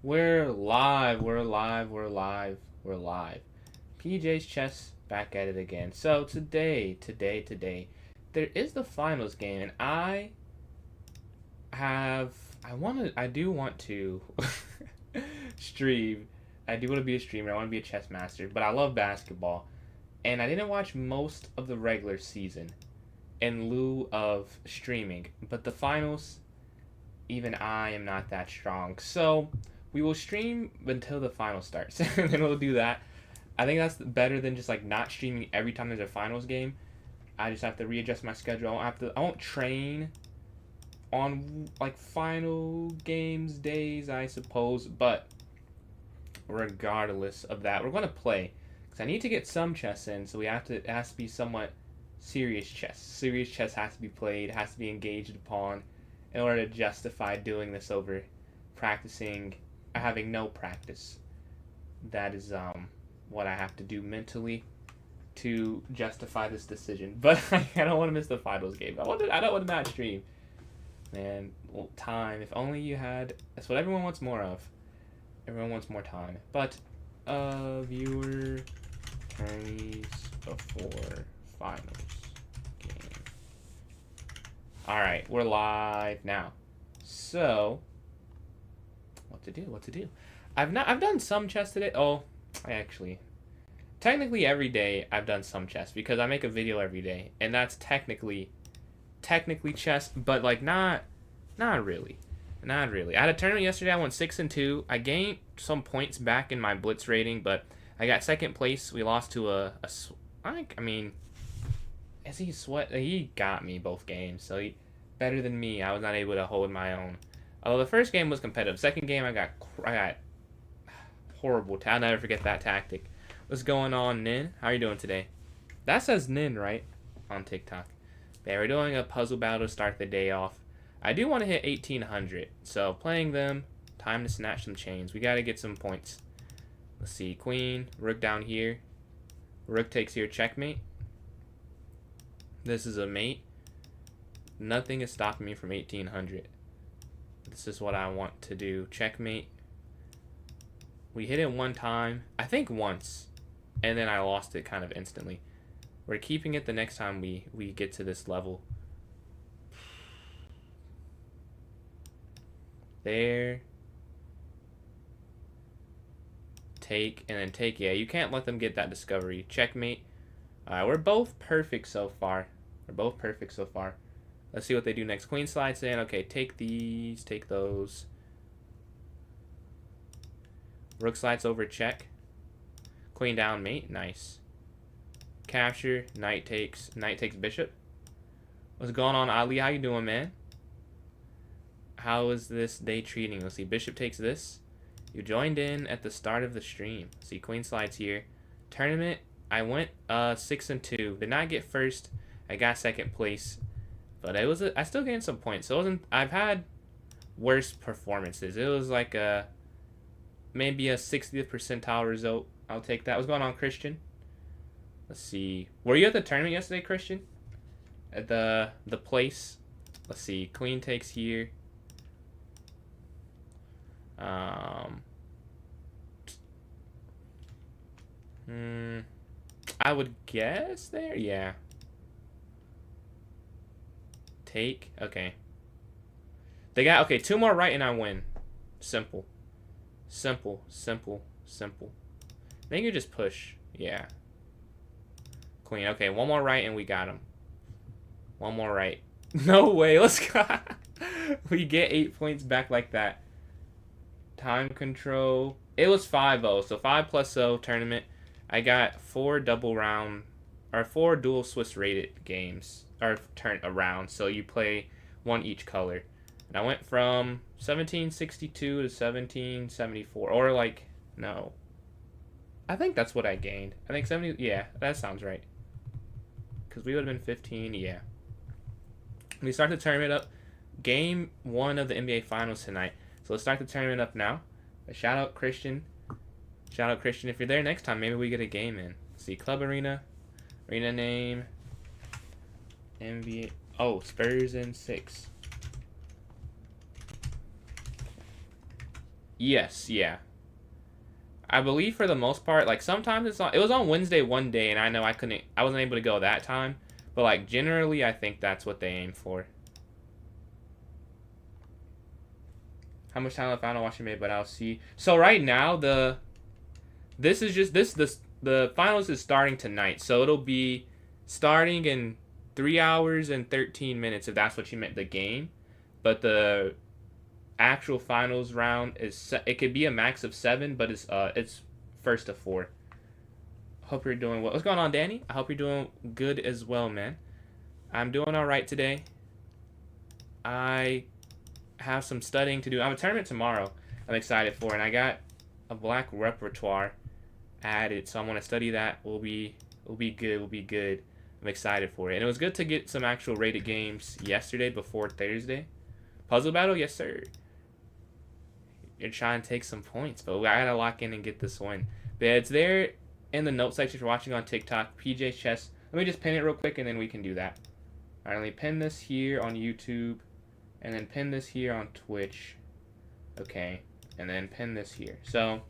We're live, we're live, we're live, we're live. PJ's Chess back at it again. So today, there is the finals game, and I do want to stream. I do want to be a streamer. I want to be a chess master, but I love basketball, and I didn't watch most of the regular season in lieu of streaming. But the finals, even I am not that strong. So we will stream until the final starts, and then we'll do that. I think that's better than just like not streaming every time there's a finals game. I just have to readjust my schedule. I won't train on like final games days, I suppose. But regardless of that, we're gonna play because I need to get some chess in. So it has to be somewhat serious chess. Serious chess has to be played, has to be engaged upon in order to justify doing this over practicing, having no practice. That is what I have to do mentally to justify this decision. But I don't want to miss the finals game. I don't want to not stream. Man, well, time. If only you had. That's what everyone wants more of. Everyone wants more time. But viewer tourneys before finals game. All right, we're live now. So, what to do? I've done some chess today. Oh, technically every day I've done some chess because I make a video every day, and that's technically chess, but like not really. I had a tournament yesterday. I went 6-2. I gained some points back in my blitz rating, but I got second place. We lost to he got me both games, so he better than me. I was not able to hold my own. Although the first game was competitive. Second game I got horrible. I'll never forget that tactic. What's going on, Nin? How are you doing today? That says Nin, right? On TikTok. Yeah, we're doing a puzzle battle to start the day off. I do want to hit 1800. So playing them, time to snatch some chains. We got to get some points. Let's see. Queen, rook down here. Rook takes here, checkmate. This is a mate. Nothing is stopping me from 1800. This is what I want to do. Checkmate. We hit it one time. I think once. And then I lost it kind of instantly. We're keeping it the next time we get to this level. There. Take, and then take. Yeah, you can't let them get that discovery. Checkmate. Alright, we're both perfect so far. Let's see what they do next. Queen slides in. Okay, take these. Take those. Rook slides over, check. Queen down, mate. Nice. Capture. Knight takes bishop. What's going on, Ali? How you doing, man? How is this day treating? Let's see. Bishop takes this. You joined in at the start of the stream. See, queen slides here. Tournament. I went 6-2. Did not get first. I got second place. But I still gained some points. So it wasn't. I've had worse performances. It was like maybe a 60th percentile result. I'll take that. What's going on, Christian? Let's see. Were you at the tournament yesterday, Christian? At the place? Let's see. Queen takes here. I would guess there. Yeah. Take. Okay. They got, okay, 2 more right and I win. Simple. Then you just push. Yeah. Queen. Okay, 1 more right and we got him. 1 more right. No way. Let's go. We get 8 points back like that. Time control. It was 5-0. So 5 plus 0 tournament. I got 4 4 dual Swiss rated games. Or rounds. So you play 1 each color. And I went from 1762 to 1774. Or like, no. I think that's what I gained. I think 70. Yeah, that sounds right. Because we would have been 15. Yeah. We start the tournament up. Game 1 of the NBA Finals tonight. So let's start the tournament up now. Shout out Christian. If you're there next time, maybe we get a game in. See, Club Arena. Arena name. NBA. Oh, Spurs in 6. Yes, yeah. I believe for the most part, like sometimes it was on Wednesday one day, and I know I wasn't able to go that time, but like generally I think that's what they aim for. How much time left? I don't know what you made, but I'll see. So right now the finals is starting tonight, so it'll be starting in 3 hours and 13 minutes if that's what you meant, the game. But the actual finals round it could be a max of 7, but it's first to 4. Hope you're doing well. What's going on, Danny? I hope you're doing good as well, man. I'm doing all right today. I have some studying to do. I have a tournament tomorrow I'm excited for, and I got a black repertoire added, so I'm going to study that. We'll be good. I'm excited for it. And it was good to get some actual rated games yesterday before Thursday. Puzzle battle? Yes, sir. You're trying to take some points, but I gotta lock in and get this win. But yeah, it's there in the notes section if you're watching on TikTok. PJ Chess. Let me just pin it real quick, and then we can do that. Alright, let me pin this here on YouTube, and then pin this here on Twitch. Okay, and then pin this here. So,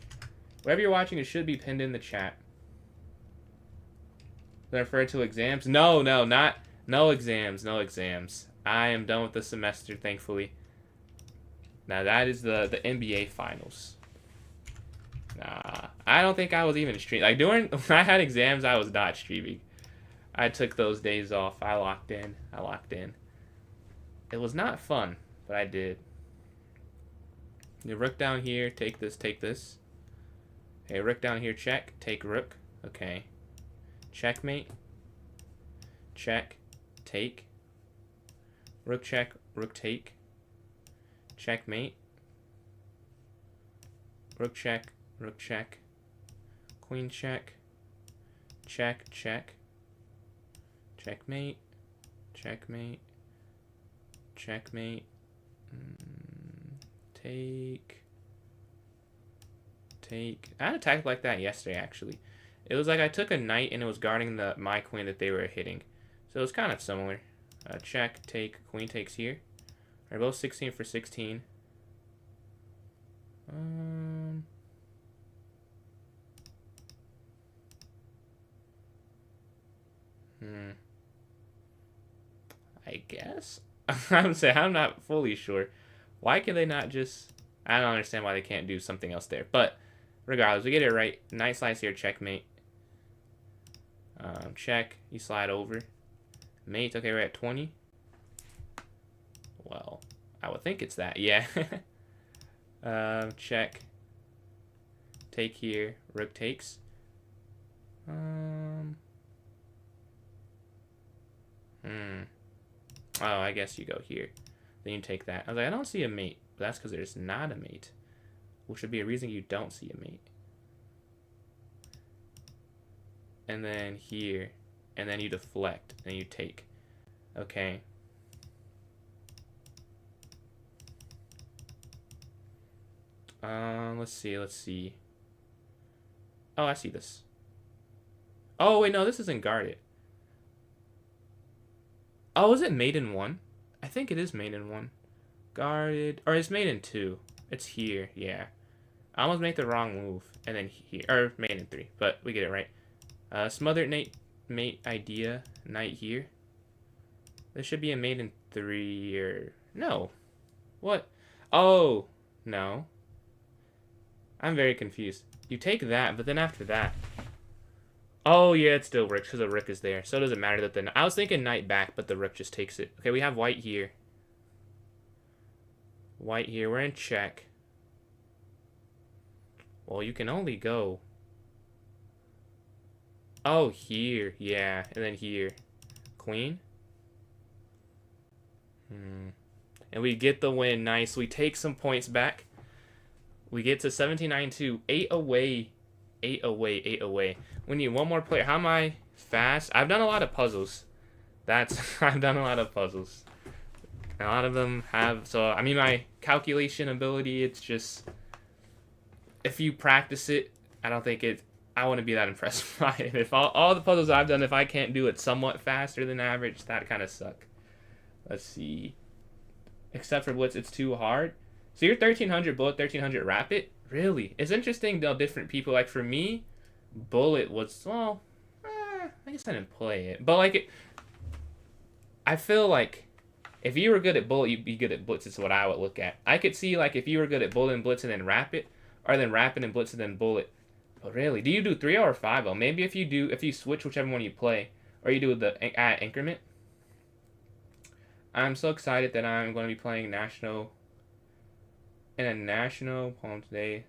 wherever you're watching, it should be pinned in the chat. They refer to exams? No exams, no exams. I am done with the semester, thankfully. Now that is the NBA finals. Nah, I don't think I was even streaming. Like when I had exams, I was not streaming. I took those days off. I locked in. It was not fun, but I did. You rook down here, take this. Okay, rook down here, check, take rook. Okay. Checkmate. Check. Take. Rook check. Rook take. Checkmate. Rook check. Rook check. Queen check. Check. Check. Checkmate. Checkmate. Checkmate. Take. Take. I had a tactic like that yesterday, actually. It was like I took a knight and it was guarding my queen that they were hitting. So it was kind of similar. Check, take, queen takes here. Alright, both 16 for 16. I guess? I'm not fully sure. Why can they not just... I don't understand why they can't do something else there. But regardless, we get it right. Knight slides here, checkmate. Check. You slide over. Mate. Okay, we're at 20. Well, I would think it's that. Yeah. Check. Take here. Rook takes. Oh, I guess you go here. Then you take that. I was like, I don't see a mate. But that's because there's not a mate. Which would be a reason you don't see a mate. And then here. And then you deflect. And you take. Okay. Let's see. Oh, I see this. Oh, wait, no, this isn't guarded. Oh, is it mate in 1? I think it is mate in 1. Guarded. Or it's mate in 2. It's here, yeah. I almost made the wrong move. And then here. Or mate in 3. But we get it right. Smothered mate idea. Knight here. There should be a mate in 3 or... No. What? Oh, no. I'm very confused. You take that, but then after that... Oh, yeah, it still works because the rook is there. So it doesn't matter that the... I was thinking knight back, but the rook just takes it. Okay, we have white here. White here. We're in check. Well, you can only go... Oh, here. Yeah, and then here. Queen. And we get the win. Nice. We take some points back. We get to 17-9-2. 8 away. 8 away. 8 away. We need one more player. How am I fast? I've done a lot of puzzles. I've done a lot of puzzles. A lot of them have... So, I mean, my calculation ability, it's just... If you practice it, I don't think it... I wouldn't be that impressed by it. If all the puzzles I've done, if I can't do it somewhat faster than average, that kind of suck. Let's see. Except for Blitz, it's too hard. So you're 1300 bullet, 1300 rapid? Really? It's interesting though, different people. Like for me, bullet was, well, I guess I didn't play it. But like, I feel like if you were good at bullet, you'd be good at blitz is what I would look at. I could see like if you were good at bullet and blitz and then rapid, or then rapid and blitz and then bullet. But really, do you do 3-0 or 5-0? Maybe if you switch whichever one you play, or you do the increment. I'm so excited that I'm going to be playing national in a national poem today.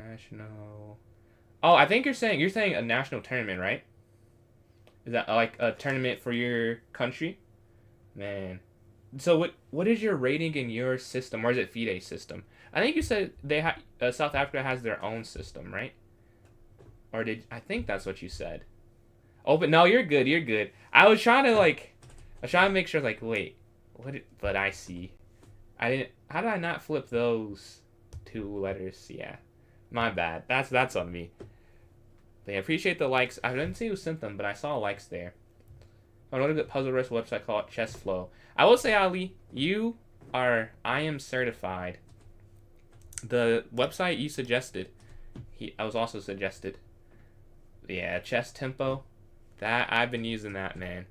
National. Oh, I think you're saying a national tournament, right? Is that like a tournament for your country? Man. So what is your rating in your system, or is it FIDE system? I think you said South Africa has their own system, right? Or I think that's what you said. Oh, but no, you're good. You're good. I was trying to make sure. Like, wait, but I see. I didn't. How did I not flip those 2 letters? Yeah, my bad. That's on me. But yeah, appreciate the likes. I didn't see who sent them, but I saw likes there. I wrote a good puzzle rest website called Chess Flow. I will say, Ali, I am certified. The website you suggested, I was also suggested. Yeah, Chess Tempo. That I've been using that, man.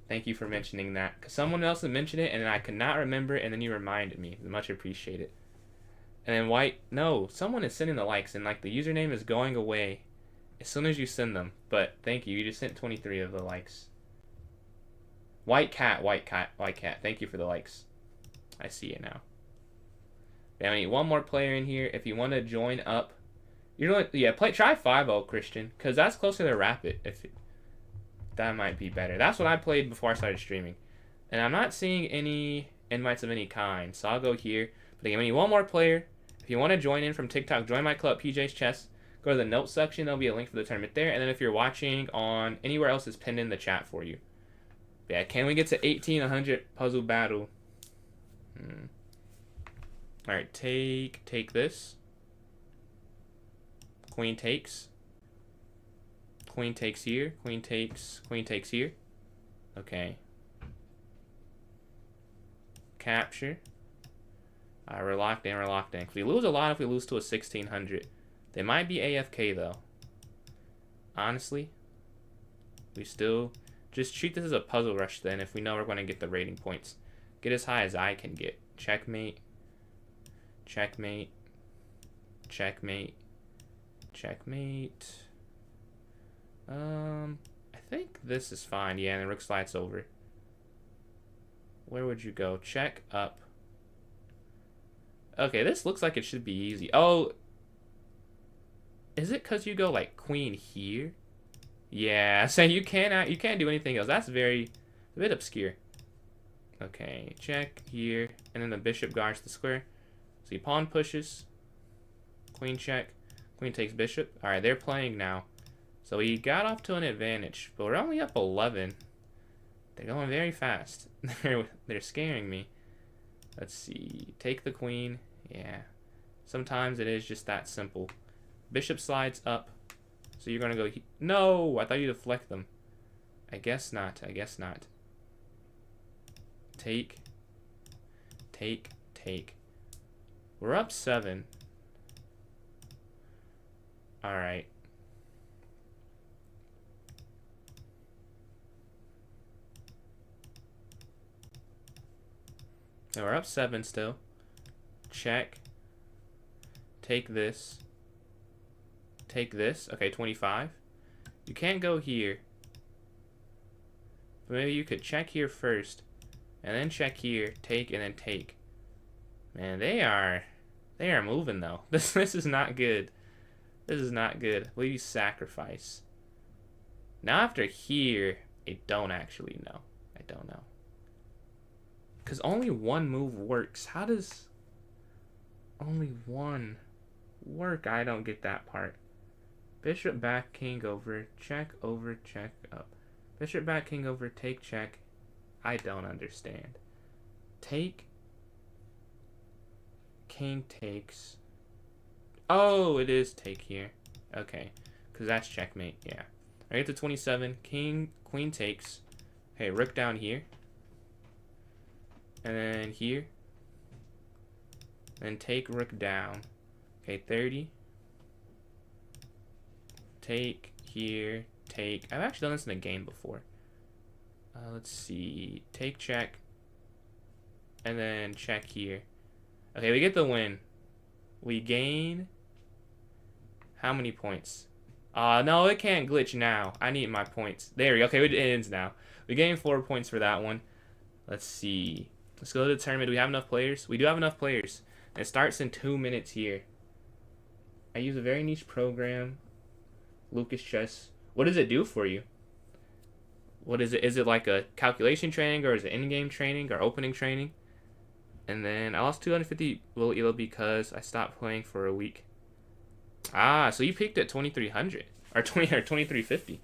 Thank you for mentioning that. Cause someone else had mentioned it and I could not remember it, and then you reminded me. Much appreciated. And then White, no, someone is sending the likes and like the username is going away as soon as you send them. But thank you. You just sent 23 of the likes. White cat. Thank you for the likes. I see it now. Yeah, I need one more player in here. If you want to join up, try 5-0 Christian, cause that's closer to rapid. That might be better. That's what I played before I started streaming. And I'm not seeing any invites of any kind. So I'll go here. But again, we need one more player. If you want to join in from TikTok, join my club, PJ's Chess. Go to the notes section. There'll be a link for the tournament there. And then if you're watching on anywhere else, it's pinned in the chat for you. But yeah, can we get to 1800 puzzle battle? Alright, take this. Queen takes. Queen takes here. Queen takes here. Okay. Capture. We're locked in. We lose a lot if we lose to a 1600. They might be AFK though. Honestly. We still just treat this as a puzzle rush then if we know we're going to get the rating points. Get as high as I can get. Checkmate. Checkmate. Checkmate. Checkmate. I think this is fine. Yeah, and the rook slides over. Where would you go? Check up. Okay, this looks like it should be easy. Oh, is it because you go like queen here? Yeah, so you can't do anything else. That's a bit obscure. Okay, check here, and then the bishop guards the square. So he pawn pushes. Queen check. Queen takes bishop. All right, they're playing now. So he got off to an advantage, but we're only up 11. They're going very fast. They're scaring me. Let's see. Take the queen. Yeah. Sometimes it is just that simple. Bishop slides up. So you're going to go... No! I thought you deflect them. I guess not. Take. We're up 7. Alright. And we're up 7 still. Check. Take this. Take this. Okay, 25. You can't go here. But maybe you could check here first. And then check here. Take and then take. Man, they are moving though. This is not good. This is not good. I believe you sacrifice. Now after here, I don't actually know. I don't know. Because only one move works. How does only one work? I don't get that part. Bishop back, king over, check, up. Bishop back, king over, take, check. I don't understand. Take. King takes. Oh, it is take here. Okay. Because that's checkmate. Yeah. I get to 27. King, queen takes. Okay, rook down here. And then here. And take rook down. Okay, 30. Take here. Take. I've actually done this in a game before. Let's see. Take check. And then check here. Okay, we get the win. We gain how many points? No, it can't glitch now. I need my points. There we go. Okay, it ends now. We gained 4 points for that one. Let's see. Let's go to the tournament. Do we have enough players? We do have enough players. It starts in 2 minutes here. I use a very niche program. Lucas Chess. What does it do for you? What is it? Is it like a calculation training, or is it in-game training, or opening training? And then I lost 250 will elo because I stopped playing for a week. Ah, so you peaked at 2300 or 2350.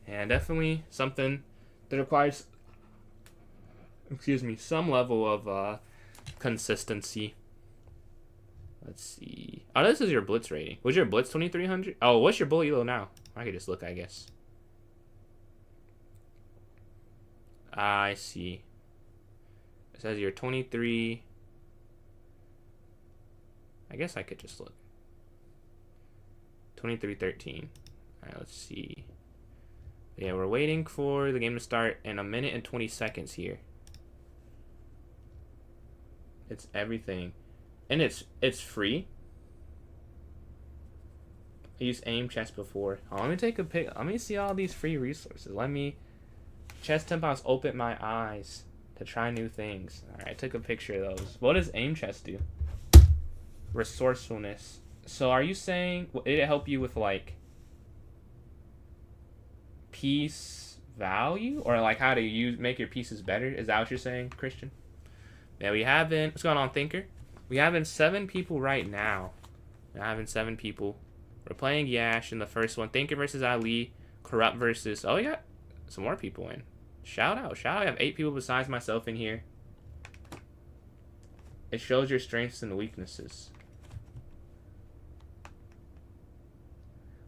And definitely something that requires, excuse me, some level of consistency. Let's see. Oh, this is your blitz rating. Was your blitz 2300? Oh, what's your bull elo now? I could just look, I guess. I see. It says you're 23. I guess I could just look. 2313. Alright, let's see. Yeah, we're waiting for the game to start in 1 minute and 20 seconds here. It's everything. And it's free. I used aim chess before. Oh, let me take a pic. Let me see all these free resources. Let me Chess Tempos open my eyes to try new things. Alright, I took a picture of those. What does aim chess do? Resourcefulness. So are you saying, did it help you with like piece value, or like how to make your pieces better? Is that what you're saying, Christian? Yeah, we haven't. What's going on, Thinker? We having 7 people right now. We're having 7 people. We're playing Yash in the first one. Thinker versus Ali. Corrupt versus. Oh, we got some more people in. Shout out, shout out. I have 8 people besides myself in here. It shows your strengths and weaknesses.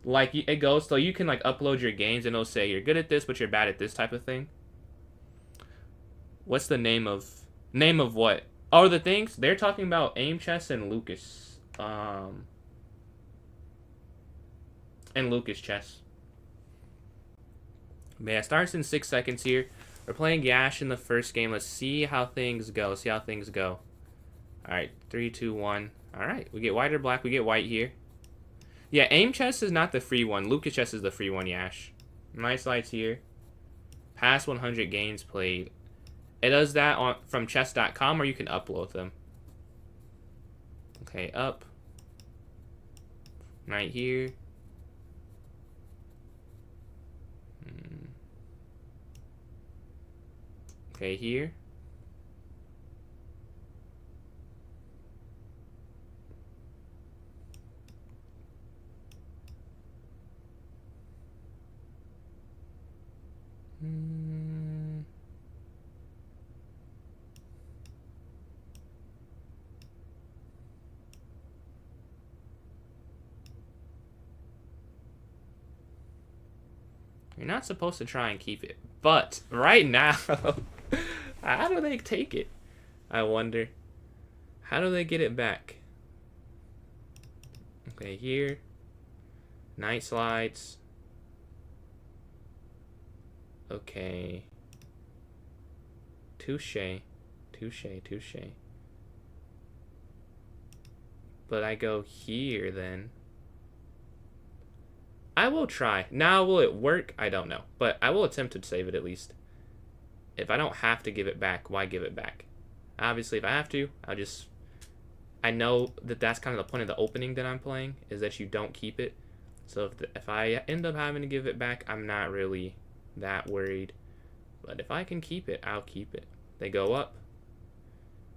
Like, it goes, so you can like upload your games and it'll say you're good at this, but you're bad at this type of thing. What's the name of what? Oh, the things they're talking about, aim chess and Lucas, and Lucas chess. But yeah, it starts in 6 seconds here. We're playing Yash in the first game. Let's see how things go. All right, 3, 2, 1. All right, we get white or black. We get white here. Yeah, aim chess is not the free one. Lucas chess is the free one, Yash. Nice lights here. Past 100 games played. It does that from chess.com, or you can upload them. Okay, up. Right here. Okay, here. You're not supposed to try and keep it. But right now, how do they take it? I wonder. How do they get it back? Okay, here. Night slides. Okay. Touche. But I go here then. I will try. Now, will it work? I don't know. But I will attempt to save it at least. If I don't have to give it back, why give it back? Obviously, if I have to, I know that that's kind of the point of the opening that I'm playing, is that you don't keep it. So if I end up having to give it back, I'm not really that worried. But if I can keep it, I'll keep it. They go up.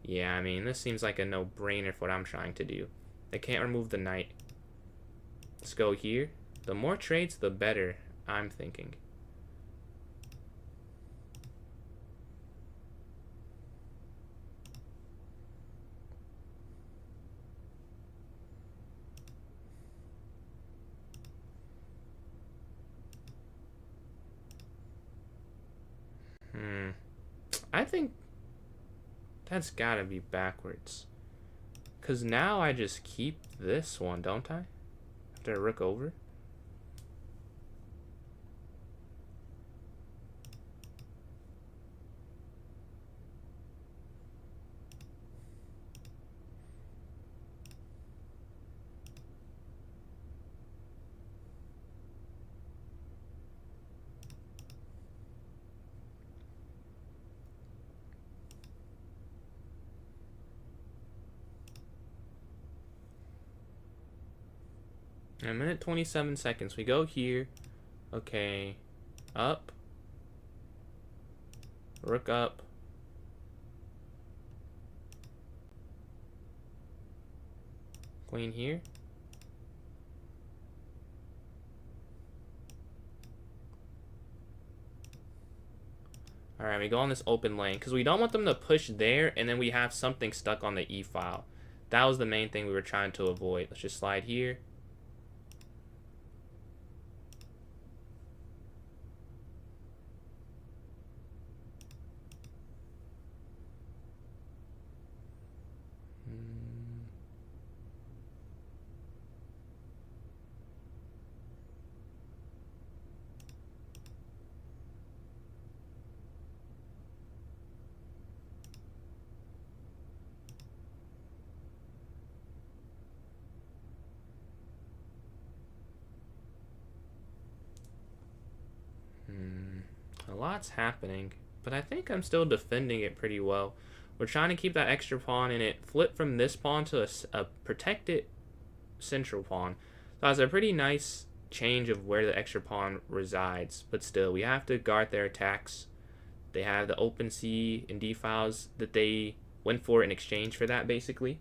Yeah, I mean, this seems like a no-brainer for what I'm trying to do. They can't remove the knight. Let's go here. The more trades, the better, I'm thinking. I think That's gotta be backwards. Because now I just keep this one, don't I? After I rook over. A minute 27 seconds. We go here. Okay. Up. Rook up. Queen here. Alright, we go on this open lane. Because we don't want them to push there, and then we have something stuck on the E file. That was the main thing we were trying to avoid. Let's just slide here. A lot's happening, but I think I'm still defending it pretty well. We're trying to keep that extra pawn in it, flip from this pawn to a protected central pawn. So that's a pretty nice change of where the extra pawn resides, but still, we have to guard their attacks. They have the open C and D files that they went for in exchange for that, basically.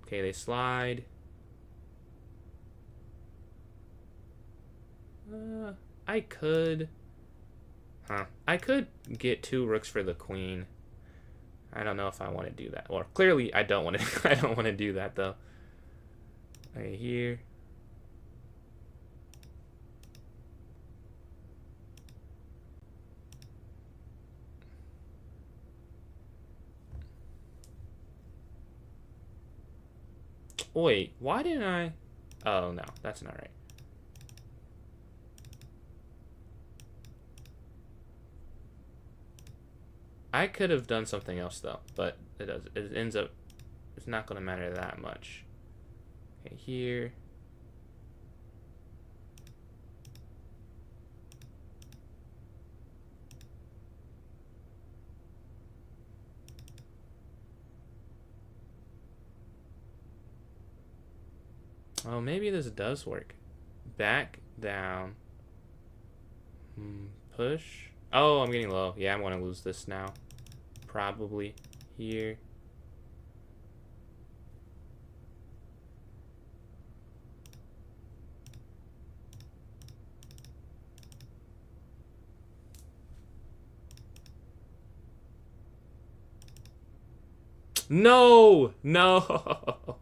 Okay, they slide. I could get 2 rooks for the queen. I don't know if I want to do that. Or clearly I don't want to I don't want to do that though. Okay, here. Wait, why didn't I? Oh no, that's not right. I could have done something else though, but it ends up, it's not going to matter that much. Okay, here. Oh, maybe this does work. Back, down. Push. Oh, I'm getting low. Yeah, I'm going to lose this now. Probably here. No! No!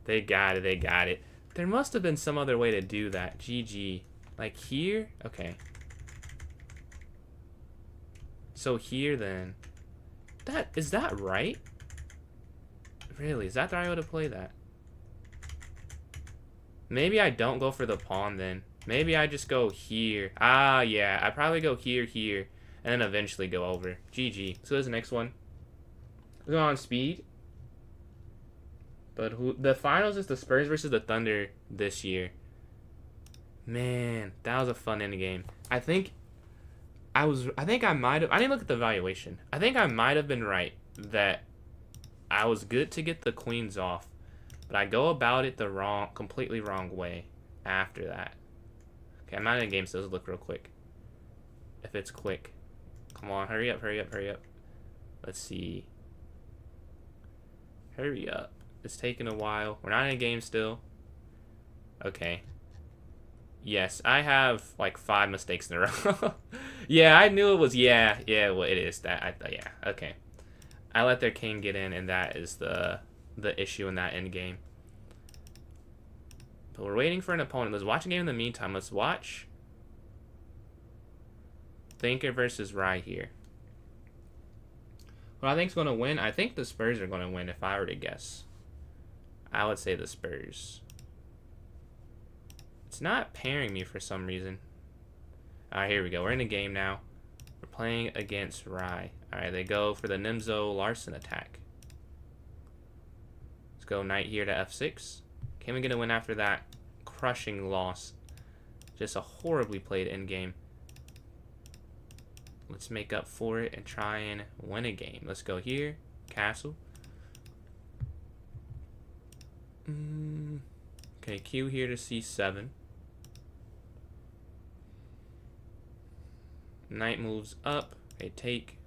They got it. They got it. There must have been some other way to do that. GG. Like here? Okay. So here then. Is that right? Really? Is that the right way to play that? Maybe I don't go for the pawn then. Maybe I just go here. Ah, yeah. I probably go here, here, and then eventually go over. GG. So there's the next one. We're going on speed. But the finals is the Spurs versus the Thunder this year. Man, that was a fun endgame. I think I might have, I didn't look at the valuation. I think I might have been right that I was good to get the queens off, but I go about it the completely wrong way after that. Okay, I'm not in a game, so let's look real quick. If it's quick. Come on, hurry up, hurry up, hurry up. Let's see. Hurry up. It's taking a while. We're not in a game still. Okay. Yes, I have like 5 mistakes in a row. Yeah, I knew it was, yeah, well, it is that. Yeah, okay. I let their king get in, and that is the issue in that end game. But we're waiting for an opponent. Let's watch a game in the meantime. Let's watch Thinker versus Rye here. Who I think's going to win? I think the Spurs are going to win if I were to guess. I would say the Spurs. It's not pairing me for some reason. Alright, here we go. We're in a game now. We're playing against Rye. Alright, they go for the Nimzo Larson attack. Let's go knight here to f6. Can we get a win after that crushing loss? Just a horribly played endgame. Let's make up for it and try and win a game. Let's go here. Castle. Okay, Q here to c7. Knight moves up. Okay, take.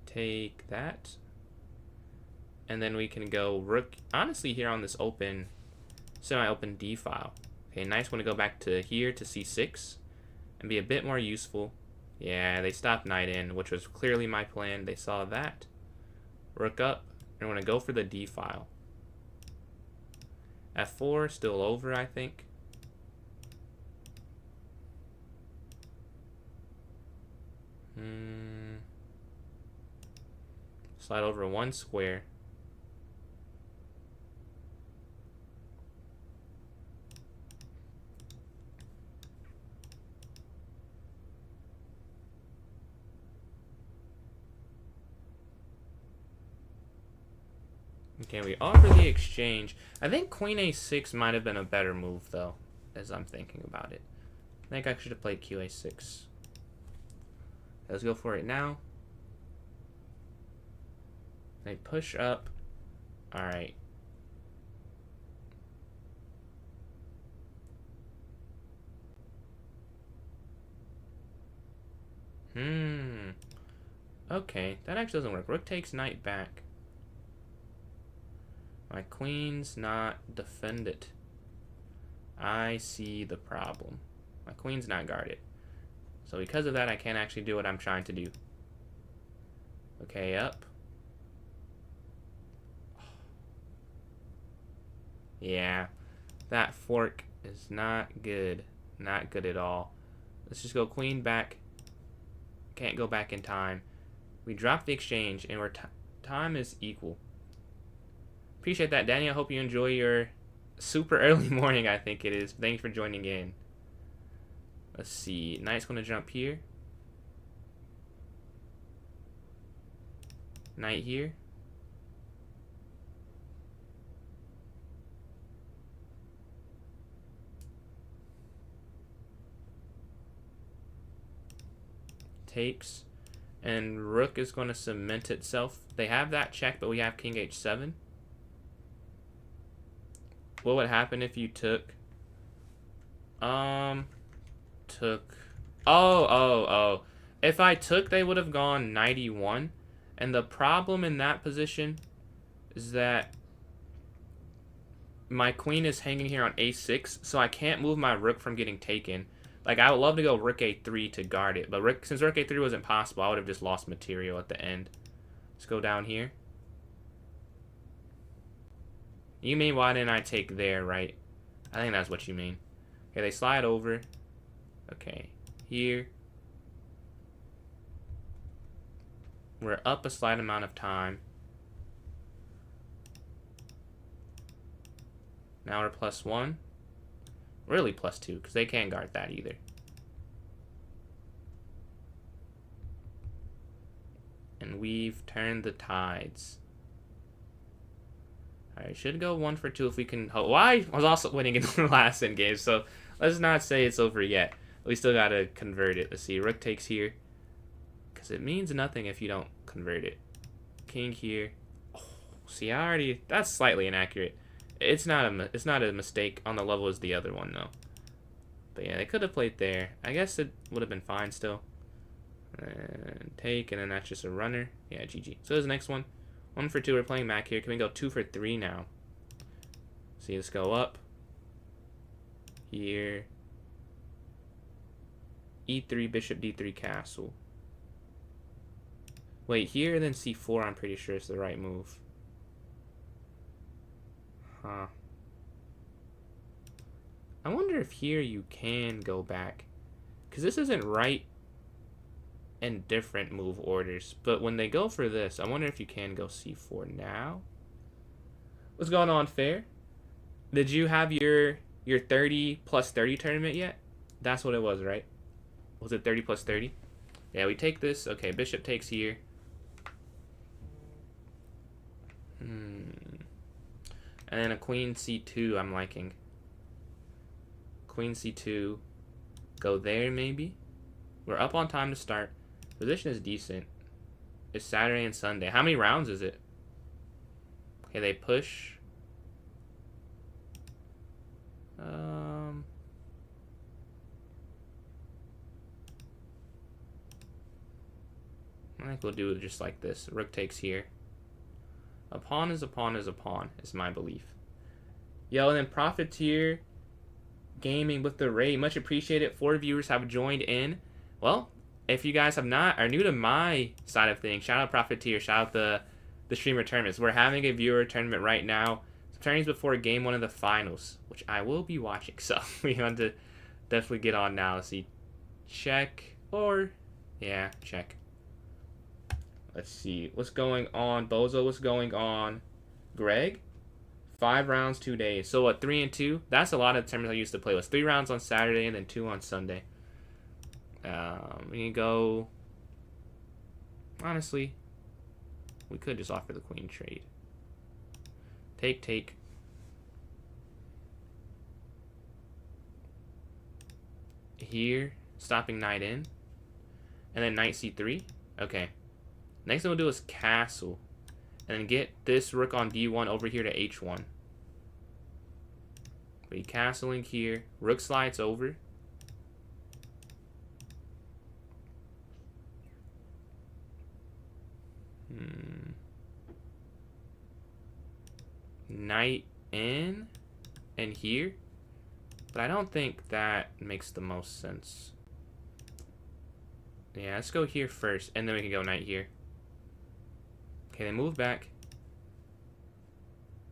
Take that. And then we can go rook. Honestly, here on this open, semi-open D file. Okay, nice one to go back to here to c6 and be a bit more useful. Yeah, they stopped knight in, which was clearly my plan. They saw that. Rook up. And we're going to go for the D file. F4, still over, I think. Slide over one square. Okay, we offer the exchange. I think queen a6 might have been a better move, though, as I'm thinking about it. I think I should have played qa6. Let's go for it now. They push up. Alright. Okay, that actually doesn't work. Rook takes knight back. My queen's not defended. I see the problem. My queen's not guarded. So because of that, I can't actually do what I'm trying to do. Okay, up. Yeah, that fork is not good. Not good at all. Let's just go queen back. Can't go back in time. We drop the exchange, and we're time is equal. Appreciate that, Danny. I hope you enjoy your super early morning, I think it is. Thanks for joining in. Let's see. Knight's going to jump here. Knight here. Takes. And rook is going to cement itself. They have that check, but we have king h7. What would happen if you took Oh. If I took, they would have gone 91. And the problem in that position is that my queen is hanging here on a6, so I can't move my rook from getting taken. Like, I would love to go rook a3 to guard it, but since rook a3 wasn't possible, I would have just lost material at the end. Let's go down here. You mean why didn't I take there, right? I think that's what you mean. Okay, they slide over. Okay, here. We're up a slight amount of time. Now we're +1. Really +2, because they can't guard that either. And we've turned the tides. Alright, should go 1 for 2 if we can. Well, I was also winning in the last end game, so let's not say it's over yet. We still gotta convert it. Let's see, rook takes here. Because it means nothing if you don't convert it. King here. Oh, see, that's slightly inaccurate. It's not a mistake on the level as the other one, though. But yeah, they could have played there. I guess it would have been fine still. And take, and then that's just a runner. Yeah, GG. So there's the next one. 1 for 2, we're playing back here. Can we go 2 for 3 now? See, let's go up. Here. E3, bishop D3, castle. Wait, here and then C4, I'm pretty sure is the right move. Huh. I wonder if here you can go back. Because this isn't right in different move orders. But when they go for this, I wonder if you can go c4 now. What's going on, Fair? Did you have your 30 plus 30 tournament yet? That's what it was, right? Was it 30 plus 30? Yeah, we take this. Okay, bishop takes here. And then a queen c2 I'm liking. Queen c2. Go there, maybe? We're up on time to start. Position is decent. It's Saturday and Sunday. How many rounds is it? Okay, they push. I think we'll do it just like this. Rook takes here. A pawn is a pawn is a pawn, is my belief. Yo, and then Profiteer Gaming with the raid. Much appreciated. 4 viewers have joined in. Well, if you guys are new to my side of things, shout out Profiteer, shout out the streamer tournaments. We're having a viewer tournament right now. Tourneys before game 1 of the finals, which I will be watching. So we want to definitely get on now. Let's see. Check or yeah, check. Let's see. What's going on? Bozo, what's going on? Greg? 5 rounds, 2 days. So what, 3 and 2? That's a lot of tournaments I used to play with. 3 rounds on Saturday and then 2 on Sunday. We can go. Honestly, we could just offer the queen trade. Take, take. Here, stopping knight in. And then knight c3. Okay. Next thing we'll do is castle. And then get this rook on d1 over here to h1. Be castling here. Rook slides over. Knight in and here. But I don't think that makes the most sense. Yeah, let's go here first, and then we can go knight here. Okay, they move back.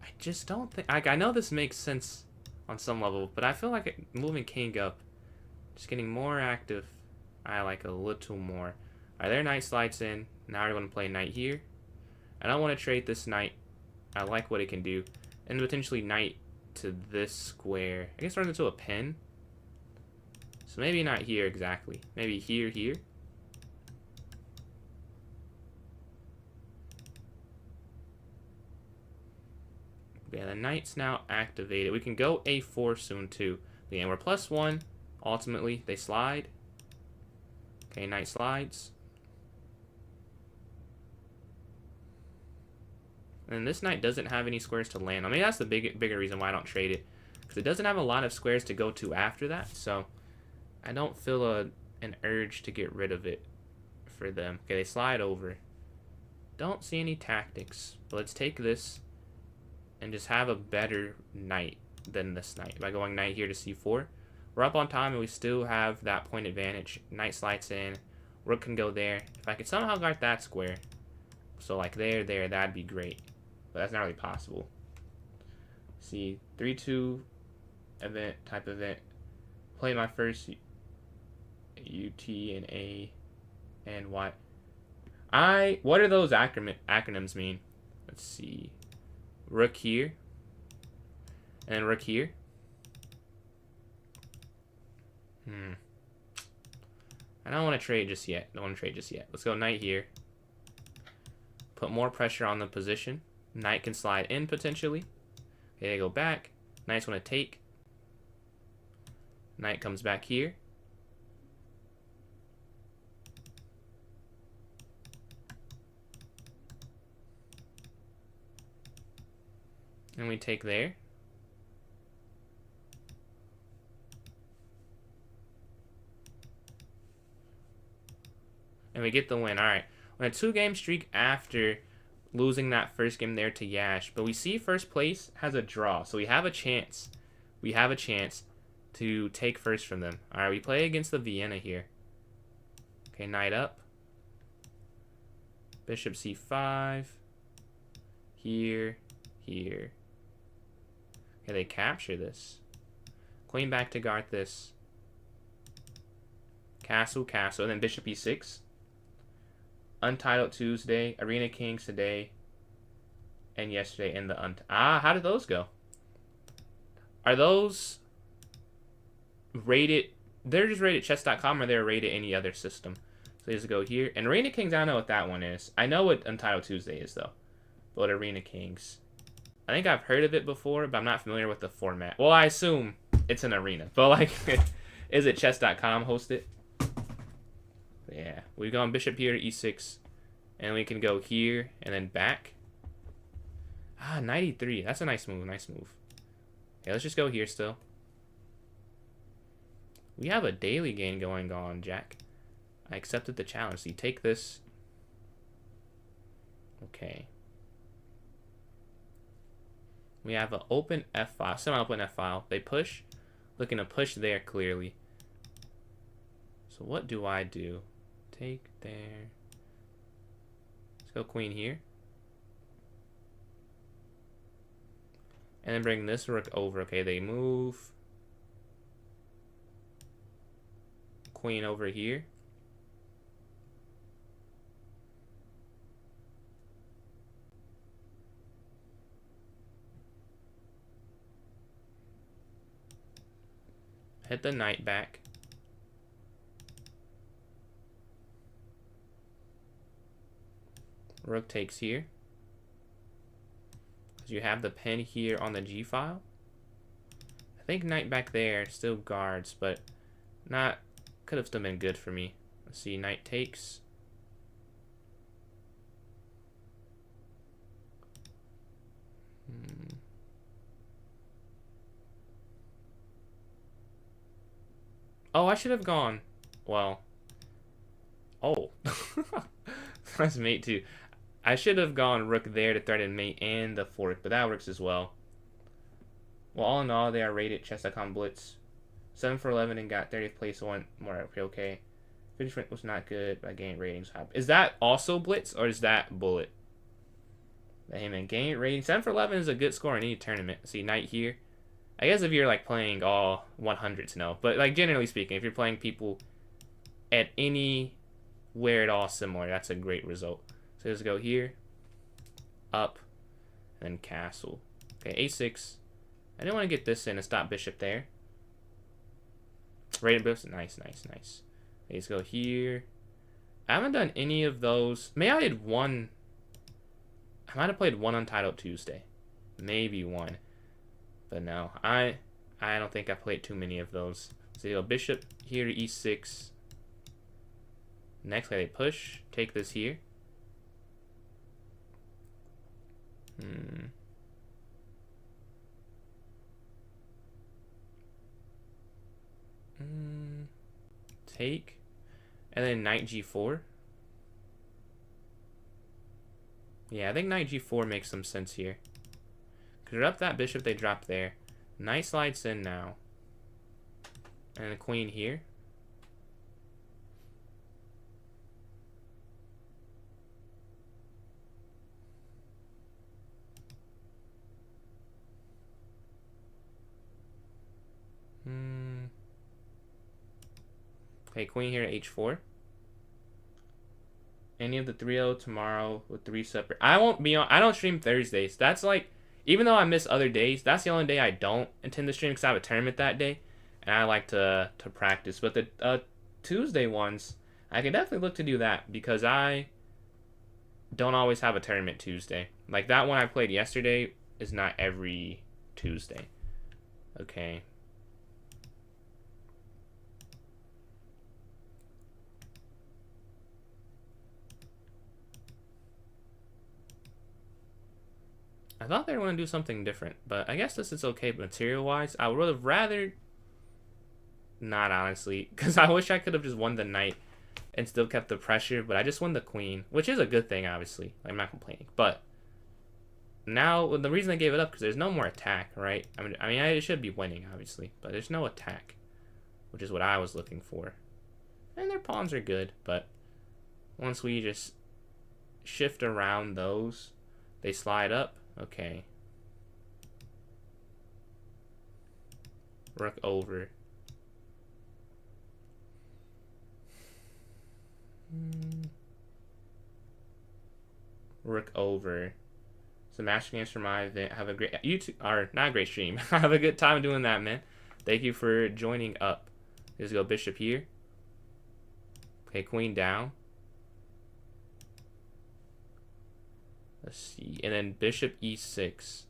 I just don't think... I know this makes sense on some level, but I feel like moving king up, just getting more active, I like a little more. Alright, their knight slides in. Now we're going to play knight here. I don't want to trade this knight. I like what it can do. And potentially knight to this square. I guess run into a pin. So maybe not here exactly. Maybe here, here. Yeah, the knight's now activated. We can go a4 soon too. But yeah, we're +1. Ultimately, they slide. Okay, knight slides. And this knight doesn't have any squares to land. I mean, that's the bigger reason why I don't trade it. Because it doesn't have a lot of squares to go to after that. So, I don't feel an urge to get rid of it for them. Okay, they slide over. Don't see any tactics. But let's take this and just have a better knight than this knight. By going knight here to c4. We're up on time and we still have that point advantage. Knight slides in. Rook can go there. If I could somehow guard that square. So like there, that'd be great. But that's not really possible. See, 3-2 event, type event. Play my first UT and A and Y. What do those acronyms mean? Let's see. Rook here. And rook here. I don't want to trade just yet. Let's go knight here. Put more pressure on the position. Knight can slide in potentially. Okay, they go back. Knight's going to take. Knight comes back here. And we take there. And we get the win. Alright. On a 2-game streak after losing that first game there to Yash. But we see first place has a draw. So we have a chance. We have a chance to take first from them. Alright, we play against the Vienna here. Okay, knight up. Bishop c5. Here. Here. Okay, they capture this. Queen back to guard this. Castle, castle, and then bishop e6. Untitled Tuesday, Arena Kings today, and yesterday in the how did those go? Are those rated? They're just rated chess.com, or they're rated any other system? So let's go here. And Arena Kings, I don't know what that one is. I know what Untitled Tuesday is, though. But Arena Kings, I think I've heard of it before, but I'm not familiar with the format. Well, I assume it's an arena. But, like, is it chess.com hosted? Yeah. We've gone bishop here to e6. And we can go here and then back. Ah, 93. That's a nice move. Nice move. Okay, let's just go here still. We have a daily game going on, Jack. I accepted the challenge. So you take this. Okay. We have an open F file, semi-open F file. They push. Looking to push there clearly. So what do I do? Take there. Let's go queen here. And then bring this rook over. Okay, they move. Queen over here. Hit the knight back. Rook takes here. Because you have the pin here on the G file. I think knight back there still guards, but not. Could have still been good for me. Let's see, knight takes. Oh, I should have gone. Well. Oh. That's mate too. I should have gone rook there to threaten mate and the fork, but that works as well. Well, all in all, they are rated chess.com blitz. 7 for 11 and got 30th place. One more okay. Finish was not good, but I gained ratings. Is that also blitz or is that bullet? Hey man, gained ratings. 7 for 11 is a good score in any tournament. See, knight here. I guess if you're like playing all 100s, no. But like generally speaking, if you're playing people at anywhere at all similar, that's a great result. So let's go here, up, and then castle. Okay, a6. I didn't want to get this in and stop bishop there. Rated bishop, nice, nice, nice. Okay, let's go here. I haven't done any of those. Maybe I did one. I might have played one Untitled Tuesday. Maybe one. But no, I don't think I played too many of those. So you go bishop here to e6. Next, they push. Take this here. Take. And then knight g4. Yeah, I think knight g4 makes some sense here. Because up that bishop, they drop there. Knight slides in now. And the queen here. Okay, queen here at h4. Any of the 3-0 tomorrow with 3 separate. I won't be on. I don't stream Thursdays. That's like, even though I miss other days, that's the only day I don't intend to stream because I have a tournament that day, and I like to practice. But the Tuesday ones, I can definitely look to do that because I don't always have a tournament Tuesday. Like that one I played yesterday is not every Tuesday. Okay. I thought they were going to do something different, but I guess this is okay material-wise. I would have rather not, honestly, because I wish I could have just won the knight and still kept the pressure, but I just won the queen, which is a good thing, obviously. I'm not complaining, but now the reason I gave it up because there's no more attack, right? I mean, I should be winning, obviously, but there's no attack, which is what I was looking for. And their pawns are good, but once we just shift around those, they slide up. Okay. Rook over. Rook over. So match games for my event. Have a great YouTube, or not a great stream. Have a good time doing that, man. Thank you for joining up. Let's go bishop here. Okay, queen down. Let's see. And then bishop e6.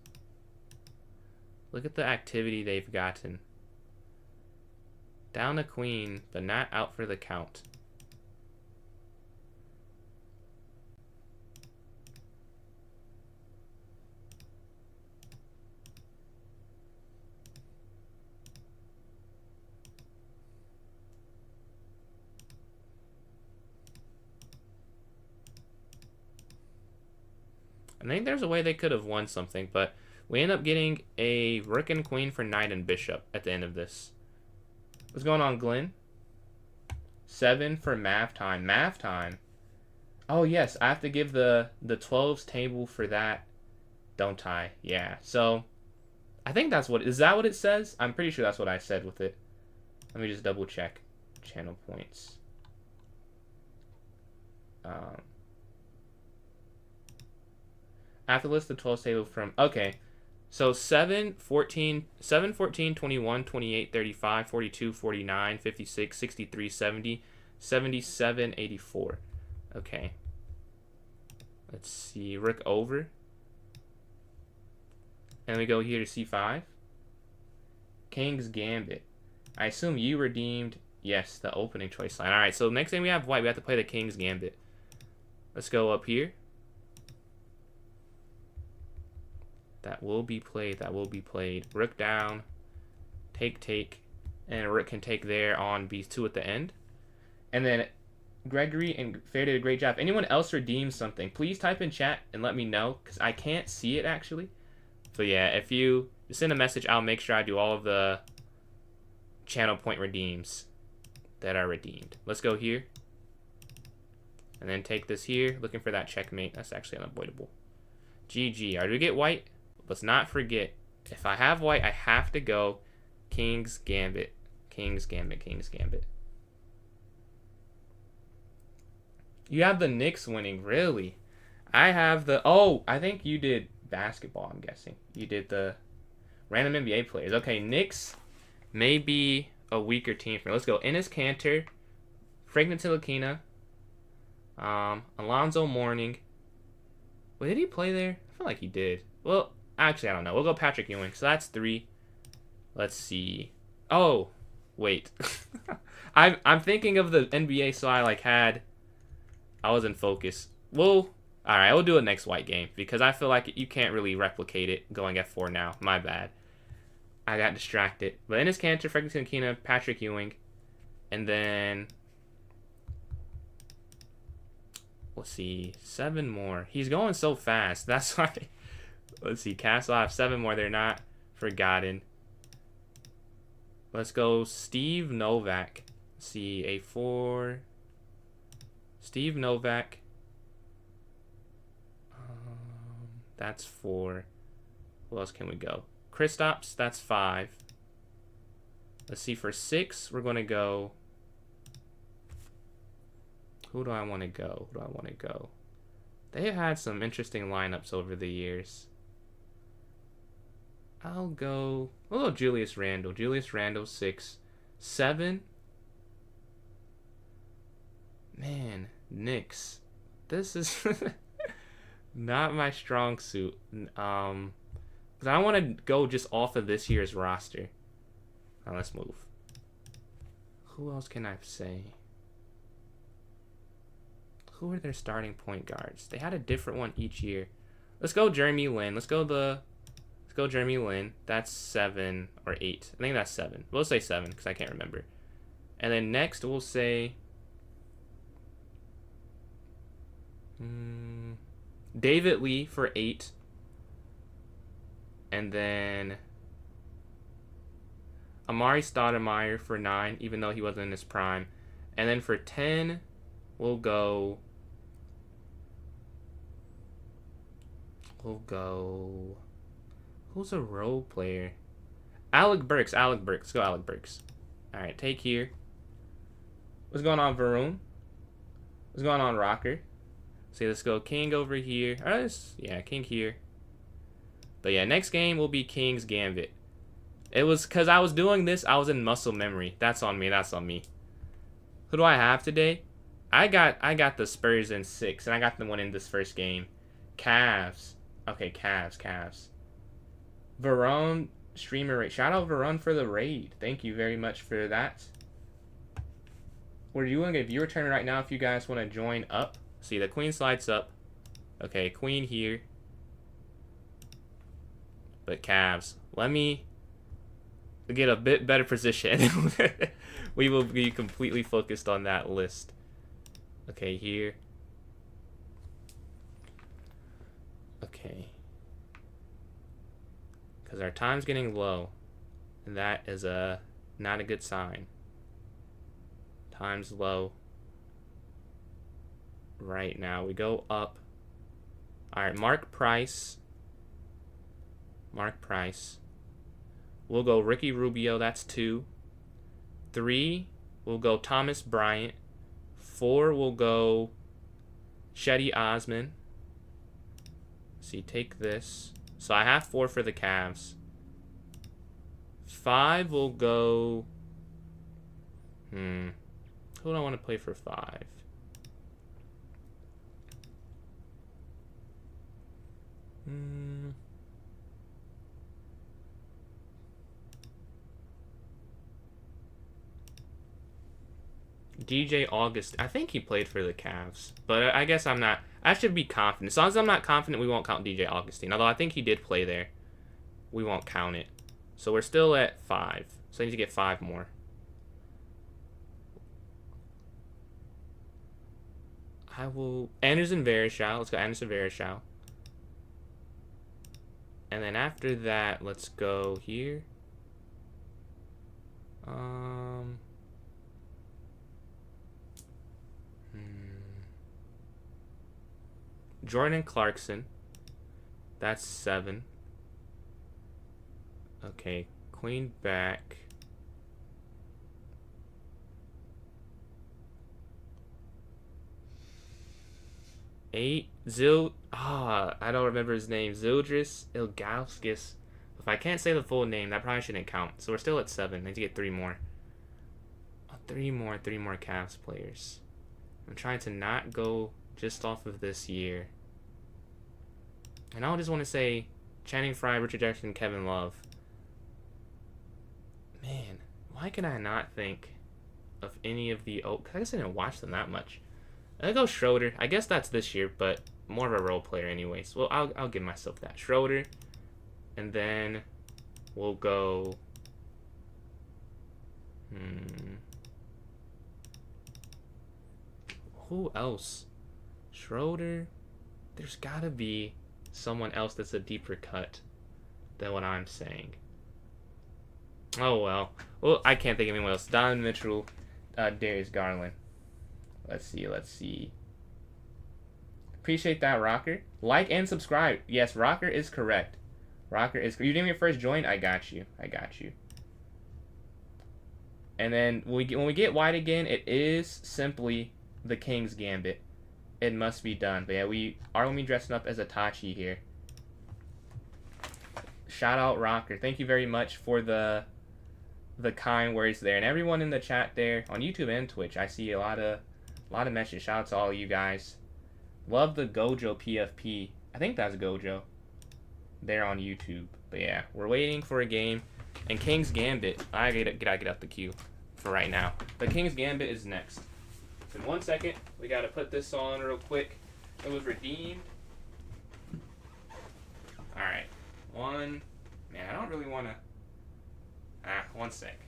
Look at the activity they've gotten. Down a queen, but not out for the count. I think there's a way they could have won something, but we end up getting a rook and queen for knight and bishop at the end of this. What's going on, Glenn? 7 for math time. Math time. Oh, yes. I have to give the 12s table for that, don't I? Yeah. So, I think that's what... Is that what it says? I'm pretty sure that's what I said with it. Let me just double check. Channel points. I have to list the 12s table from... Okay. So 7, 14, 21, 28, 35, 42, 49, 56, 63, 70, 77, 84. Okay. Let's see. Rook over. And we go here to c5. King's Gambit. I assume you redeemed... Yes, the opening choice line. Alright, so next thing we have white. We have to play the King's Gambit. Let's go up here. That will be played. That will be played. Rook down. Take, take. And rook can take there on b2 at the end. And then Gregory and Fair did a great job. If anyone else redeems something, please type in chat and let me know, because I can't see it actually. So yeah, if you send a message, I'll make sure I do all of the channel point redeems that are redeemed. Let's go here. And then take this here. Looking for that checkmate. That's actually unavoidable. GG. All right, do we get white? Let's not forget, if I have white, I have to go King's Gambit. King's Gambit, King's Gambit. You have the Knicks winning, really? I have the... Oh, I think you did basketball, I'm guessing. You did the random NBA players. Okay, Knicks may be a weaker team for me. Let's go. Enes Kanter, Frank Ntilikina, Alonzo Mourning. Wait, did he play there? I feel like he did. Well... Actually, I don't know. We'll go Patrick Ewing. So that's 3. Let's see. Oh, wait. I'm thinking of the NBA, so I was in focus. Well, all right. We'll do a next white game because I feel like you can't really replicate it going F4 now. My bad. I got distracted. But Enes Kanter, Frank Ntilikina, Patrick Ewing, and then let's see, 7 more. He's going so fast. That's why. Let's see, Castle, I have 7 more. They're not forgotten. Let's go Steve Novak. Let's see, A4. Steve Novak. That's 4. Who else can we go? Kristaps, that's 5. Let's see, for 6, we're going to go... Who do I want to go? Who do I want to go? They've had some interesting lineups over the years. We'll go Julius Randle. Julius Randle, 6. 7. Man, Knicks. This is not my strong suit. Because I want to go just off of this year's roster. Now let's move. Who else can I say? Who are their starting point guards? They had a different one each year. Let's go Jeremy Lin. Let's go Jeremy Lin. That's 7 or 8. I think that's 7. We'll say 7 because I can't remember. And then next we'll say David Lee for 8. And then Amari Stoudemire for 9, even though he wasn't in his prime. And then for 10, we'll go... Who's a role player? Alec Burks. Let's go Alec Burks. All right, take here. What's going on, Varun? What's going on, Rocker? See, let's go King over here. All right, yeah, King here. But yeah, next game will be King's Gambit. It was because I was doing this, I was in muscle memory. That's on me. That's on me. Who do I have today? I got the Spurs in 6, and I got the one in this first game. Cavs. Okay, Cavs. Varun streamer raid. Shout out Varun for the raid. Thank you very much for that. We're doing a viewer tournament right now if you guys want to join up. See, the queen slides up. Okay, queen here. But Cavs. Let me get a bit better position. We will be completely focused on that list. Okay, here. Okay. Because our time's getting low. And that is not a good sign. Time's low. Right now. We go up. Alright, Mark Price. We'll go Ricky Rubio. That's 2. 3, we'll go Thomas Bryant. 4, we'll go Shetty Osman. See, take this. So I have 4 for the Cavs. 5, we'll go... Who do I want to play for 5? DJ August. I think he played for the Cavs. But I guess I'm not... I should be confident. As long as I'm not confident, we won't count DJ Augustine. Although I think he did play there. We won't count it. So we're still at 5. So I need to get 5 more. I will... Anderson Varejao. Let's go Anderson Varejao. And then after that, let's go here. Jordan Clarkson. That's 7. Okay, queen back. I don't remember his name. Zildris Ilgauskas. If I can't say the full name, that probably shouldn't count. So we're still at 7. I need to get 3 more. 3 more Cavs players. I'm trying to not go just off of this year. And I just want to say Channing Frye, Richard Jackson, Kevin Love. Man, why can I not think of any of the... Oh, I guess I didn't watch them that much. I'll go Schroeder. I guess that's this year, but more of a role player anyways. Well, I'll give myself that. Schroeder. And then we'll go... Who else? Schroeder. There's gotta be someone else that's a deeper cut than what I'm saying. Oh well. Well, I can't think of anyone else. Donovan Mitchell, Darius Garland. Let's see. Appreciate that, Rocker. Like and subscribe. Yes, Rocker is correct. You didn't even first join? I got you. And then when we get wide again, it is simply the King's Gambit. It must be done. But yeah, we are going to be dressing up as Itachi here. Shout out Rocker. Thank you very much for the kind words there. And everyone in the chat there on YouTube and Twitch. I see a lot of messages. Shout out to all you guys. Love the Gojo PFP. I think that's Gojo. There on YouTube. But yeah, we're waiting for a game. And King's Gambit. I gotta get out the queue for right now. But King's Gambit is next. In 1 second, we gotta put this on real quick. It was redeemed. Alright. Man, I don't really wanna... 1 sec.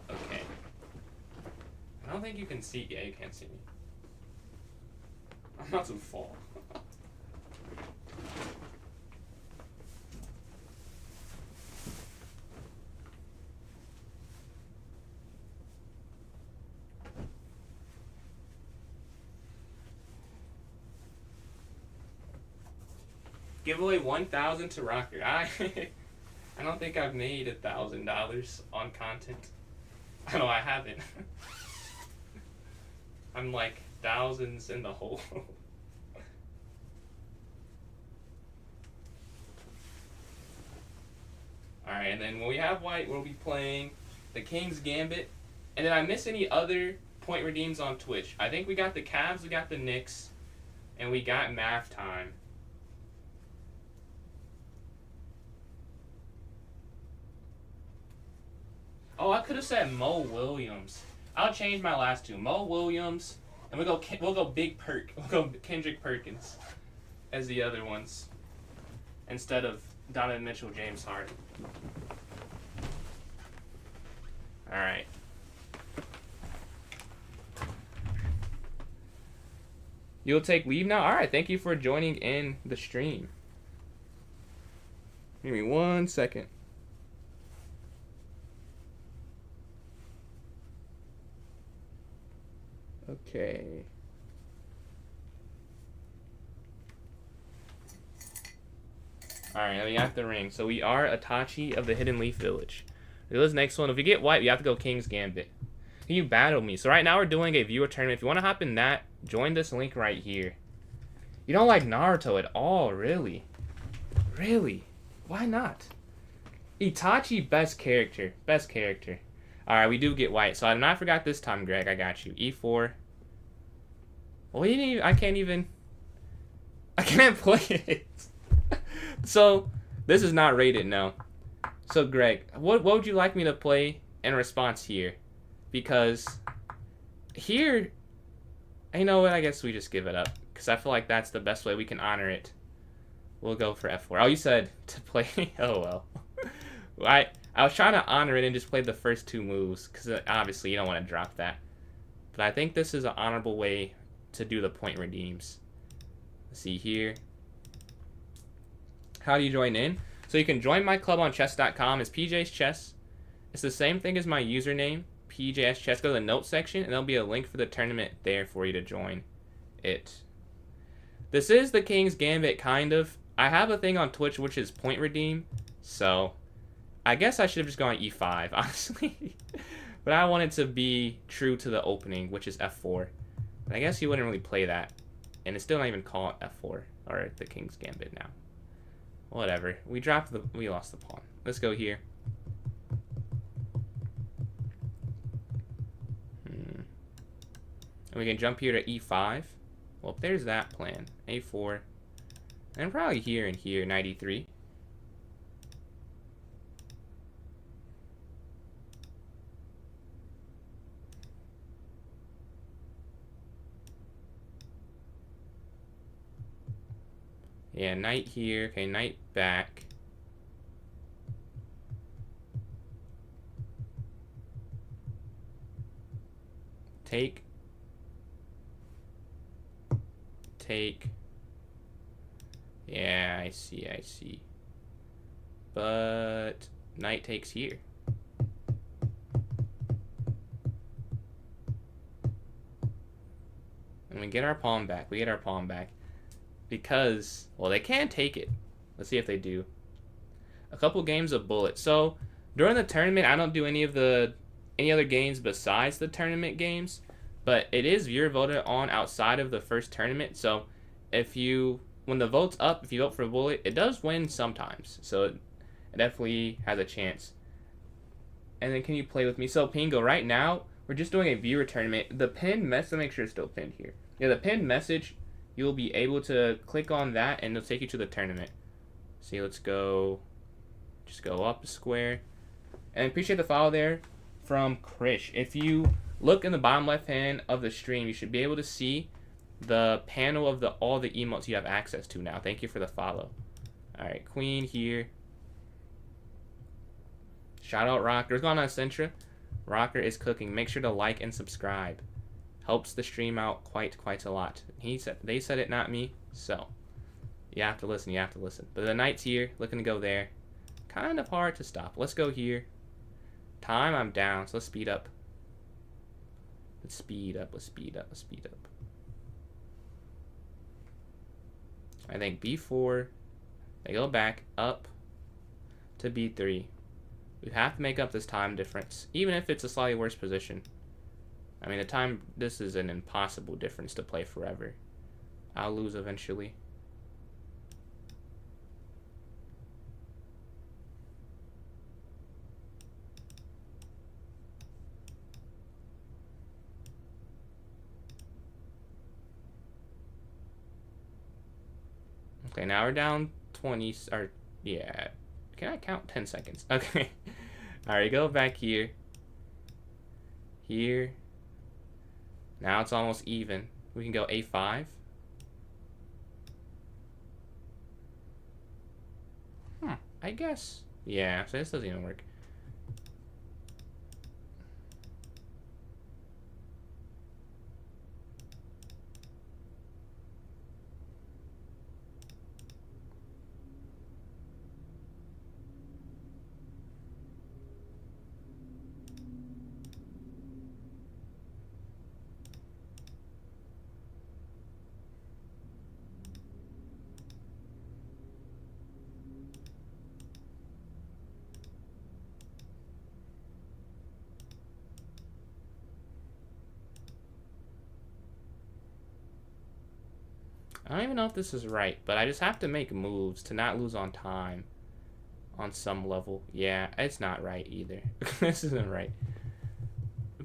Okay. I don't think you can see... Yeah, you can't see me. I'm about to fall. Give away 1,000 to Rocker. I don't think I've made $1,000 on content. I know I haven't. I'm like thousands in the hole. Alright, and then when we have white, we'll be playing the King's Gambit. And did I miss any other point redeems on Twitch? I think we got the Cavs, we got the Knicks, and we got Math Time. Oh, I could have said Mo Williams. I'll change my last two. Mo Williams, and we'll go Big Perk. We'll go Kendrick Perkins as the other ones instead of Donovan Mitchell, James Harden. All right. You'll take leave now? All right. Thank you for joining in the stream. Give me 1 second. Okay. Alright, we got the ring. So we are Itachi of the Hidden Leaf Village. This next one, if you get white, you have to go King's Gambit. Can you battle me? So right now we're doing a viewer tournament. If you want to hop in that, join this link right here. You don't like Naruto at all, really? Really? Why not? Itachi, best character. Best character. Alright, we do get white. So I not forgot this time, Greg. I got you. E4. Well, I can't play it. So, this is not rated, no. So, Greg, what would you like me to play in response here? Because here, you know what, I guess we just give it up. Because I feel like that's the best way we can honor it. We'll go for F4. Oh, you said to play. Oh, well. I was trying to honor it and just play the first two moves. Because obviously you don't want to drop that. But I think this is an honorable way to do the point redeems. Let's see here. How do you join in? So you can join my club on chess.com. It's PJ's Chess. It's the same thing as my username, PJ's Chess. Go to the notes section, and there'll be a link for the tournament there for you to join it. This is the King's Gambit, kind of. I have a thing on Twitch, which is point redeem. So I guess I should have just gone E5, honestly. But I wanted to be true to the opening, which is F4. But I guess you wouldn't really play that. And it's still not even called F4, or the King's Gambit now. Whatever. We lost the pawn. Let's go here. And we can jump here to E5. Well, there's that plan. A4. And probably here and here, knight E3. Yeah, knight here. Okay, knight back. Take. Take. Yeah, I see. But knight takes here. And we get our pawn back. Because, well, they can take it. Let's see if they do. A couple games of bullet. So during the tournament, I don't do any other games besides the tournament games. But it is viewer voted on outside of the first tournament. So when the vote's up, if you vote for bullet, it does win sometimes. So it definitely has a chance. And then can you play with me? So Pingo, right now, we're just doing a viewer tournament. The pinned message, let me make sure it's still pinned here. Yeah, the pinned message, you'll be able to click on that and it'll take you to the tournament. See, let's go, just go up a square. And appreciate the follow there from Krish. If you look in the bottom left hand of the stream, you should be able to see the panel of all the emotes you have access to now. Thank you for the follow. Alright, queen here. Shout out Rocker. What's going on, Centra? Rocker is cooking. Make sure to like and subscribe. Helps the stream out quite a lot. They said it, not me. So you have to listen. But the knight's here, looking to go there. Kind of hard to stop. Let's go here. Time, I'm down. So let's speed up. Let's speed up. I think B4. They go back up to b3. We have to make up this time difference, even if it's a slightly worse position. I mean, this is an impossible difference to play forever. I'll lose eventually. Okay, now we're down 20, or, yeah. Can I count 10 seconds? Okay. Alright, go back here. Here. Now it's almost even. We can go a5. I guess. Yeah, so this doesn't even work. I don't even know if this is right, but I just have to make moves to not lose on time on some level. Yeah, it's not right either. This isn't right.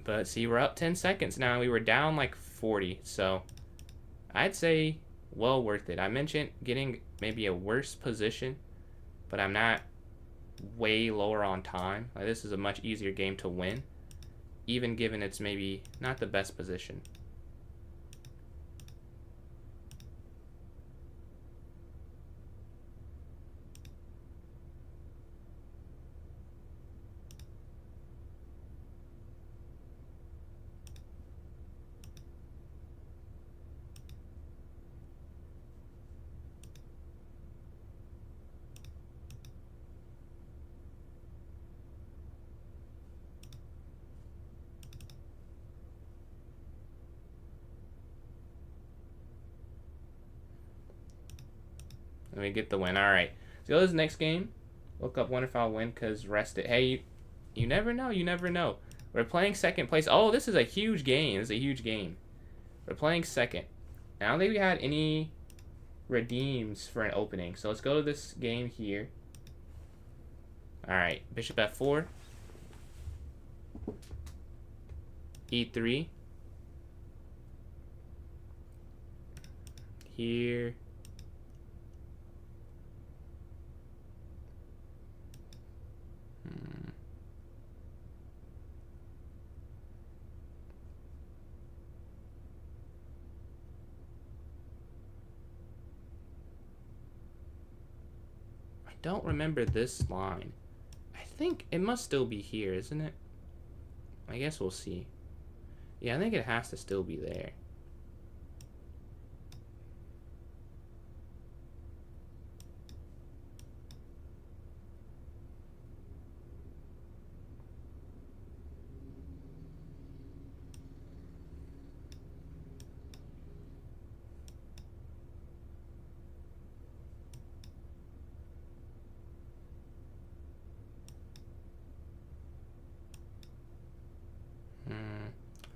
But see, we're up 10 seconds now. We were down like 40, so I'd say well worth it. I mentioned getting maybe a worse position, but I'm not way lower on time. Like, this is a much easier game to win, even given it's maybe not the best position. Let me get the win. All right. So go to this next game. Look up, wonder if I'll win because rested. Hey, you never know. You never know. We're playing second place. Oh, this is a huge game. This is a huge game. We're playing second. I don't think we had any redeems for an opening. So let's go to this game here. All right. Bishop f4. e3. Here. Don't remember this line. I think it must still be here, isn't it? I guess we'll see. Yeah, I think it has to still be there.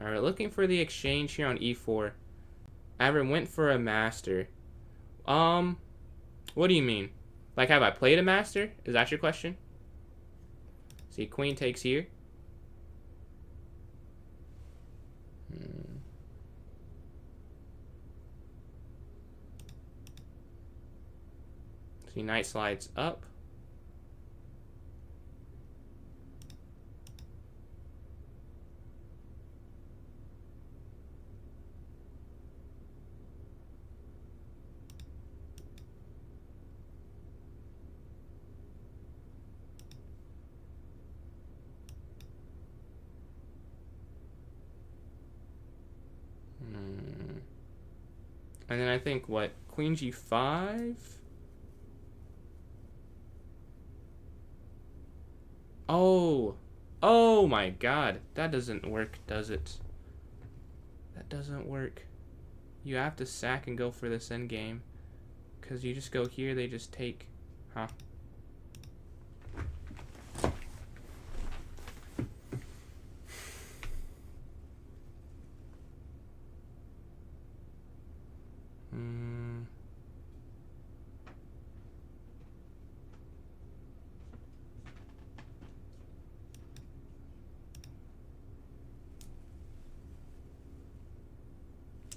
Alright, looking for the exchange here on e4. I went for a master. What do you mean? Like, have I played a master? Is that your question? See, queen takes here. See, knight slides up. And then I think, what, queen g5? Oh. Oh my god. That doesn't work, does it? That doesn't work. You have to sack and go for this endgame. Because you just go here, they just take. Huh?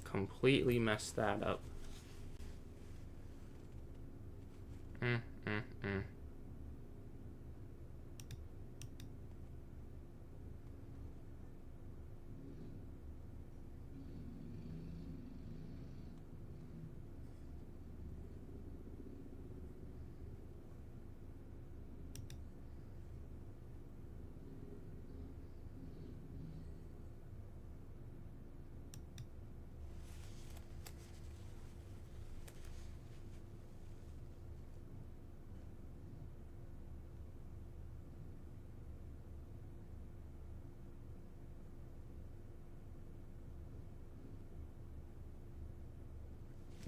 Completely messed that up.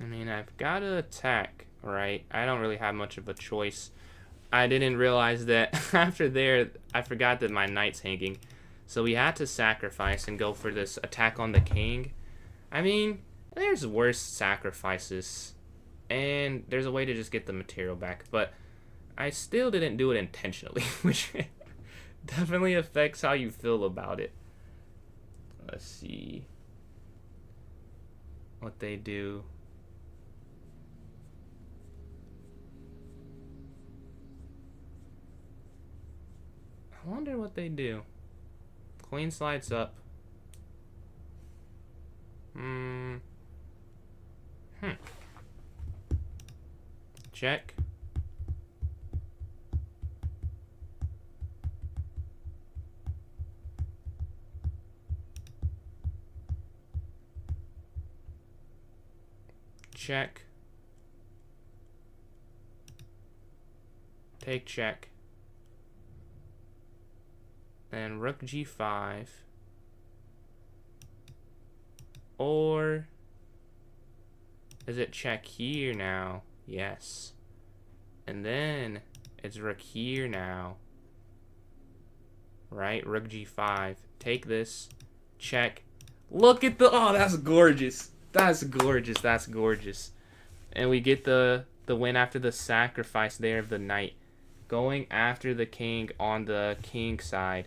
I mean, I've got to attack, right? I don't really have much of a choice. I didn't realize that after there, I forgot that my knight's hanging. So we had to sacrifice and go for this attack on the king. I mean, there's worse sacrifices. And there's a way to just get the material back. But I still didn't do it intentionally, which definitely affects how you feel about it. Let's see what they do. I wonder what they do. Queen slides up. Check. Check. Take check. And rook g5. Or is it check here now? Yes. And then it's rook here now. Right? Rook g5. Take this. Check. Look at the... Oh, that's gorgeous. That's gorgeous. That's gorgeous. And we get the win after the sacrifice there of the knight. Going after the king on the king side.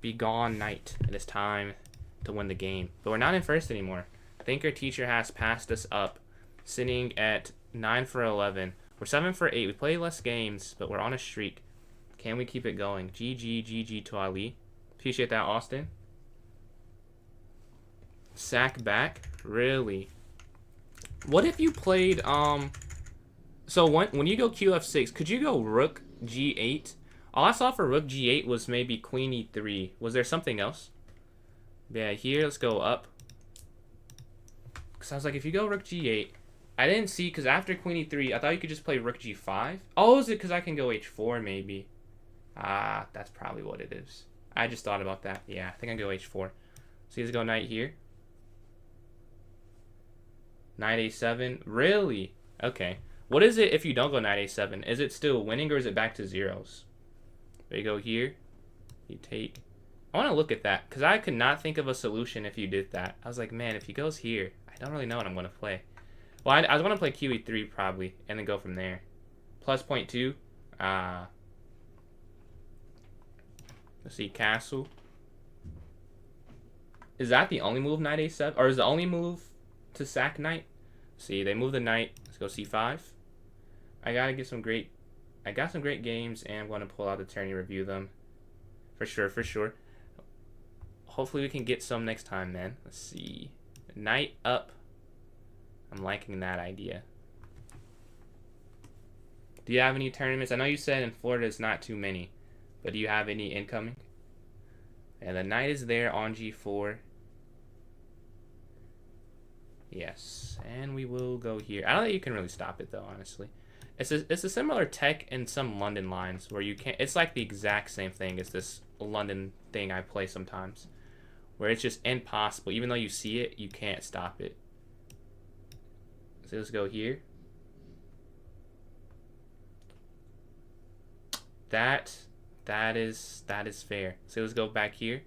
Be gone, knight. It is time to win the game. But we're not in first anymore. I think our teacher has passed us up. Sitting at 9 for 11. We're 7 for 8. We play less games, but we're on a streak. Can we keep it going? GG to Ali. Appreciate that, Austin. Sack back? Really? What if you played, so when you go QF6, could you go rook G8? All I saw for rook G8 was maybe queen E3. Was there something else? Yeah, here, let's go up. Because I was like, if you go rook G8, I didn't see, because after queen E3, I thought you could just play rook G5. Oh, is it because I can go H4 maybe? Ah, that's probably what it is. I just thought about that. Yeah, I think I can go H4. So let's go knight here. Knight A7. Really? Okay. What is it if you don't go knight A7? Is it still winning or is it back to zeros? There you go here. You take... I want to look at that because I could not think of a solution if you did that. I was like, man, if he goes here, I don't really know what I'm going to play. Well, I was going to play QE3 probably and then go from there. Plus 0.2. Let's see, castle. Is that the only move, knight A7? Or is the only move to sack knight? See, they move the knight. Let's go C5. I got to get some great... I got some great games, and I'm going to pull out the tourney, review them. For sure, for sure. Hopefully we can get some next time, man. Let's see. Knight up. I'm liking that idea. Do you have any tournaments? I know you said in Florida it's not too many, but do you have any incoming? And the knight is there on G4. Yes, and we will go here. I don't think you can really stop it though, honestly. It's a similar tech in some London lines where you can't. It's like the exact same thing as this London thing I play sometimes, where it's just impossible. Even though you see it, you can't stop it. So let's go here. That is fair. So let's go back here.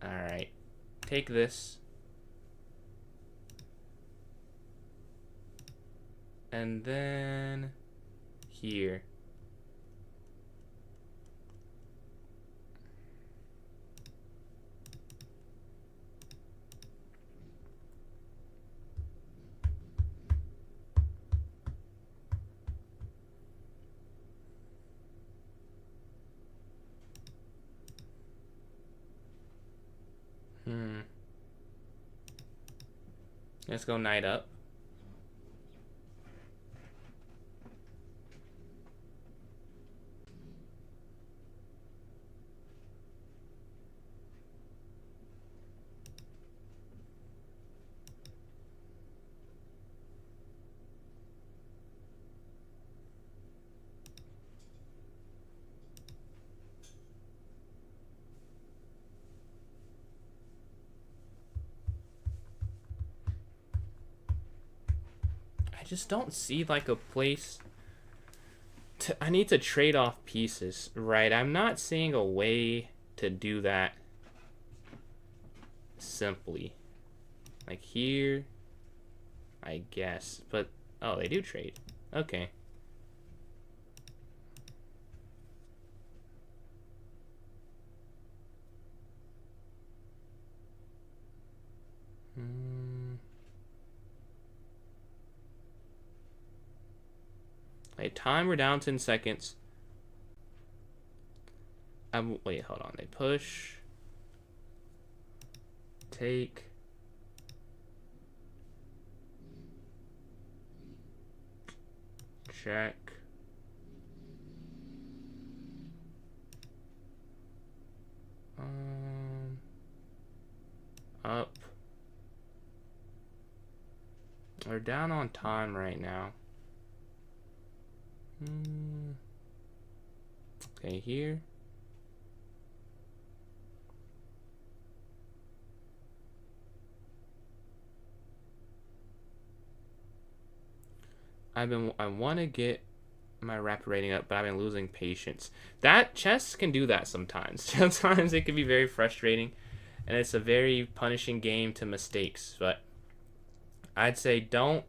Alright. Take this. And then here. Let's go knight up. I just don't see like a place to, I need to trade off pieces, right? I'm not seeing a way to do that simply. Like here, I guess. But, oh, they do trade. Okay. Hey, time, we're down 10 seconds. Wait, hold on. They push. Take. Check. Up. We're down on time right now. Okay, here. I want to get my rapid rating up, but I've been losing patience. That chess can do that sometimes. Sometimes it can be very frustrating, and it's a very punishing game to mistakes. But I'd say don't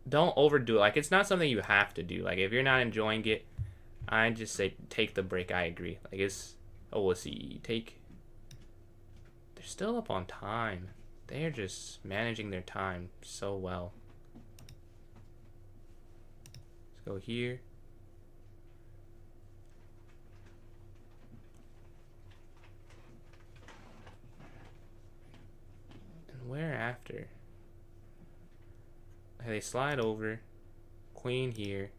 overdo it. Like, it's not something you have to do. Like, if you're not enjoying it, I'd just say take the break. I agree. Like, it's, oh, let's see, take. They're still up on time. They're just managing their time so well. Let's go here. And where after? They slide over. Queen here.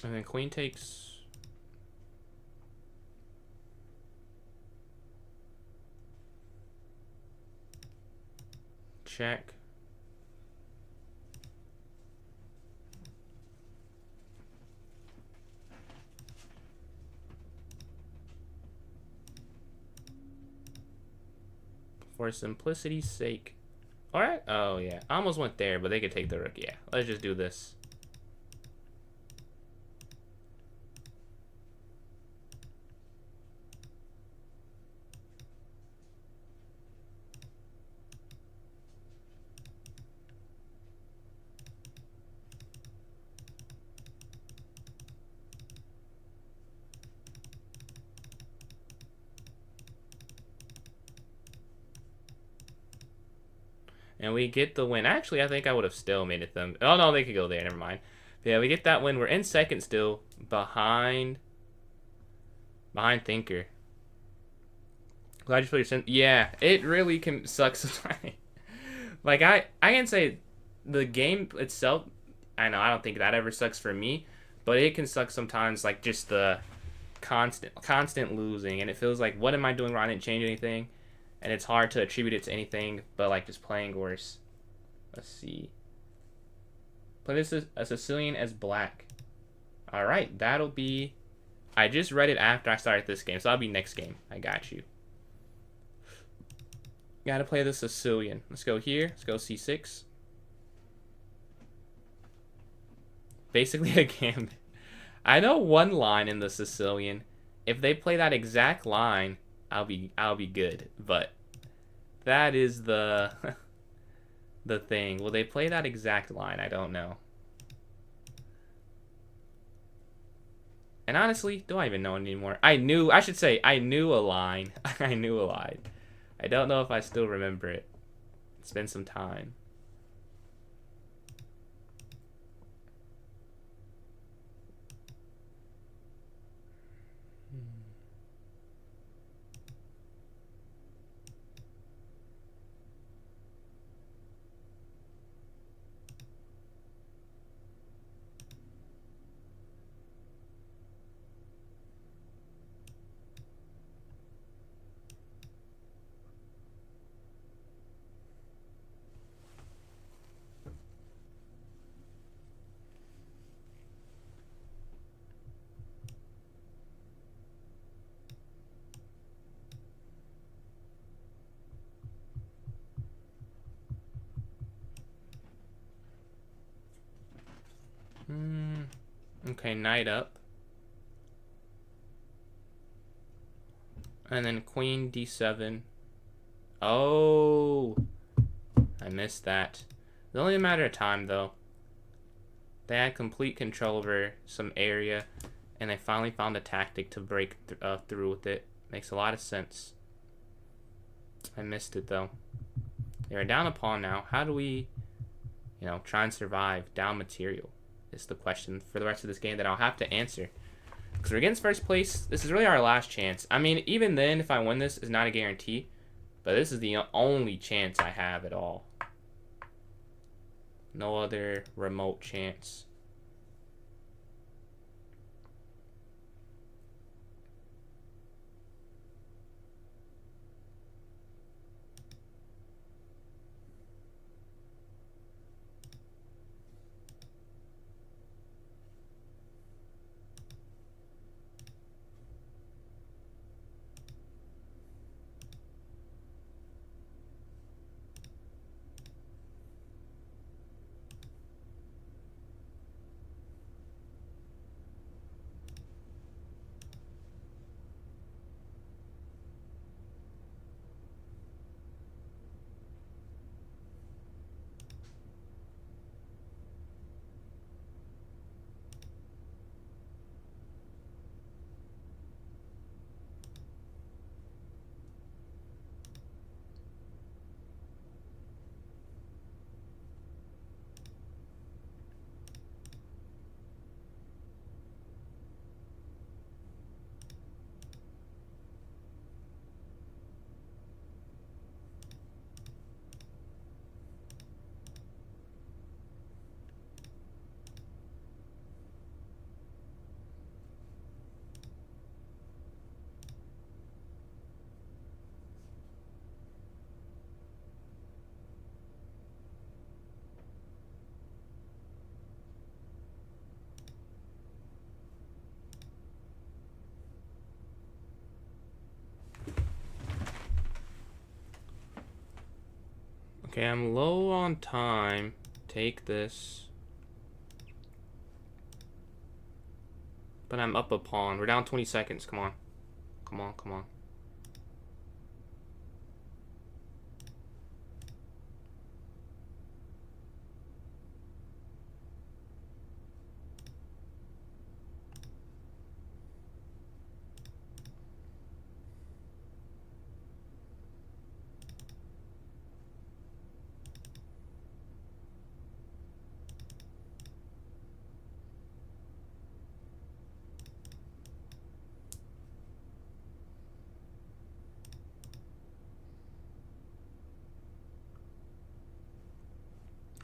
And then queen takes. Check. For simplicity's sake. Alright. Oh, yeah. I almost went there, but they could take the rook. Yeah. Let's just do this. And we get the win. Actually, I think I would have still made it them. Oh, no, they could go there. Never mind. But yeah, we get that win. We're in second still. Behind Thinker. Glad you put your yeah, it really can suck sometimes. Like, I can say the game itself, I know, I don't think that ever sucks for me. But it can suck sometimes, like, just the constant losing. And it feels like, what am I doing wrong? I didn't change anything. And it's hard to attribute it to anything but, like, just playing worse. Let's see. Play this as a Sicilian as black. Alright, that'll be... I just read it after I started this game, so that'll be next game. I got you. Gotta play the Sicilian. Let's go here. Let's go c6. Basically a gambit. I know one line in the Sicilian. If they play that exact line, I'll be good. But that is the the thing. Will they play that exact line? I don't know. And honestly, do I even know anymore? I knew a line. I knew a line. I don't know if I still remember it. It's been some time. Okay, knight up. And then queen d7. Oh, I missed that. It's only a matter of time, though. They had complete control over some area, and they finally found a tactic to break through with it. Makes a lot of sense. I missed it, though. They are down a pawn now. How do we, try and survive down material? Is the question for the rest of this game that I'll have to answer. Because we're against first place. This is really our last chance. I mean, even then, if I win this, it's not a guarantee. But this is the only chance I have at all. No other remote chance. Okay, I'm low on time. Take this. But I'm up a pawn. We're down 20 seconds. Come on. Come on, come on.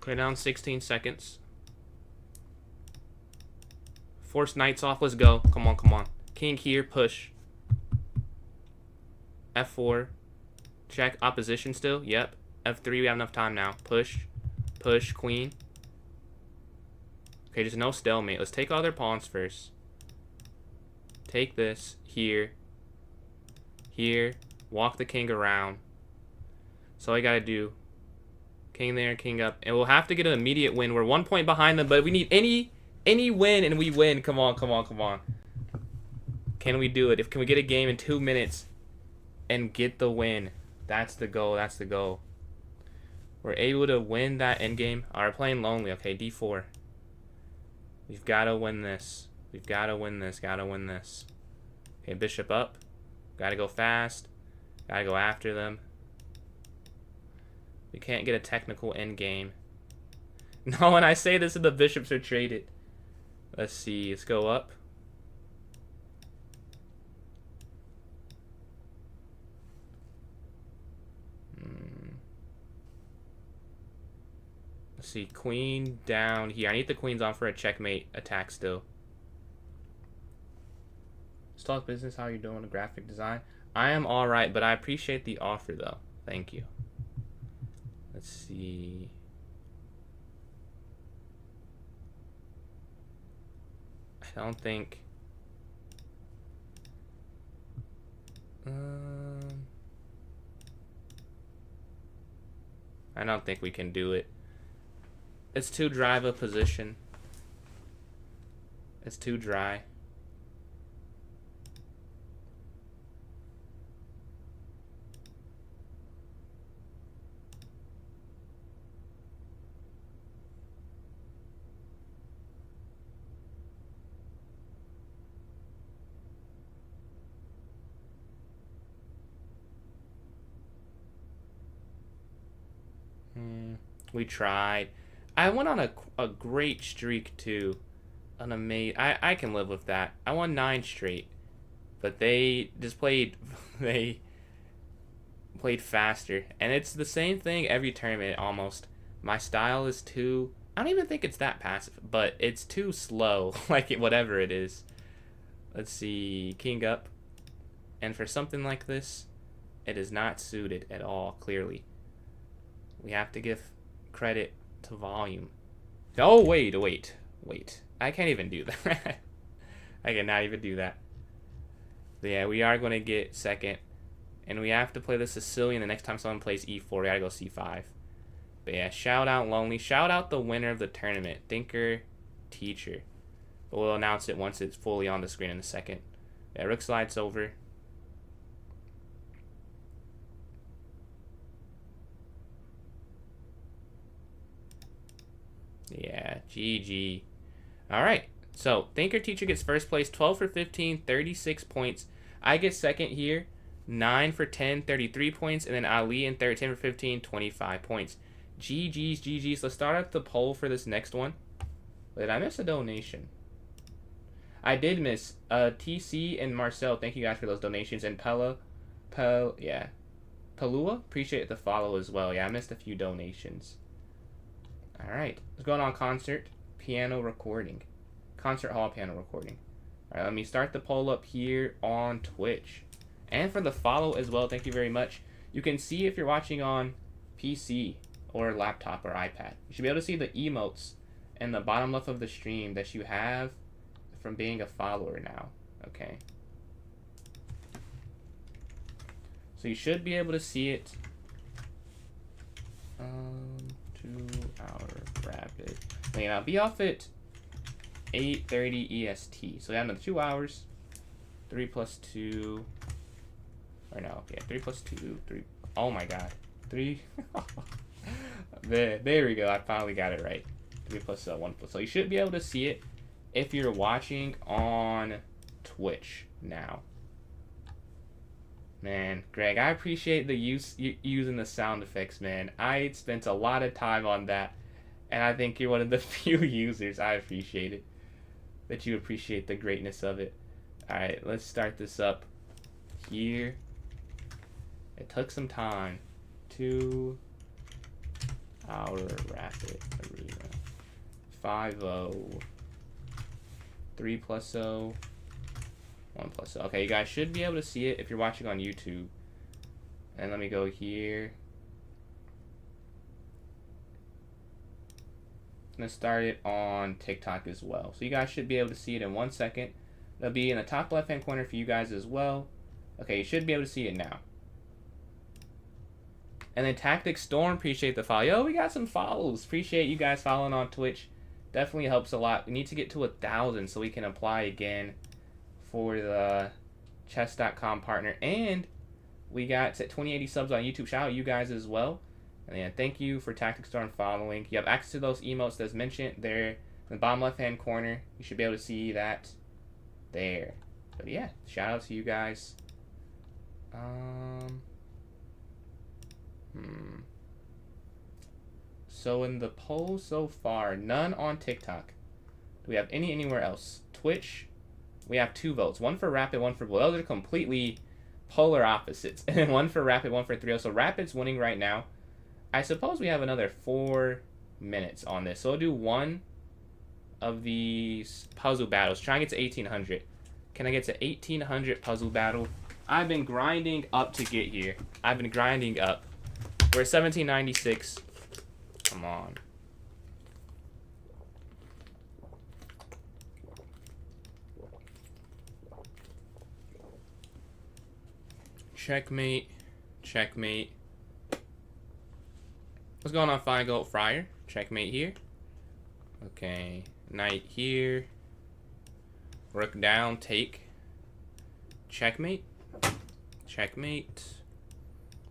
Okay, down 16 seconds. Force knights off. Let's go. Come on, come on. King here. Push. F4. Check. Opposition still. Yep. F3. We have enough time now. Push. Push. Queen. Okay, just no stalemate. Let's take all their pawns first. Take this. Here. Here. Walk the king around. So all I gotta do. King there, king up. And we'll have to get an immediate win. We're 1 point behind them, but we need any win and we win. Come on, come on, come on. Can we do it? Can we get a game in 2 minutes and get the win? That's the goal. That's the goal. We're able to win that end game. We're playing lonely. Okay, D4. We've got to win this. We've got to win this. Got to win this. Okay, bishop up. Got to go fast. Got to go after them. We can't get a technical end game. No, when I say this, the bishops are traded. Let's see. Let's go up. Let's see. Queen down here. I need the queens on for a checkmate attack still. Let's talk business. How are you doing with graphic design? I am alright, but I appreciate the offer though. Thank you. Let's see. I don't think. I don't think we can do it. It's too dry of a position. It's too dry. We tried. I went on a great streak too. An amazing. I can live with that. I won 9 straight, but they just played. They played faster, and it's the same thing every tournament almost. My style is too. I don't even think it's that passive, but it's too slow. Like whatever it is. Let's see, king up, and for something like this, it is not suited at all. Clearly, we have to give credit to volume. Oh, wait. I can't even do that. I cannot even do that. But yeah, we are going to get second. And we have to play the Sicilian the next time someone plays E4. We gotta go C5. But yeah, shout out Lonely. Shout out the winner of the tournament. Thinker, Teacher. But we'll announce it once it's fully on the screen in a second. Yeah, rook slides over. Yeah, GG. Alright, so Thinker Teacher gets first place, 12 for 15, 36 points. I get second here, 9 for 10, 33 points. And then Ali in third, 10 for 15, 25 points. GG's, GG's. Let's start up the poll for this next one. Did I miss a donation? I did miss. TC and Marcel, thank you guys for those donations. And Palua, appreciate the follow as well. Yeah, I missed a few donations. Alright, let's go on concert piano recording. Concert hall piano recording. Alright, let me start the poll up here on Twitch. And for the follow as well, thank you very much. You can see if you're watching on PC or laptop or iPad. You should be able to see the emotes in the bottom left of the stream that you have from being a follower now. Okay. So you should be able to see it. 2-hour rapid. Wait, I'll be off at 8:30 EST. So we have another 2 hours. 3 plus 2. Or no, yeah, 3 plus 2. 3. Oh my god. 3. There we go. I finally got it right. 3 plus 1 plus. So you should be able to see it if you're watching on Twitch now. Man, Greg, I appreciate the using the sound effects, man. I spent a lot of time on that, and I think you're one of the few users. I appreciate it. That you appreciate the greatness of it. Alright, let's start this up here. It took some time. 2-hour rapid arena. 5-0. 3 plus 0. 1 plus 0. Okay, you guys should be able to see it if you're watching on YouTube. And let me go here. I'm going to start it on TikTok as well. So you guys should be able to see it in 1 second. It'll be in the top left hand corner for you guys as well. Okay, you should be able to see it now. And then Tactic Storm, appreciate the follow. Yo, we got some follows. Appreciate you guys following on Twitch. Definitely helps a lot. We need to get to 1,000 so we can apply again for the chess.com partner. And we got 2080 subs on YouTube. Shout out you guys as well. And then thank you for Tactic Storm following. You have access to those emotes that's mentioned there in the bottom left-hand corner. You should be able to see that there. But yeah, shout out to you guys. So in the poll so far, none on TikTok. Do we have anywhere else? Twitch, we have 2 votes. One for Rapid, one for Blue. Those are completely polar opposites. And one for Rapid, one for 3-0. So Rapid's winning right now. I suppose we have another 4 minutes on this. So we'll do one of these puzzle battles. Try and get to 1,800. Can I get to 1,800 puzzle battle? I've been grinding up to get here. I've been grinding up. We're at 1796. Come on. Checkmate. Checkmate. What's going on, Fine Gold Friar? Checkmate here. Okay. Knight here. Rook down, take. Checkmate. Checkmate.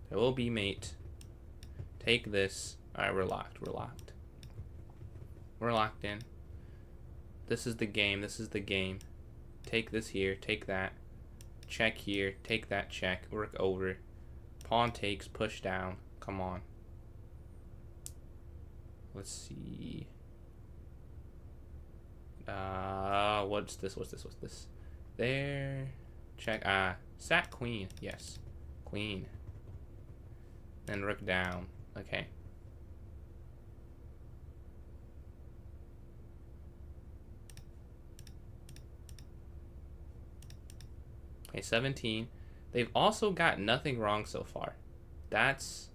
There will be mate. Take this. Alright, we're locked. We're locked. We're locked in. This is the game. This is the game. Take this here. Take that. Check here. Take that check. Rook over. Pawn takes. Push down. Come on. Let's see. What's this? What's this? What's this? There. Check. Sat queen. Yes. Queen. Then rook down. Okay. Okay, 17. They've also got nothing wrong so far. That's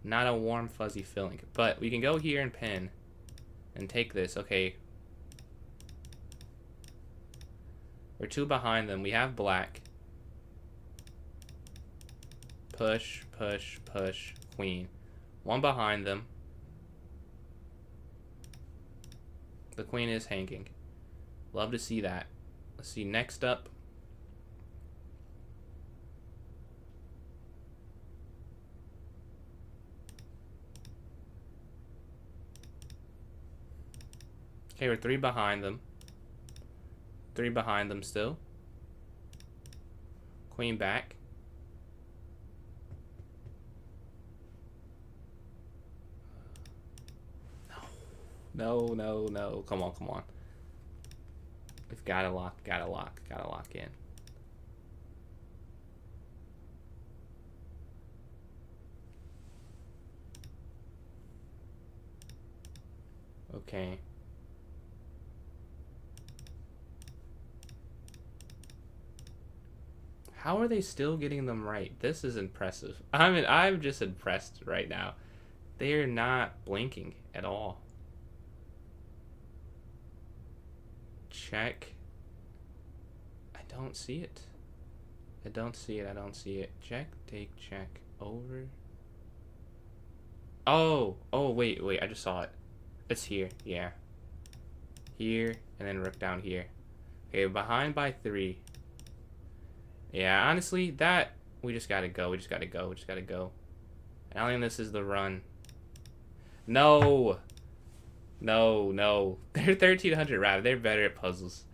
not a warm, fuzzy feeling. But we can go here and pin and take this. Okay. We're 2 behind them. We have black. Push, push, push, queen. 1 behind them. The queen is hanging. Love to see that. Let's see, next up. Okay, we're 3 behind them. 3 behind them still. Queen back. No, no, no. Come on, come on. We've gotta lock in. Okay. How are they still getting them right? This is impressive. I'm just impressed right now. They are not blinking at all. Check. I don't see it. I don't see it. I don't see it. Check, take, check, over. Oh, wait, I just saw it. It's here, yeah. Here, and then rook down here. Okay, behind by 3. Yeah, honestly, that, we just gotta go. We just gotta go. I don't think this is the run. No. No. They're 1,300 rapid. They're better at puzzles.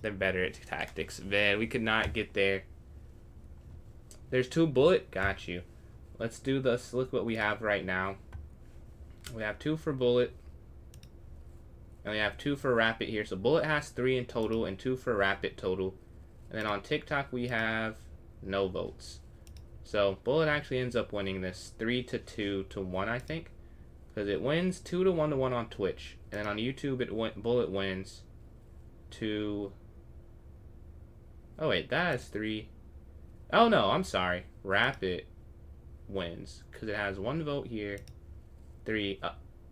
They're better at tactics. Man, we could not get there. There's 2 bullet. Got you. Let's do this. Look what we have right now. We have 2 for bullet. And we have 2 for rapid here. So bullet has 3 in total and 2 for rapid total. And then on TikTok, we have no votes. So bullet actually ends up winning this 3-2 to 1, I think. Because it wins 2 to 1 to 1 on Twitch. And then on YouTube, bullet wins 2. Oh, wait, that has 3. Oh, no, I'm sorry. Rapid wins. Because it has 1 vote here. 3.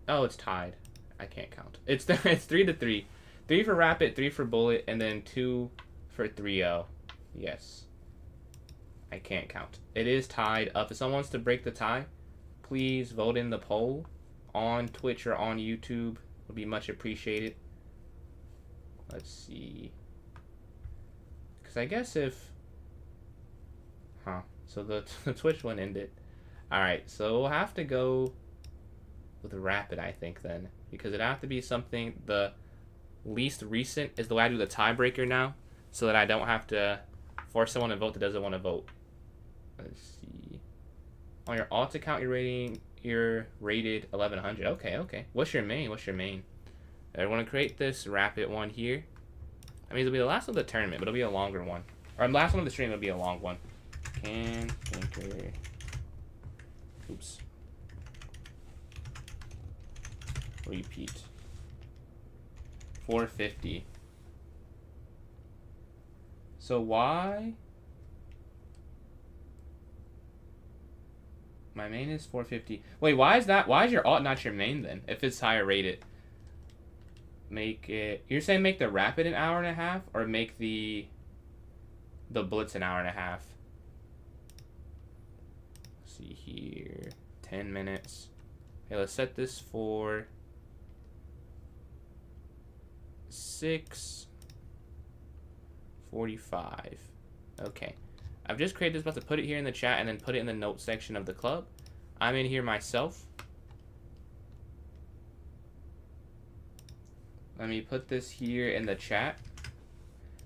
Oh, it's tied. I can't count. It's 3-3. 3 for rapid, 3 for bullet, and then 2 for 3-0. Yes. I can't count. It is tied up. If someone wants to break the tie, please vote in the poll on Twitch or on YouTube. Would be much appreciated. Let's see. Because I guess if... Huh. So the Twitch one ended. Alright, so we'll have to go with Rapid, I think, then. Because it'd have to be something... The least recent is the way I do the tiebreaker now. So that I don't have to force someone to vote that doesn't want to vote. Let's see. On your alt account, you're rated 1100. Okay. What's your main? I want to create this Rapid one here. I mean, it'll be the last of the tournament, but it'll be a longer one. Or the last one of the stream will be a long one. Can thinker. Oops. Repeat. 450. So why? My main is 450. Wait, why is that? Why is your alt not your main then? If it's higher rated. Make it... You're saying make the Rapid an hour and a half? Or make the Blitz an hour and a half? Let's see here. 10 minutes. Okay, let's set this for 6:45. Okay. I've just created this, about to put it here in the chat and then put it in the notes section of the club. I'm in here myself. Let me put this here in the chat.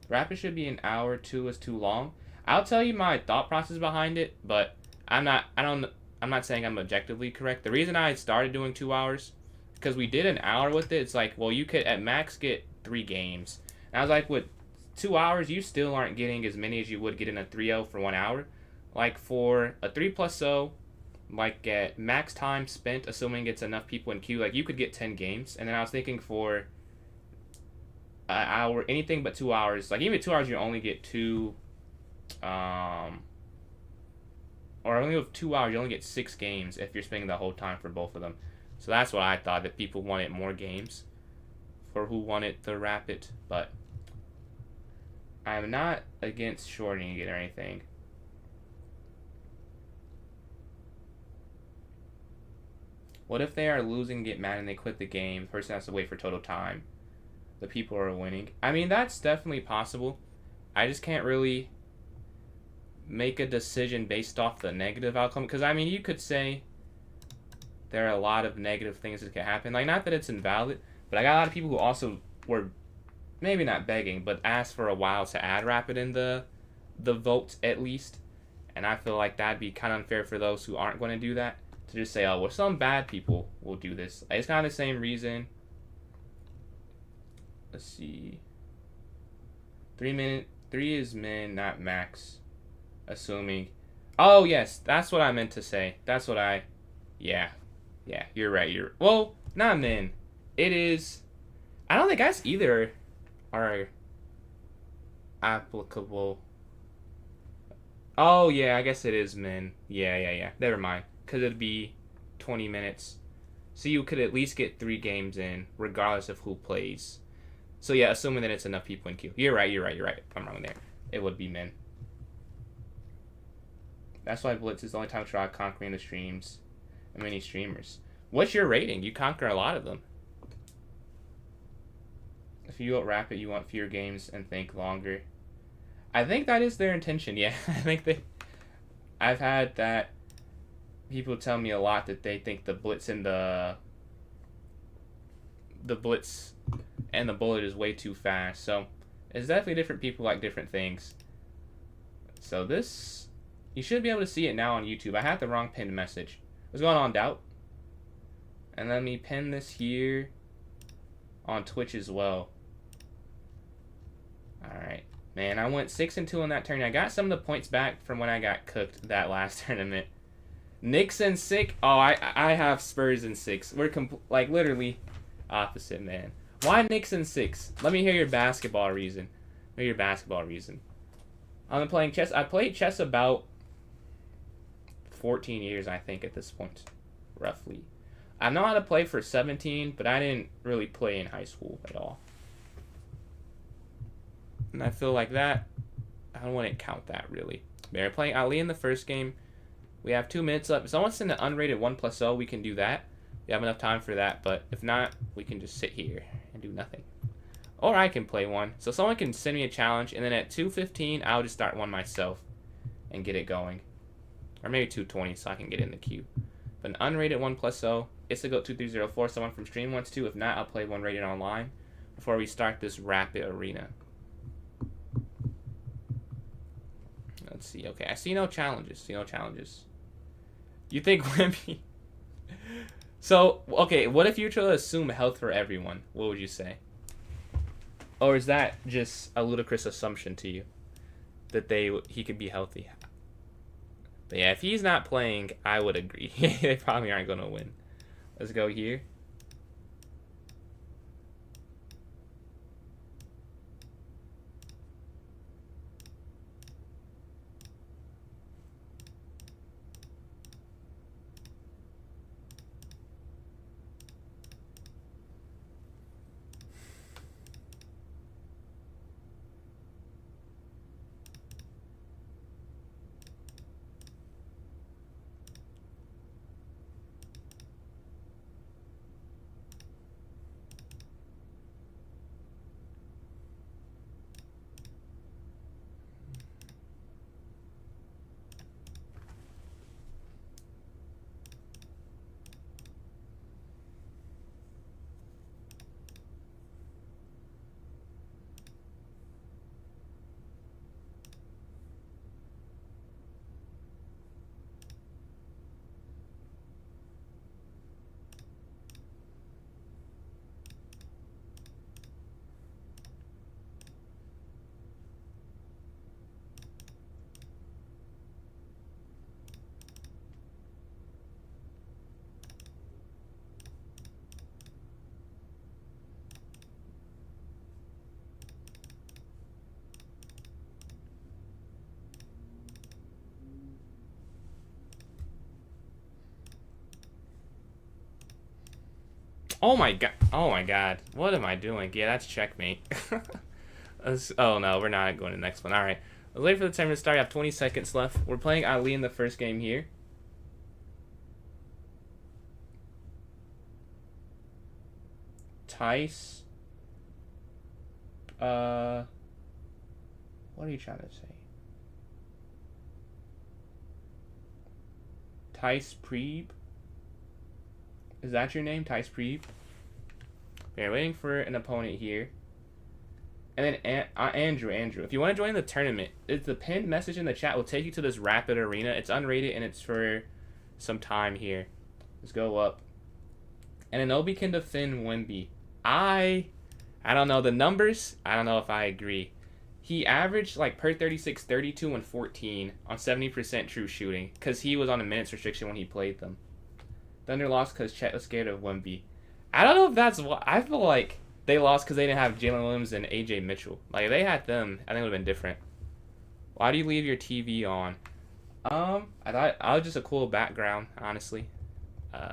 Rapid should be an hour. 2 is too long. I'll tell you my thought process behind it, but I'm not saying I'm objectively correct. The reason I started doing 2 hours, because we did an hour with it. It's like, well, you could at max get 3 games. And I was like, with 2 hours, you still aren't getting as many as you would get in a 3-0 for 1 hour. Like for a 3+0, like at max time spent, assuming it's enough people in queue, like you could get 10 games. And then I was thinking for an hour, anything but 2 hours, like even 2 hours, you only get 2, or only with 2 hours, you only get 6 games if you're spending the whole time for both of them. So that's what I thought, that people wanted more games for who wanted the Rapid, but I'm not against shortening it or anything. What if they are losing, get mad, and they quit the game? The person has to wait for total time. The people are winning. I mean, that's definitely possible. I just can't really make a decision based off the negative outcome. Because, I mean, you could say there are a lot of negative things that could happen. Like, not that it's invalid, but I got a lot of people who also were maybe not begging, but asked for a while to add Rapid in the votes at least. And I feel like that'd be kind of unfair for those who aren't going to do that, to just say, oh, well, some bad people will do this. It's kind of the same reason. Let's see. 3 is min, not max. Assuming. Oh, yes, that's what I meant to say. That's what I... Yeah, you're right. Well, not min. It is... I don't think guys either are applicable. Oh, yeah, I guess it is min. Yeah. Never mind. Because it'd be 20 minutes. So you could at least get 3 games in, regardless of who plays. So yeah, assuming that it's enough people in queue. You're right. I'm wrong there. It would be min. That's why Blitz is the only time to try conquering the streams and many streamers. What's your rating? You conquer a lot of them. If you vote Rapid, you want fewer games and think longer. I think that is their intention, yeah. I think I've had that. People tell me a lot that they think the Blitz and the Blitz and the bullet is way too fast. So it's definitely different people like different things. So this, you should be able to see it now on YouTube. I had the wrong pinned message. What's going on, Doubt? And let me pin this here on Twitch as well. Alright. Man, I went 6-2 in that tournament. I got some of the points back from when I got cooked that last tournament. Knicks and 6. Oh, I have Spurs in 6. We're like literally opposite, man. Why Knicks in 6? Let me hear your basketball reason. I'm playing chess. I played chess about 14 years, I think, at this point, roughly. I know how to play for 17, but I didn't really play in high school at all. And I feel like that, I don't want to count that, really. We were playing Ali in the first game. We have 2 minutes left. If someone send an unrated 1+0, we can do that. We have enough time for that, but if not, we can just sit here and do nothing. Or I can play one. So someone can send me a challenge, and then at 2:15, I'll just start one myself and get it going. Or maybe 2:20 so I can get in the queue. But an unrated 1+0, it's a GOAT2304. Someone from stream wants to. If not, I'll play one rated online before we start this rapid arena. Let's see. Okay, I see no challenges. You think Wimpy? So, okay, what if you try to assume health for everyone? What would you say? Or is that just a ludicrous assumption to you? That he could be healthy? But yeah, if he's not playing, I would agree. They probably aren't going to win. Let's go here. Oh my god. What am I doing? Yeah, that's checkmate. Oh no, we're not going to the next one. Alright. Let's wait for the timer to start. I have 20 seconds left. We're playing Ali in the first game here. Tice. What are you trying to say? Tice Preeb? Is that your name, Tice Preeb? We're waiting for an opponent here. And then Andrew. If you want to join the tournament, it's the pinned message in the chat will take you to this rapid arena. It's unrated and it's for some time here. Let's go up. And an Obi can defend Wemby. I don't know the numbers. I don't know if I agree. He averaged like per 36, 32, and 14 on 70% true shooting because he was on a minutes restriction when he played them. Thunder lost because Chet was scared of Wemby. I don't know if that's what I feel like. They lost because they didn't have Jalen Williams and AJ Mitchell. Like, if they had them, I think it would have been different. Why do you leave your TV on? I thought I was just a cool background, honestly.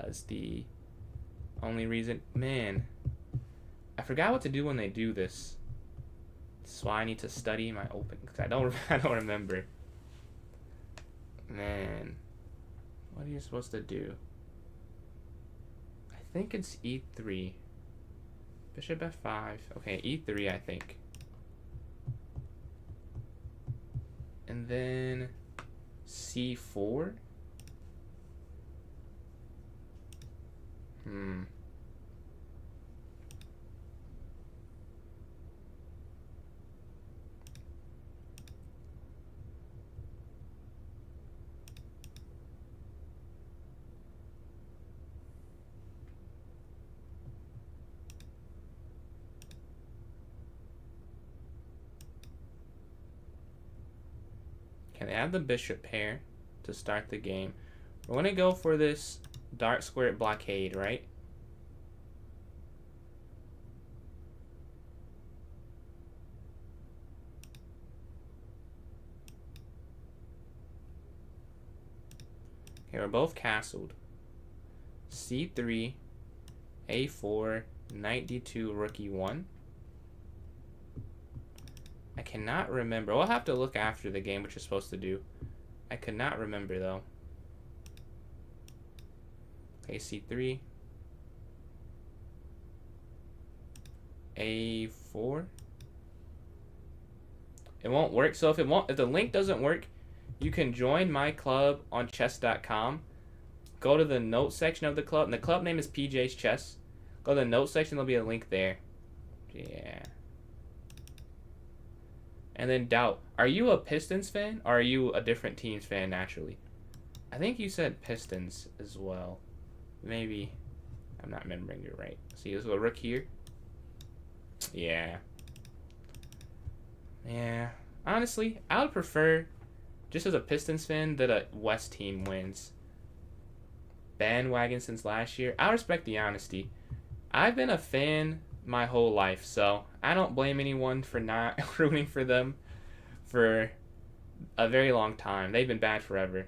Is the only reason. Man, I forgot what to do when they do this. So I need to study my open because I don't remember. Man, what are you supposed to do? I think it's E3. Bishop F5. Okay, E3, I think. And then C4. Can they add the bishop pair to start the game? We're going to go for this dark square blockade, right? Okay, we're both castled. C3, A4, knight D2, rook E1. I cannot remember. We'll have to look after the game, which you're supposed to do. I could not remember, though. Okay, C3. A4. It won't work. So if the link doesn't work, you can join my club on chess.com. Go to the notes section of the club, and the club name is PJ's Chess. Go to the notes section, there'll be a link there. Yeah. And then Doubt, are you a Pistons fan, or are you a different team's fan naturally? I think you said Pistons as well. Maybe. I'm not remembering it right. See, there's a rook here. Yeah. Yeah. Honestly, I would prefer, just as a Pistons fan, that a West team wins. Bandwagon since last year. I respect the honesty. I've been a fan my whole life, so I don't blame anyone for not rooting for them for a very long time. They've been bad forever.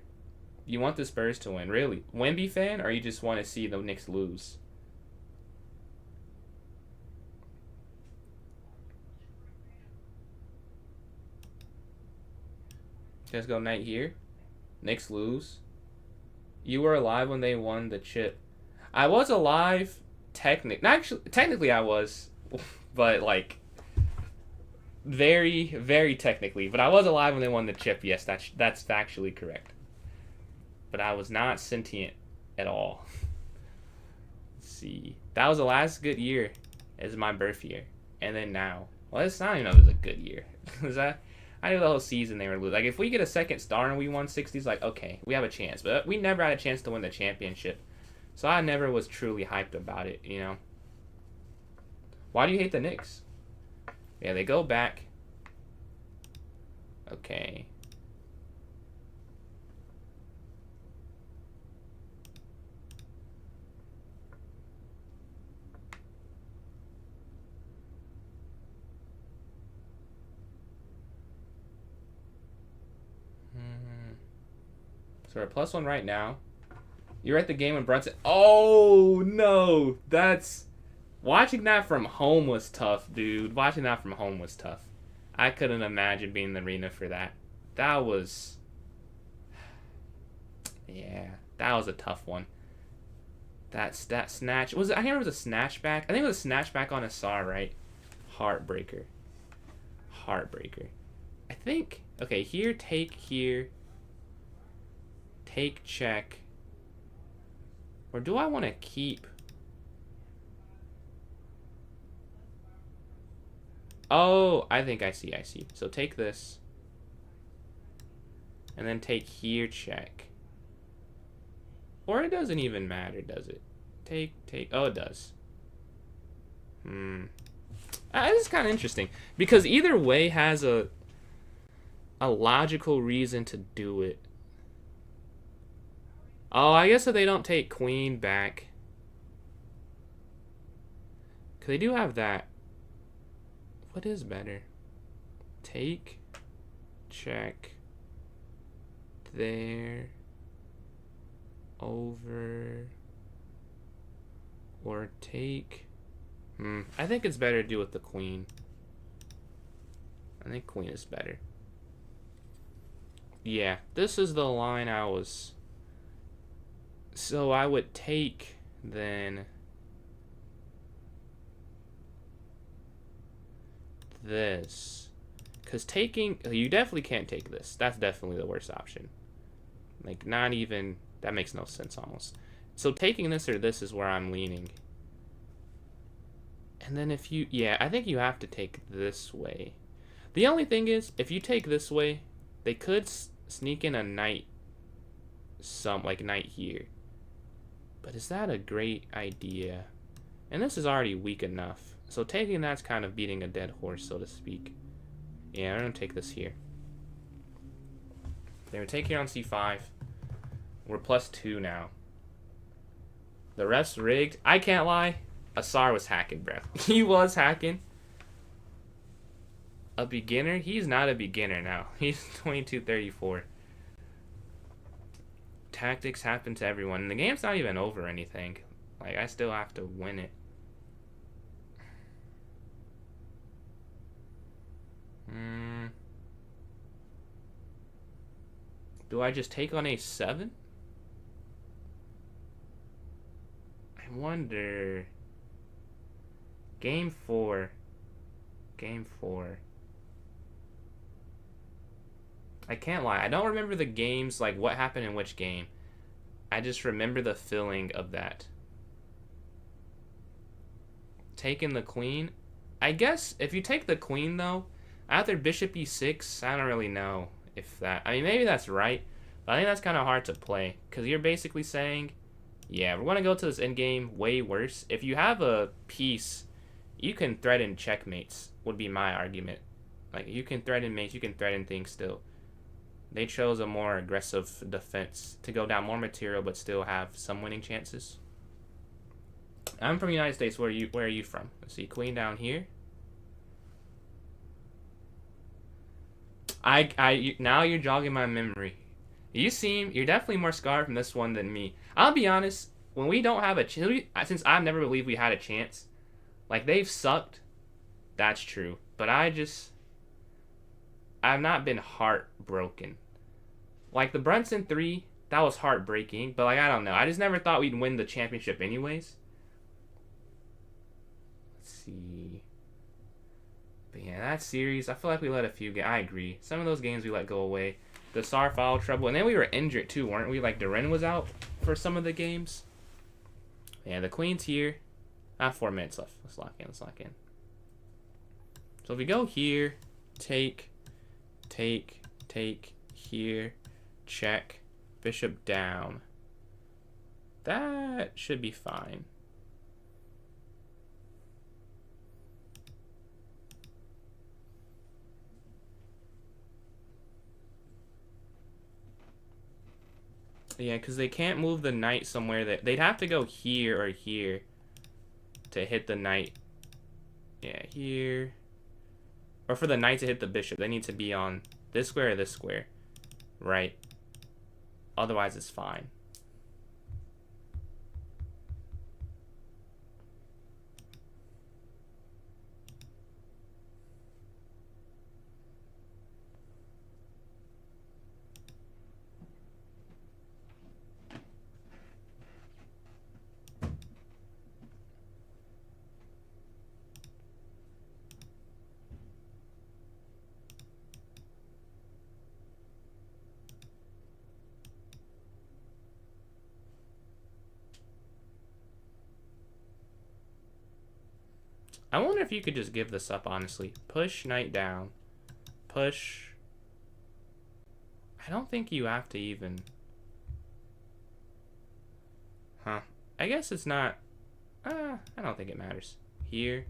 You want the Spurs to win, really? Wemby fan, or you just want to see the Knicks lose? Just go knight here. Knicks lose. You were alive when they won the chip. I was alive, technically I was, but like very, very technically. But I was alive when they won the chip. Yes, that's factually correct. But I was not sentient at all. Let's see, that was the last good year as my birth year, and then now. Well, it's not even know it was a good year. I knew the whole season they were losing. Like, if we get a second star and we won 60s, like, okay, we have a chance. But we never had a chance to win the championship. So I never was truly hyped about it, you know. Why do you hate the Knicks? Yeah, they go back. Okay. So we're +1 right now. You're at the game when Brunson. Oh no, watching that from home was tough, dude. Watching that from home was tough. I couldn't imagine being in the arena for that. That was, yeah, that was a tough one. That snatch was it? I remember it was a snatchback. I think it was a snatchback on Asar, right? Heartbreaker. I think. Okay, here, take here. Take check. Or do I want to keep? Oh, I think I see. So take this. And then take here, check. Or it doesn't even matter, does it? Take. Oh, it does. This is kind of interesting. Because either way has a logical reason to do it. Oh, I guess if they don't take queen back. Because they do have that. What is better? Take, check, there, over, or take. I think it's better to do with the queen. I think queen is better. Yeah, this is the line I was... So I would take, then, this. Because taking, you definitely can't take this. That's definitely the worst option. Like, not even, that makes no sense almost. So taking this or this is where I'm leaning. And then if you, yeah, I think you have to take this way. The only thing is, if you take this way, they could sneak in a knight, like knight here. But is that a great idea? And this is already weak enough. So taking that's kind of beating a dead horse, so to speak. Yeah, I'm going to take this here. They would take here on c5. We're +2 now. The ref's rigged. I can't lie. Asar was hacking, bro. He was hacking. A beginner? He's not a beginner now. He's 22-34. Tactics happen to everyone. And the game's not even over or anything. Like, I still have to win it. Do I just take on a7? wonder. Game 4. Game 4. I can't lie. I don't remember the games, like what happened in which game. I just remember the feeling of that. Taking the queen. I guess if you take the queen, though, after bishop e6, I don't really know if that... I mean, maybe that's right, but I think that's kind of hard to play. Because you're basically saying, yeah, we're going to go to this endgame way worse. If you have a piece, you can threaten checkmates, would be my argument. Like, you can threaten mates, you can threaten things still. They chose a more aggressive defense to go down more material but still have some winning chances. I'm from the United States. Where are you from? Let's see, queen down here. Now you're jogging my memory. You're definitely more scarred from this one than me. I'll be honest, when we don't have a chance, since I've never believed we had a chance, like they've sucked, that's true. But I've not been heartbroken. Like the Brunson 3, that was heartbreaking, but like I don't know. I just never thought we'd win the championship anyways. Let's see. But yeah, that series, I feel like we let a few games. I agree. Some of those games we let go away. The SAR foul trouble, and then we were injured too, weren't we? Like Duran was out for some of the games. Yeah, the queen's here. I have 4 minutes left. Let's lock in. So if we go here, take here, check, bishop down. That should be fine. Yeah, because they can't move the knight somewhere that... They'd have to go here or here to hit the knight. Yeah, here. Or for the knight to hit the bishop, they need to be on this square or this square. Right. Otherwise, it's fine. I wonder if you could just give this up, honestly. Push knight down. Push. I don't think you have to even... Huh. I guess it's not... I don't think it matters. Here.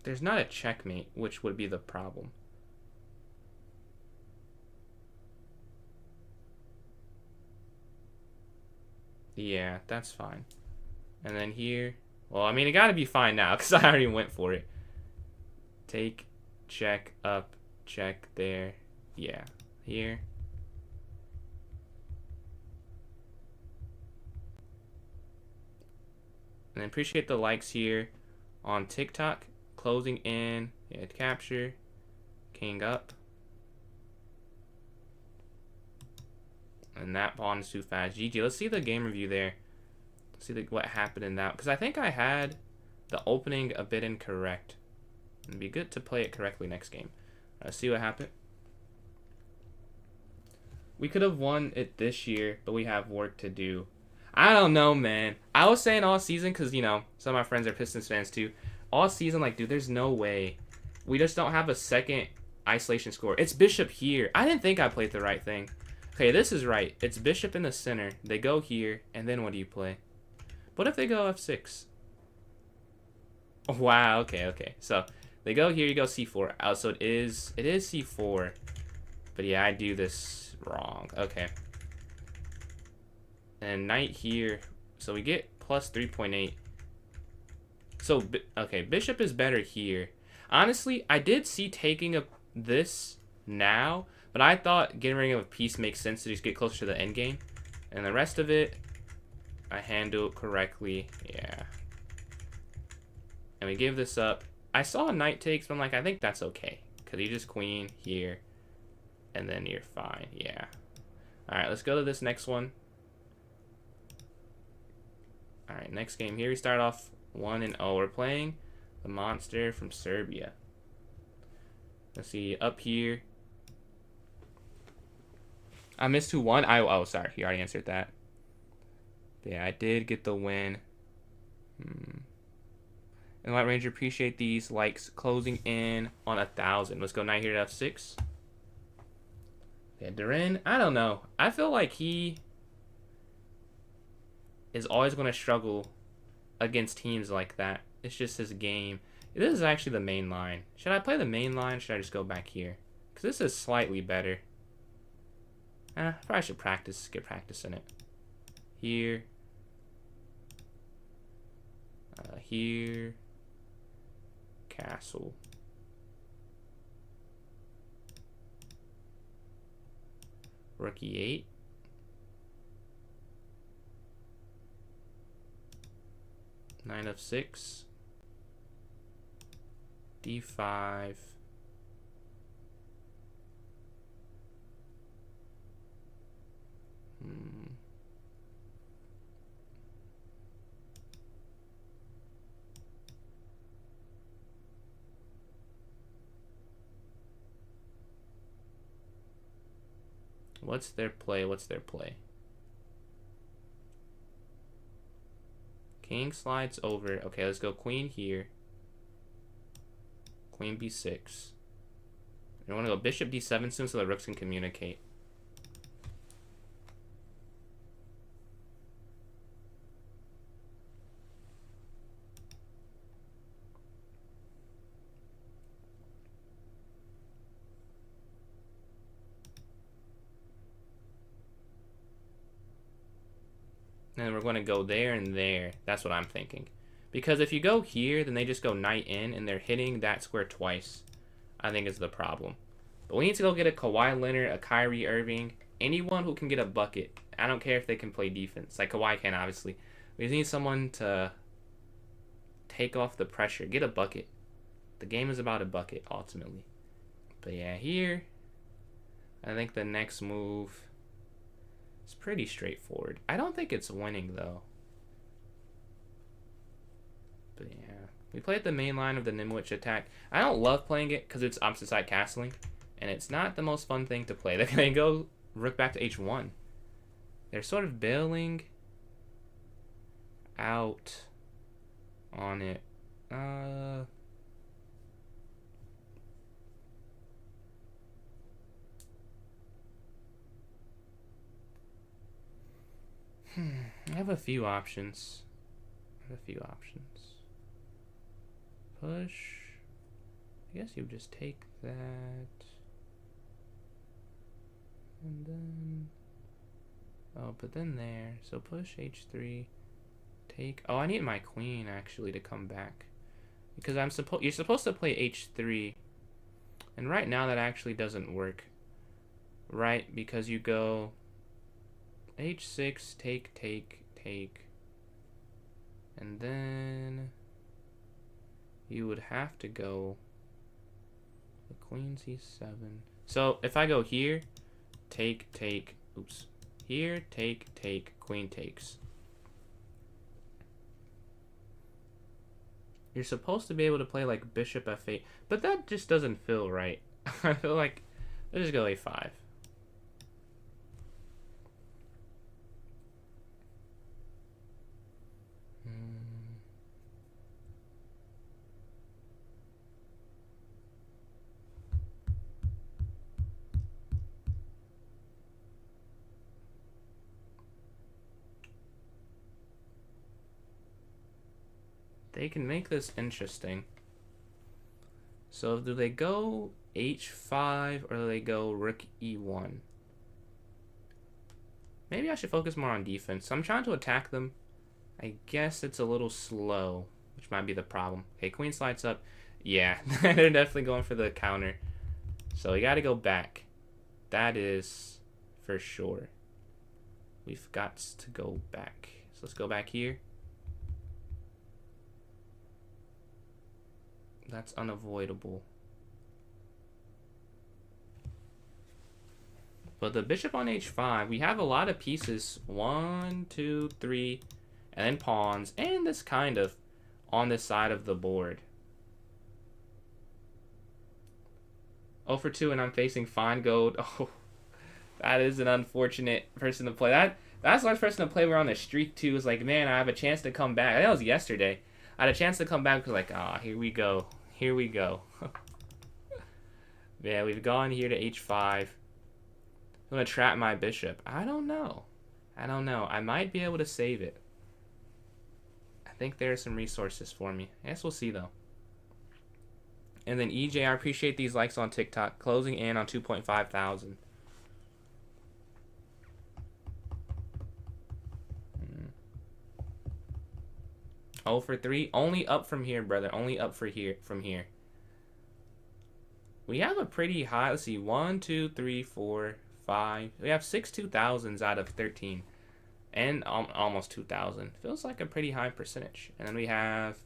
There's not a checkmate, which would be the problem. Yeah, that's fine. And then here, well, I mean, it gotta be fine now, because I already went for it. Take, check, up, check, there. Yeah, here. And appreciate the likes here on TikTok. Closing in, yeah, capture, king up. And that pawn is too fast. GG. Let's see the game review there. See what happened in that, because I think I had the opening a bit incorrect. It'd be good to play it correctly next game. See what happened. We could have won it this year, but we have work to do. I don't know, man. I was saying all season, because, you know, some of my friends are Pistons fans too. All season, like, dude, there's no way. We just don't have a second isolation score. It's bishop here. I didn't think I played the right thing. Okay, this is right. It's bishop in the center. They go here, and then what do you play? What if they go f6? Oh, wow, okay. So, they go here, you go c4. Oh, so it is c4. But yeah, I do this wrong. Okay. And knight here. So we get plus 3.8. So, okay, bishop is better here. Honestly, I did see taking this now, but I thought getting rid of a piece makes sense to just get closer to the endgame. And the rest of it, I handle it correctly. Yeah. And we give this up. I saw a knight takes, but I'm like, I think that's okay. Because you just queen here. And then you're fine. Yeah. Alright, let's go to this next one. Alright, next game here. We start off 1-0. We're playing the monster from Serbia. Let's see, up here. I missed who won. Oh, sorry. He already answered that. But yeah, I did get the win. And White Ranger, appreciate these likes closing in on 1,000. Let's go Knight here to F6. Yeah, Duran, I don't know. I feel like he is always going to struggle against teams like that. It's just his game. This is actually the main line. Should I play the main line or should I just go back here? Because this is slightly better. Probably should get practice in it. Here. Here. Castle. Rook E8. Knight F6. D5. What's their play? What's their play? King slides over. Okay, let's go queen here. Queen B6. I want to go bishop D7 soon so the rooks can communicate. And we're going to go there and there. That's what I'm thinking. Because if you go here, then they just go knight in, and they're hitting that square twice. I think is the problem. But we need to go get a Kawhi Leonard, a Kyrie Irving, anyone who can get a bucket. I don't care if they can play defense. Like Kawhi can, obviously. We just need someone to take off the pressure. Get a bucket. The game is about a bucket, ultimately. But yeah, here, I think the next move... it's pretty straightforward. I don't think it's winning, though. But yeah. We played the main line of the Nimwich attack. I don't love playing it because it's opposite side castling. And it's not the most fun thing to play. They're going to go rook back to H1. They're sort of bailing out on it. I have a few options. Push. I guess you would just take that. And then... oh, but then there. So push H3. Take... oh, I need my queen, actually, to come back. Because you're supposed to play H3. And right now that actually doesn't work. Right? Because you go... H6, take, take, take. And then you would have to go the queen C7. So if I go here, take, take, oops. Here, take, take, queen takes. You're supposed to be able to play like bishop F8, but that just doesn't feel right. I feel like, let's just go A5. They can make this interesting. So do they go H5 or do they go rook E1? Maybe I should focus more on defense. I'm trying to attack them. I guess it's a little slow, which might be the problem. Okay, queen slides up. Yeah, they're definitely going for the counter. So we got to go back. That is for sure. We've got to go back. So let's go back here. That's unavoidable. But the bishop on H5, we have a lot of pieces. 1, 2, 3, And then pawns. And this kind of on this side of the board. 0 for 2 and I'm facing fine gold. Oh, that is an unfortunate person to play. That's the last person to play. We're on the streak too. It's like, man, I have a chance to come back. I think that was yesterday. I had a chance to come back because like, here we go. Here we go. Yeah, we've gone here to h5. I'm going to trap my bishop. I don't know. I don't know. I might be able to save it. I think there are some resources for me. I guess we'll see though. And then EJ, I appreciate these likes on TikTok. Closing in on 2.5 thousand. 0 for 3. Only up from here, brother. Only up from here. We have a pretty high. Let's see. 1, 2, 3, 4, 5. We have 6 2000s out of 13. And almost 2000. Feels like a pretty high percentage. And then we have...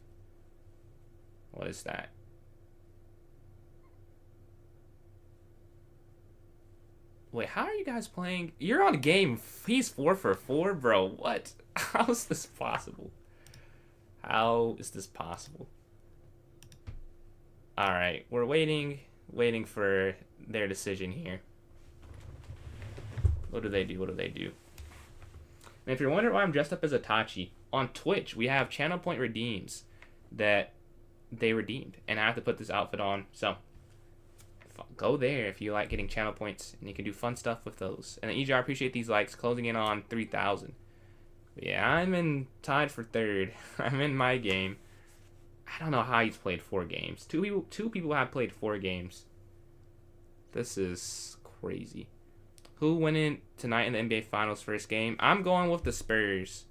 What is that? Wait, how are you guys playing? You're on game. He's 4 for 4, bro. What? How is this possible? How is this possible? Alright, we're waiting for their decision here. What do they do? What do they do? And if you're wondering why I'm dressed up as Itachi, on Twitch, we have channel point redeems that they redeemed. And I have to put this outfit on. So, go there if you like getting channel points. And you can do fun stuff with those. And EJ, I appreciate these likes. Closing in on 3,000. Yeah, I'm tied for 3rd. I'm in my game. I don't know how he's played 4 games. Two people have played 4 games. This is crazy. Who went in tonight in the NBA Finals first game? I'm going with the Spurs.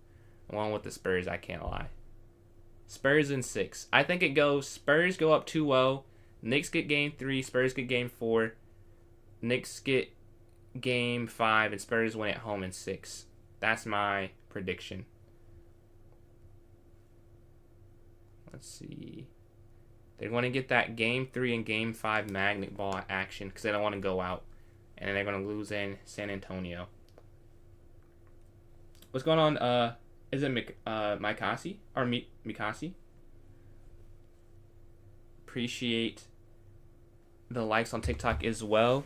I'm going with the Spurs, I can't lie. Spurs in 6. I think it goes Spurs go up 2-0. Knicks get game 3. Spurs get game 4. Knicks get game 5. And Spurs win at home in 6. That's my prediction. Let's see. They want to get that game 3 and game 5 magnet ball action because they don't want to go out. And then they're going to lose in San Antonio. What's going on? Is it Mikasi? Or Mikasi? Appreciate the likes on TikTok as well.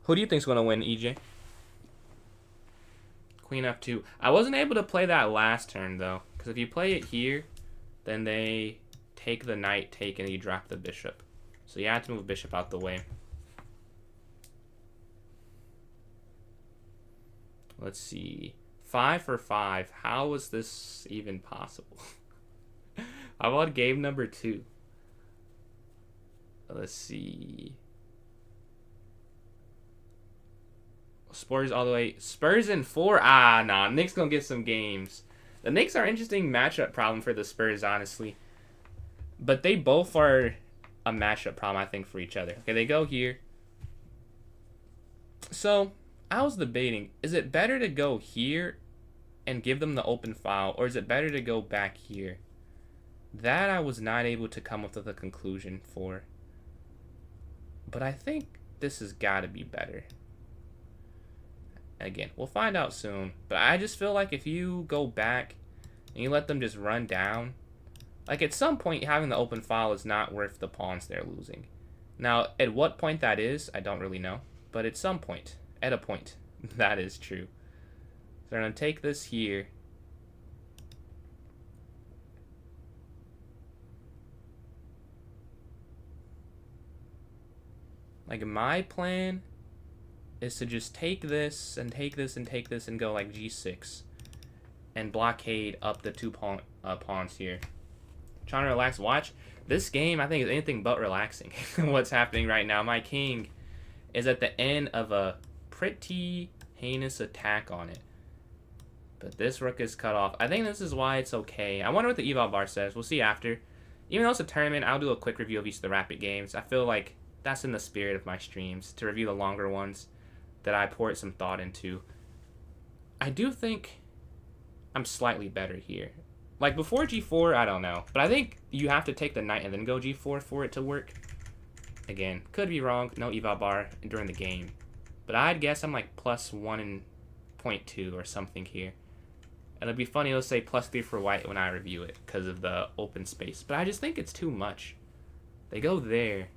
Who do you think's going to win, EJ? Queen F2. I wasn't able to play that last turn, though. Because if you play it here, then they take the knight take and you drop the bishop. So you have to move bishop out the way. Let's see. 5 for 5. How is this even possible? How about game number 2? Let's see. Spurs all the way. Spurs in 4. Ah, nah. Knicks gonna get some games. The Knicks are an interesting matchup problem for the Spurs, honestly. But they both are a matchup problem, I think, for each other. Okay, they go here. So, I was debating, is it better to go here and give them the open file, or is it better to go back here? That I was not able to come up with a conclusion for. But I think this has got to be better. Again, we'll find out soon. But I just feel like if you go back and you let them just run down, like at some point having the open file is not worth the pawns they're losing. Now, at what point that is, I don't really know. But at some point, at a point, that is true. So I'm going to take this here. Like my plan is to just take this and take this and take this and go like g6 and blockade up the 2 pawns here. Trying to relax. Watch this game. I think is anything but relaxing. What's happening right now? My king is at the end of a pretty heinous attack on it, but this rook is cut off. I think this is why it's okay. I wonder what the eval bar says. We'll see after. Even though it's a tournament, I'll do a quick review of each of the rapid games. I feel like that's in the spirit of my streams, to review the longer ones that I poured some thought into. I do think I'm slightly better here. Like before g4, I don't know. But I think you have to take the knight and then go g4 for it to work. Again, could be wrong. No eval bar during the game. But I'd guess I'm like +1.2 or something here. And it'd be funny, it'll say +3 for white when I review it because of the open space. But I just think it's too much. They go there.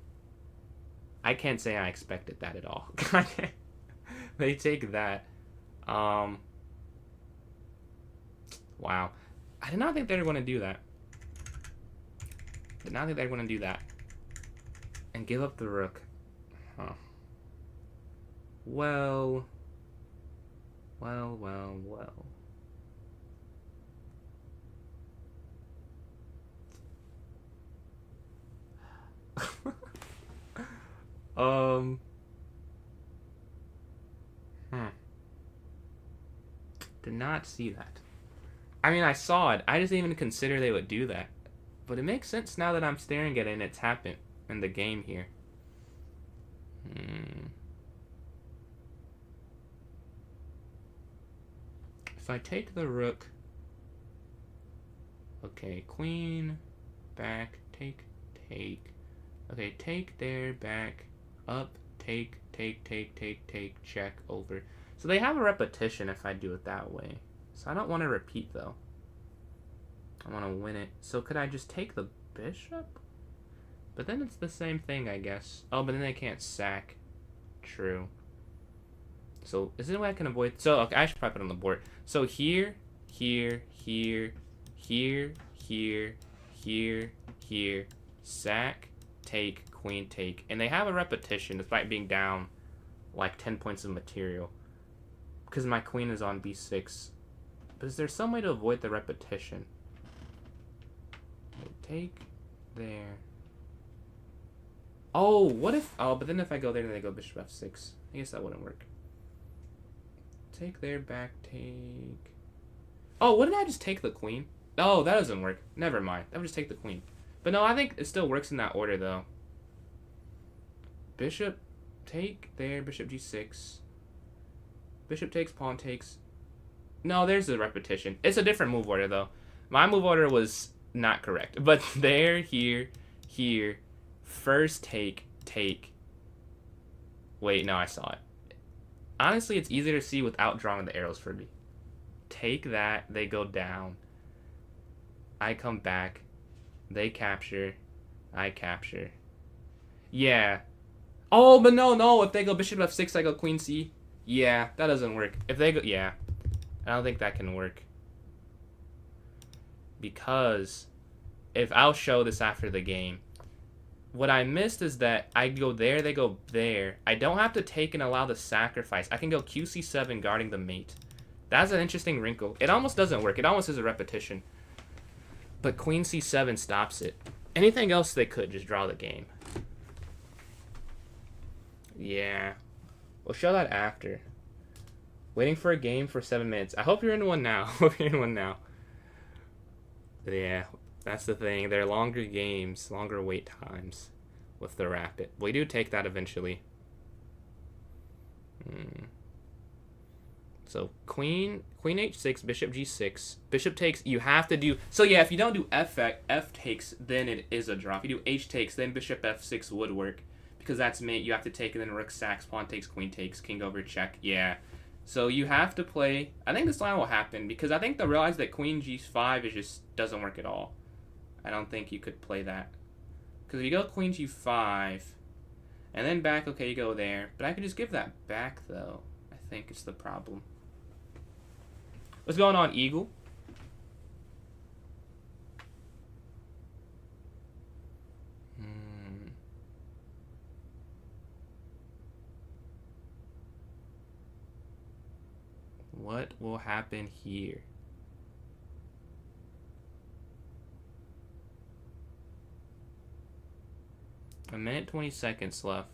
I can't say I expected that at all. They take that. Wow. I did not think they were going to do that. Did not think they were going to do that. And give up the rook. Huh. Well. Did not see that. I mean, I saw it. I didn't even consider they would do that. But it makes sense now that I'm staring at it and it's happened in the game here. If I take the rook... Okay, queen, back, take. Okay, take there, back, up, take, check, over. So they have a repetition if I do it that way. So I don't want to repeat, though. I want to win it. So could I just take the bishop? But then it's the same thing, I guess. Oh, but then they can't sack. True. So is there a way I can avoid... So, okay, I should probably put it on the board. So here, sack, take, queen, take. And they have a repetition despite being down like 10 points of material. Because my queen is on b6. But is there some way to avoid the repetition? Take there. Oh, what if... Oh, but then if I go there, then they go bishop f6. I guess that wouldn't work. Take there, back, take... Oh, wouldn't I just take the queen? Oh, that doesn't work. Never mind. I would just take the queen. But no, I think it still works in that order, though. Bishop, take there, bishop g6. Bishop takes, pawn takes. No, there's the repetition. It's a different move order, though. My move order was not correct. But there, here, first take. Wait, no, I saw it. Honestly, it's easier to see without drawing the arrows for me. Take that, they go down. I come back. They capture. I capture. Yeah. Oh, but no. If they go bishop f6, I go queen c. Yeah, that doesn't work. If they go... Yeah. I don't think that can work. Because if I'll show this after the game. What I missed is that I go there, they go there. I don't have to take and allow the sacrifice. I can go qc7 guarding the mate. That's an interesting wrinkle. It almost doesn't work. It almost is a repetition. But queen c7 stops it. Anything else they could just draw the game. Yeah. We'll show that after. Waiting for a game for 7 minutes. I hope you're in one now. Yeah, that's the thing. They're longer games, longer wait times with the rapid. We do take that eventually. So queen h6, bishop g6, bishop takes. You have to do... So yeah, if you don't do f takes, then it is a draw. If you do h takes, then bishop f6 would work. Because that's mate, you have to take, and then rook sacks, pawn takes, queen takes, king over check. Yeah. So you have to play... I think this line will happen, because I think they'll realize that queen g5 is just doesn't work at all. I don't think you could play that. Because if you go queen g5, and then back, okay, you go there. But I could just give that back, though. I think it's the problem. What's going on, Eagle? What will happen here? A minute 20 seconds left.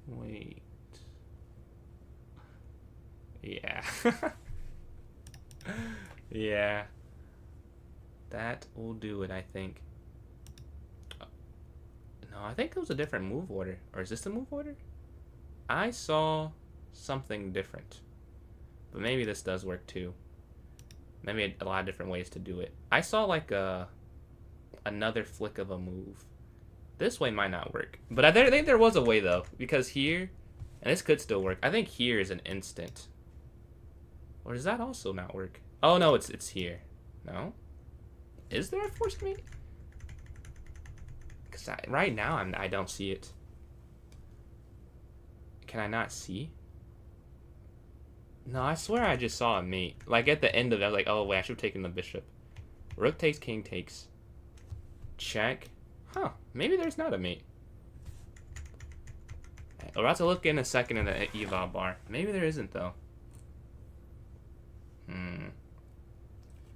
Wait. Yeah. Yeah. That will do it, I think. No, I think it was a different move order. Or is this the move order? I saw something different. But maybe this does work too. Maybe a lot of different ways to do it. I saw like another flick of a move. This way might not work. But I think there was a way though. Because here, and this could still work. I think here is an instant. Or does that also not work? Oh no, it's here. No? Is there a forced mate? Because right now I don't see it. Can I not see? No, I swear I just saw a mate. Like at the end of it, I was like, oh wait, I should have taken the bishop. Rook takes, king takes. Check. Huh, maybe there's not a mate. We're about to look in a second in the eval bar. Maybe there isn't though.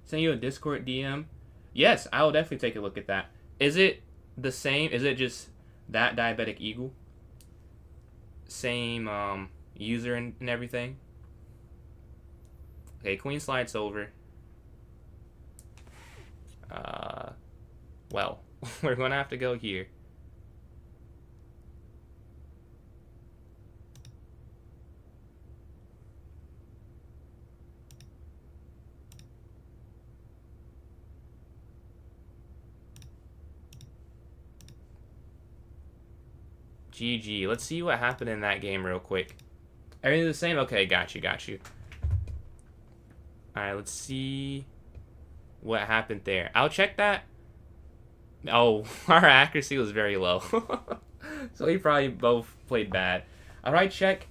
Send you a Discord DM? Yes, I will definitely take a look at that. Is it the same? Is it just that diabetic eagle? Same user and everything? Okay, queen slides over. Well, we're gonna have to go here. GG. Let's see what happened in that game real quick. Everything the same? Okay, got you. Alright, let's see what happened there. I'll check that. Oh, our accuracy was very low. So we probably both played bad. Alright, check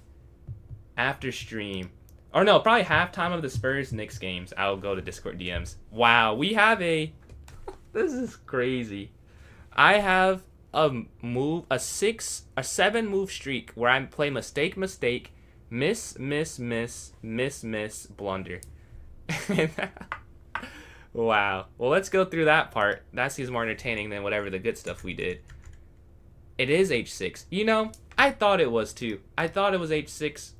after stream. Or no, probably halftime of the Spurs-Knicks games. I'll go to Discord DMs. Wow, we have a... This is crazy. I have a 7 move streak where I play mistake, miss, blunder. Wow. Well, let's go through that part. That seems more entertaining than whatever the good stuff we did. It is h6. You know, I thought it was too. I thought it was h6.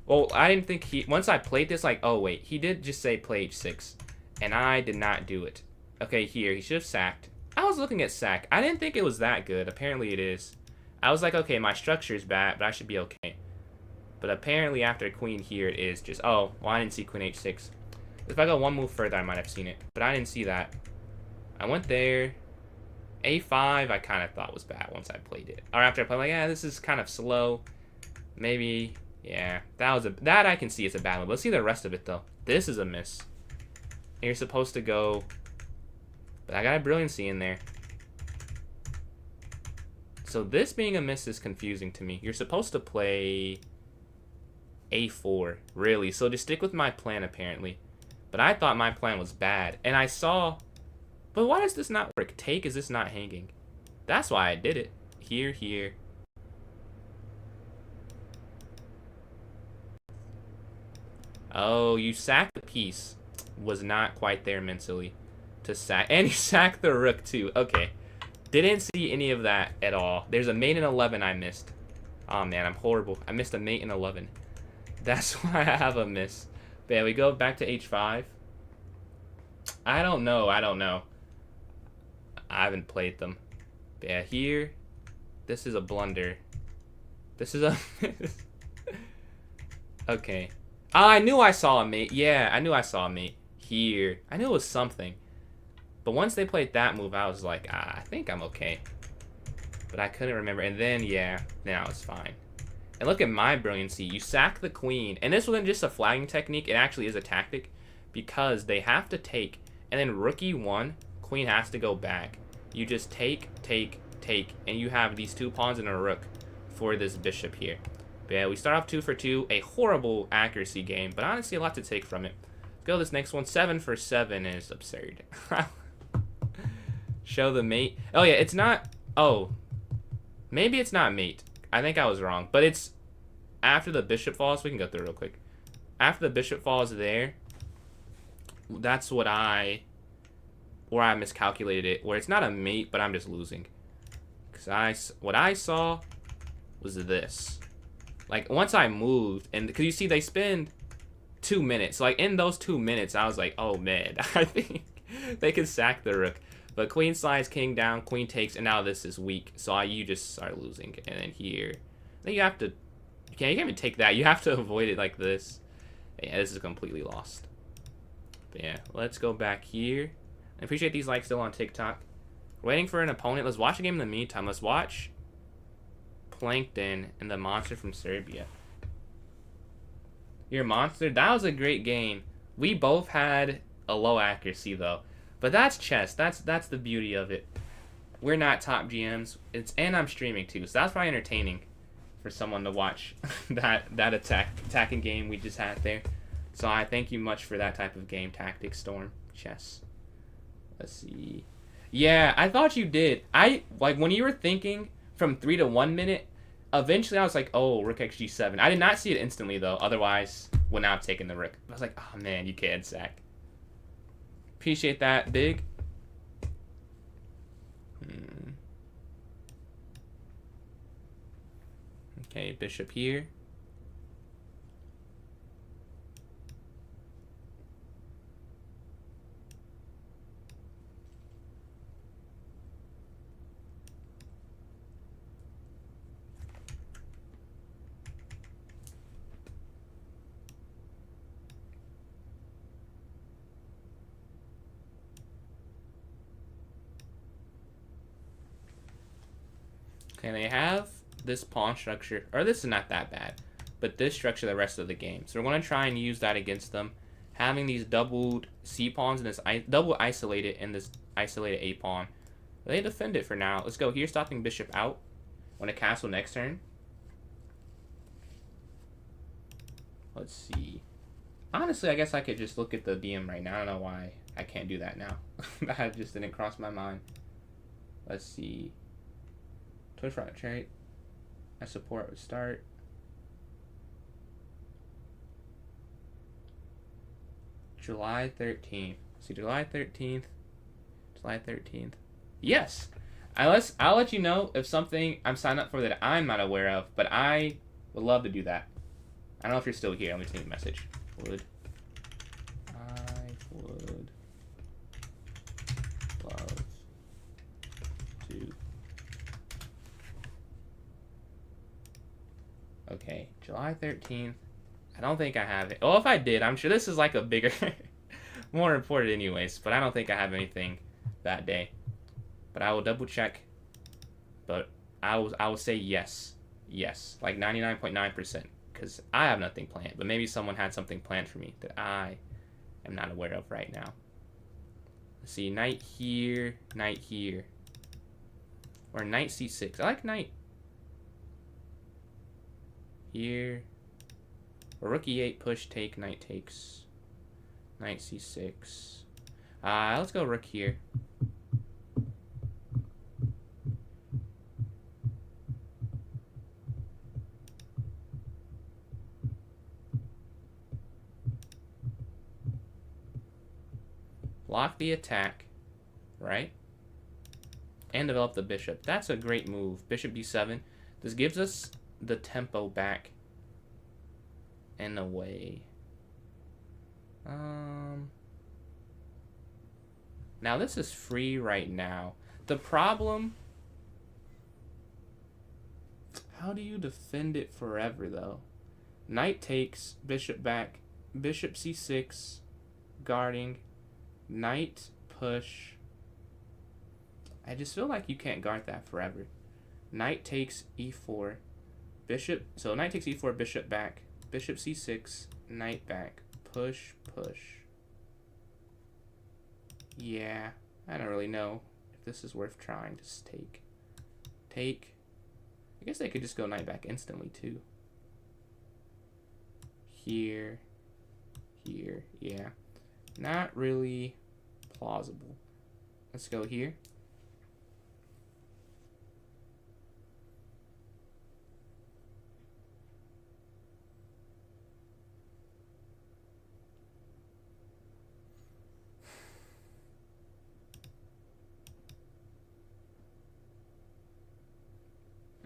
Well, I didn't think he... Once I played this, like, oh, wait. He did just say play h6. And I did not do it. Okay, here. He should have sacked. I was looking at sack. I didn't think it was that good. Apparently it is. I was like, okay, my structure is bad, but I should be okay. But apparently after queen here, it is just... Oh, well, I didn't see queen h6. If I go one move further, I might have seen it. But I didn't see that. I went there. a5, I kind of thought was bad once I played it. Or after I played, like, yeah, this is kind of slow. Maybe, yeah. That I can see it's a bad move. Let's see the rest of it, though. This is a miss. And you're supposed to go... But I got a brilliancy in there. So this being a miss is confusing to me. You're supposed to play... a4, really. So just stick with my plan, apparently. But I thought my plan was bad. And I saw... But why does this not work? Take, is this not hanging? That's why I did it. Here. Oh, you sacked the piece. Was not quite there mentally to sack. And he sacked the rook too. Okay. Didn't see any of that at all. There's a mate in 11 I missed. Oh man, I'm horrible. I missed a mate in 11. That's why I have a miss. But yeah, we go back to h5. I don't know. I haven't played them. But yeah, here. This is a blunder. This is a miss. Okay. Oh, I knew I saw a mate. Yeah, I knew I saw a mate. Here. I knew it was something. But once they played that move, I was like, I think I'm okay. But I couldn't remember. And then, yeah, now it's fine. And look at my brilliancy. You sack the queen. And this wasn't just a flagging technique. It actually is a tactic. Because they have to take. And then rook e1, queen has to go back. You just take. And you have these 2 pawns and a rook for this bishop here. But yeah, we start off 2 for 2. A horrible accuracy game. But honestly, a lot to take from it. Let's go this next one. 7 for 7 is absurd. Show the mate. Oh, yeah, it's not... Oh. Maybe it's not mate. I think I was wrong. But it's after the bishop falls. We can go through real quick. After the bishop falls there, that's what where I miscalculated it. Where it's not a mate, but I'm just losing. Because what I saw was this. Like, once I moved, and because you see, they spend 2 minutes. Like, in those 2 minutes, I was like, oh, man, I think they can sack the rook. But queen slides, king down, queen takes, and now this is weak. So you just start losing. And then here, then you have to, you can't even take that. You have to avoid it like this. Yeah, this is completely lost. But yeah, let's go back here. I appreciate these likes still on TikTok. Waiting for an opponent. Let's watch a game in the meantime. Let's watch Plankton and the monster from Serbia. Your monster? That was a great game. We both had a low accuracy though. But that's chess. That's the beauty of it. We're not top GMs. And I'm streaming too, so that's probably entertaining for someone to watch that attacking game we just had there. So I thank you much for that type of game, Tactics Storm Chess. Let's see. Yeah, I thought you did. Like when you were thinking from 3 to 1 minute, eventually I was like, oh, Rook XG7. I did not see it instantly though. Otherwise, would not have taken the Rook. I was like, oh man, you can't sack. Appreciate that, Big. Okay, bishop here. Okay, they have this pawn structure, or this is not that bad, but this structure the rest of the game. So we're going to try and use that against them. Having these doubled C pawns and this double isolated and this isolated A pawn. They defend it for now. Let's go here, stopping bishop out. Want to castle next turn. Let's see. Honestly, I guess I could just look at the DM right now. I don't know why I can't do that now. That just didn't cross my mind. Let's see. Twitch right trade. I support would start. July 13th. See, July 13th. July 13th. Yes! I'll let you know if something I'm signed up for that I'm not aware of, but I would love to do that. I don't know if you're still here. Let me send you a message. Would love to. Okay, July 13th. I don't think I have it. Oh, if I did, I'm sure this is like a bigger, more important anyways, but I don't think I have anything that day. But I will double check. But I will say yes. Yes, like 99.9%, because I have nothing planned. But maybe someone had something planned for me that I am not aware of right now. Let's see, knight here, or knight c6. I like knight here, or rook e8, push, take, knight takes, knight c6. Let's go rook here. Block the attack, right? And develop the bishop. That's a great move. Bishop d7. This gives us the tempo back in a way. Now this is free right now. The problem... How do you defend it forever, though? Knight takes, bishop back, bishop c6, guarding... Knight push. I just feel like you can't guard that forever. Knight takes e4. Bishop. So knight takes e4, bishop back. Bishop c6, knight back. Push, push. Yeah. I don't really know if this is worth trying. Just take. Take. I guess they could just go knight back instantly too. Here. Here. Yeah. Not really plausible. Let's go here.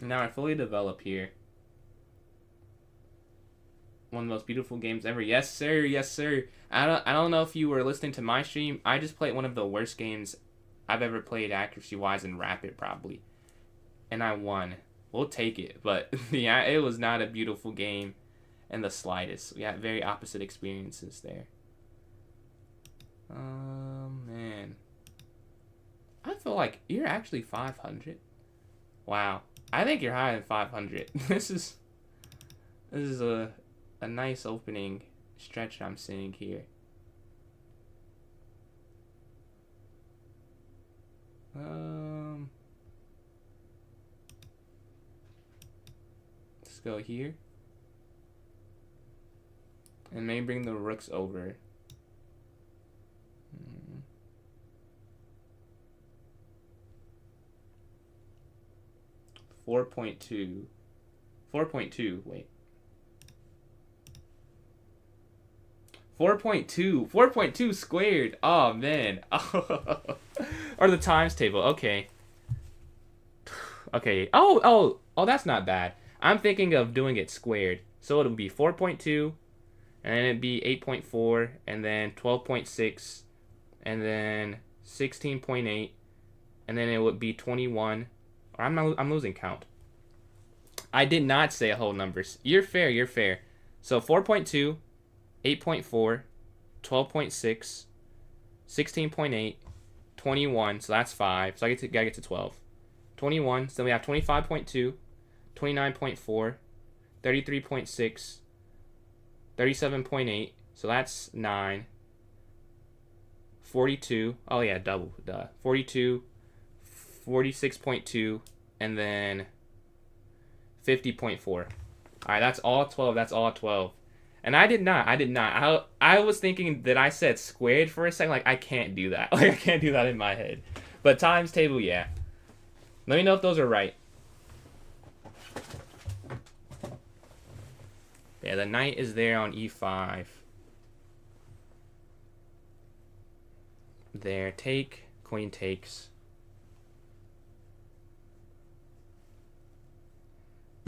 Now I fully develop here. One of the most beautiful games ever. Yes, sir. Yes, sir. I don't know if you were listening to my stream. I just played one of the worst games I've ever played accuracy-wise in Rapid, probably. And I won. We'll take it. But, yeah, it was not a beautiful game in the slightest. We had very opposite experiences there. Man. I feel like you're actually 500. Wow. I think you're higher than 500. This is a nice opening stretch I'm seeing here. Let's go here. And maybe bring the rooks over. 4.2. 4.2, wait. 4.2. 4.2 squared. Oh, man. Or the times table. Okay. Okay. Oh, that's not bad. I'm thinking of doing it squared. So it'll be 4.2, and then it'd be 8.4, and then 12.6, and then 16.8, and then it would be 21. I'm losing count. I did not say whole numbers. You're fair, you're fair. So 4.2, 8.4, 12.6, 16.8, 21, so that's 5. So gotta get to 12. 21, so then we have 25.2, 29.4, 33.6, 37.8, so that's 9. 42, oh yeah, double, duh. 42, 46.2, and then 50.4. All right, that's all 12. That's all 12. And I did not. I was thinking that I said squared for a second. Like, I can't do that. Like, I can't do that in my head. But times table, yeah. Let me know if those are right. Yeah, the knight is there on e5. There, take, queen takes.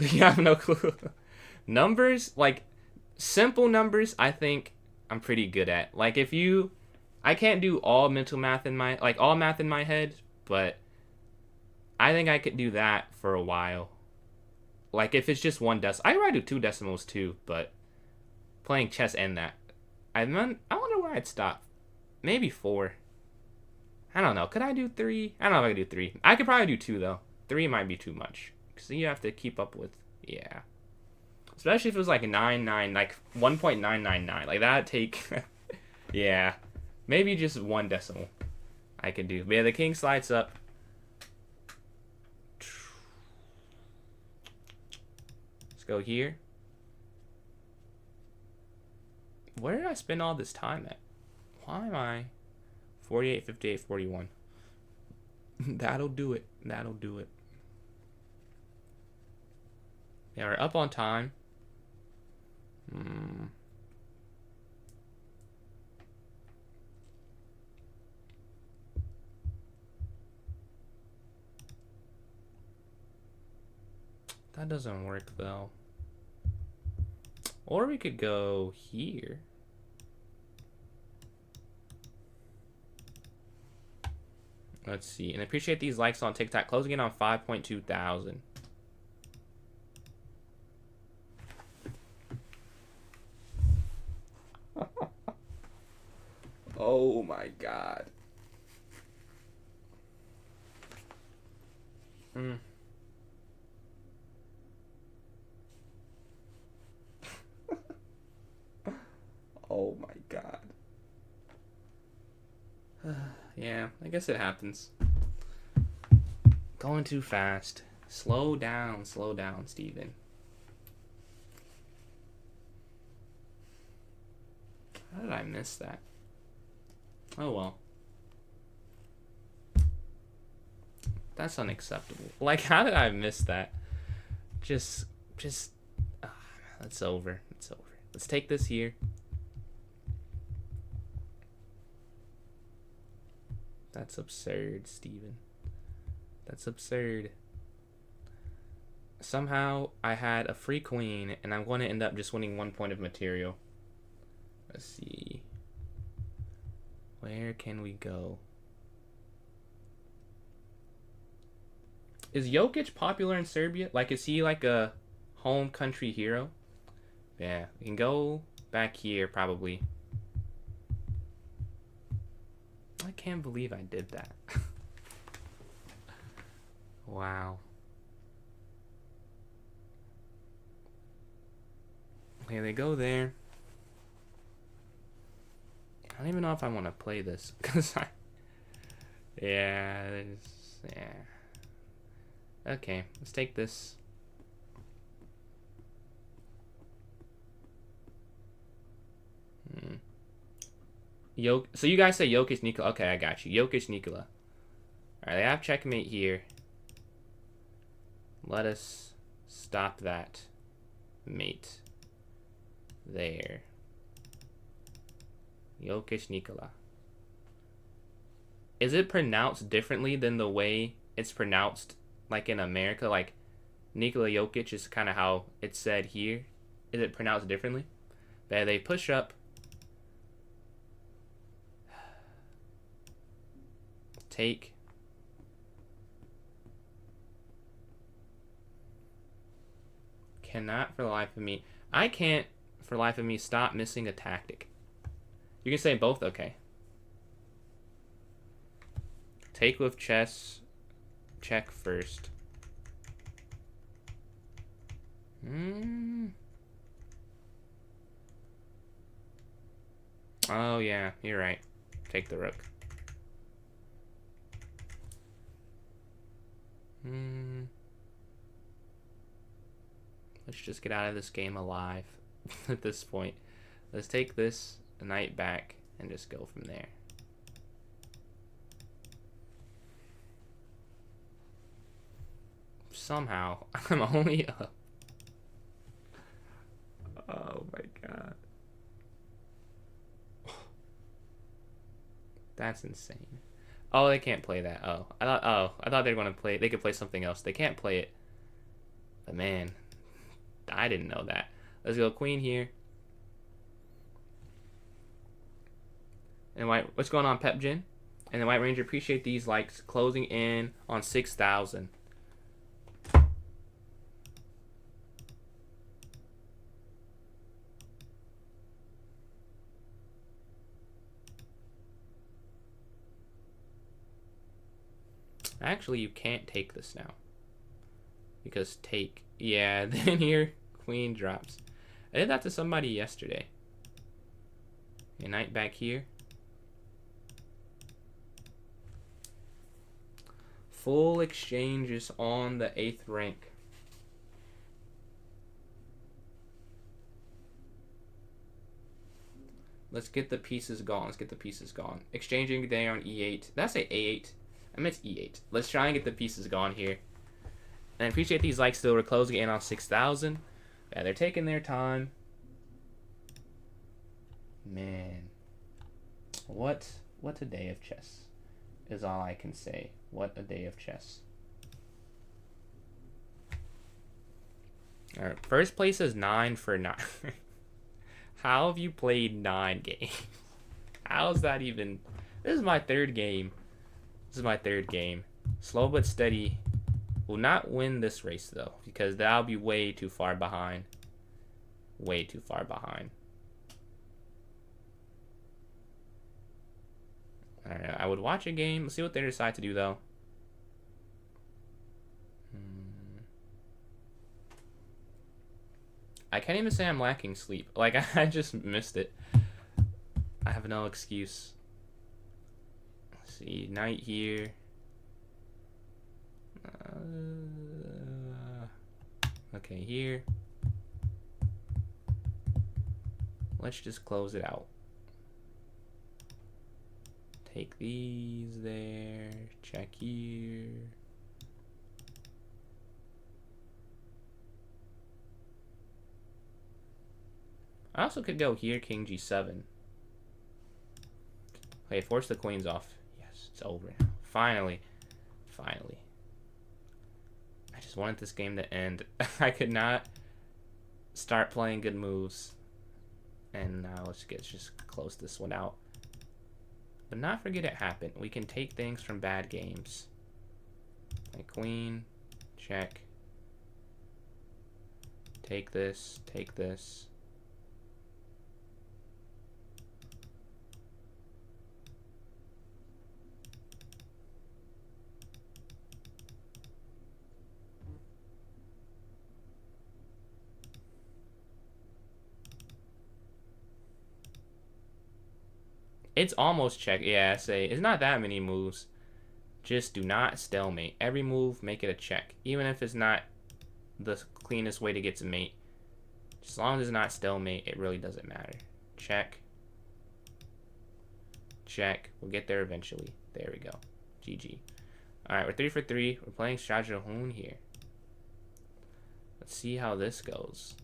Yeah, I have no clue. Numbers, like, simple numbers, I think I'm pretty good at. Like, I can't do all mental math all math in my head, but I think I could do that for a while. Like, if it's just one decimal. I could probably do 2 decimals too, but playing chess and that. I wonder where I'd stop. Maybe 4. I don't know. Could I do 3? I don't know if I could do 3. I could probably do 2, though. 3 might be too much. So you have to keep up with, yeah. Especially if it was like 9.9, like 1.999. Like that'd take, yeah. Maybe just 1 decimal I could do. But yeah, the king slides up. Let's go here. Where did I spend all this time at? Why am I 48, 58, 41? That'll do it. That'll do it. Yeah, we're up on time. That doesn't work though. Or we could go here. Let's see. And appreciate these likes on TikTok. Closing in on 5.2 thousand. Oh my god. Oh my god. Yeah, I guess it happens. Going too fast. Slow down, Steven. How did I miss that? Oh well. That's unacceptable. Like, how did I miss that? It's over. It's over. Let's take this here. That's absurd, Steven. That's absurd. Somehow I had a free queen, and I'm going to end up just winning 1 point of material. Let's see. Where can we go? Is Jokic popular in Serbia? Like, is he like a home country hero? Yeah, we can go back here probably. can't believe I did that. Wow. Okay, they go there. I don't even know if I want to play this because yeah. Okay, let's take this. So you guys say Jokic Nikola. Okay, I got you. Jokic Nikola. Alright, they have checkmate here. Let us stop that mate there. Jokic Nikola. Is it pronounced differently than the way it's pronounced like in America? Like Nikola Jokic is kind of how it's said here. Is it pronounced differently? But they push up. Take. Cannot for the life of me. I can't for the life of me stop missing a tactic. You can say both, okay. Take with chess. Check first. Oh yeah, you're right. Take the rook. Let's just get out of this game alive at this point. Let's take this knight back and just go from there. Somehow, I'm only up. Oh my god. That's insane. Oh, they can't play that. I thought they were gonna play. They could play something else. They can't play it. But man, I didn't know that. Let's go queen here. And white, what's going on, Pepjin? And the White Ranger, appreciate these likes. Closing in on 6,000. Actually, you can't take this now. Because take... Yeah, then your queen drops. I did that to somebody yesterday. A knight back here. Full exchanges on the 8th rank. Let's get the pieces gone. Let's get the pieces gone. Exchanging there on e8. Did I say a8? I meant e8. Let's try and get the pieces gone here. And I appreciate these likes still. We're closing in on 6,000. Yeah, they're taking their time. Man. What a day of chess is all I can say. What a day of chess. Alright, first place is 9 for 9. How have you played 9 games? How is that even... This is my 3rd game. This is my 3rd game. Slow but steady. Will not win this race, though, because that'll be way too far behind. Way too far behind. I don't know. I would watch a game. Let's see what they decide to do, though. I can't even say I'm lacking sleep. Like, I just missed it. I have no excuse. Let's see. Knight here. Okay, here. Let's just close it out. Take these there. Check here. I also could go here, king g7. Okay, force the queens off. Yes, it's over now. Finally. Finally. I just wanted this game to end. I could not start playing good moves. And now let's just close this one out. But not forget it happened. We can take things from bad games. Like queen, check. Take this, take this. It's almost check. Yeah, say it's not that many moves. Just do not stalemate. Every move, make it a check. Even if it's not the cleanest way to get to mate. As long as it's not stalemate, it really doesn't matter. Check. Check. We'll get there eventually. There we go. GG. Alright, we're 3 for 3. We're playing Shahjahoon here. Let's see how this goes.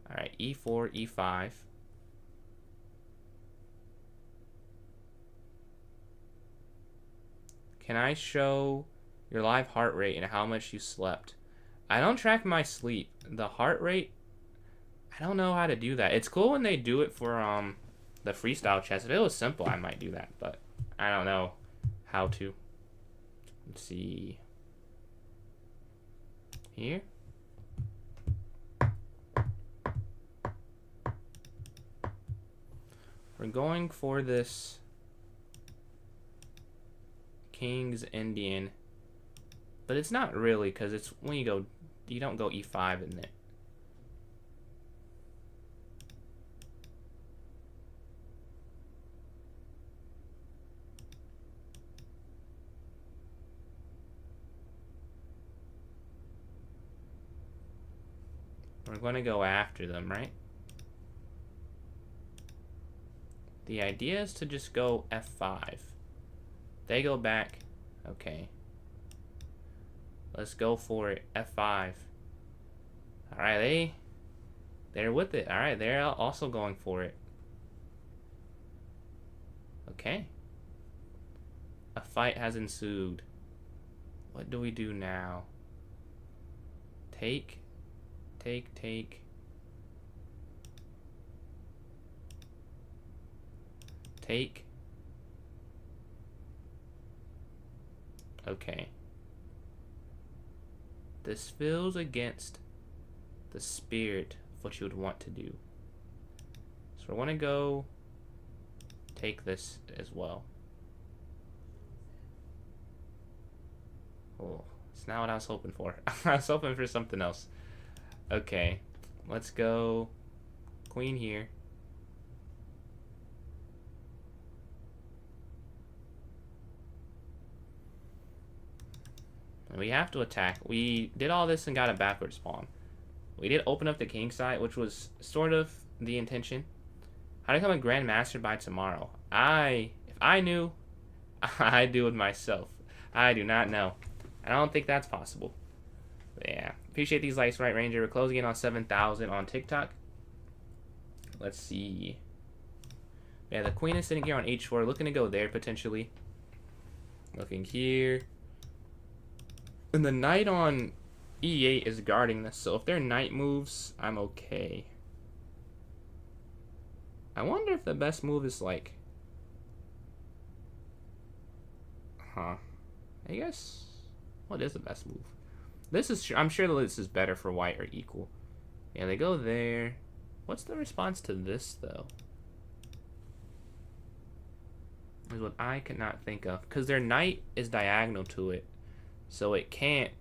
Alright, E4, E5. Can I show your live heart rate and how much you slept? I don't track my sleep. The heart rate, I don't know how to do that. It's cool when they do it for the freestyle chess. If it was simple, I might do that, but I don't know how to. Let's see. Here. We're going for this King's Indian, but it's not really, because it's when you don't go E5 in it. We're going to go after them, right? The idea is to just go F5. They go back. Okay. Let's go for it. F5. Alright, they're with it. Alright, they're also going for it. Okay. A fight has ensued. What do we do now? Take. Take. Take. Okay. This feels against the spirit of what you would want to do. So I want to go take this as well. Oh, it's not what I was hoping for. I was hoping for something else. Okay, let's go queen here. And we have to attack. We did all this and got a backward spawn. We did open up the king side, which was sort of the intention. How to become a grandmaster by tomorrow? If I knew, I'd do it myself. I do not know. I don't think that's possible. But yeah. Appreciate these likes, Right Ranger. We're closing in on 7,000 on TikTok. Let's see. Yeah, the queen is sitting here on H4, looking to go there potentially. Looking here. And the knight on E8 is guarding this, so if their knight moves, I'm okay. I wonder if the best move is like... I guess... What is the best move? This is... I'm sure this is better for white or equal. Yeah, they go there. What's the response to this, though? Is what I cannot think of. Because their knight is diagonal to it. So it can't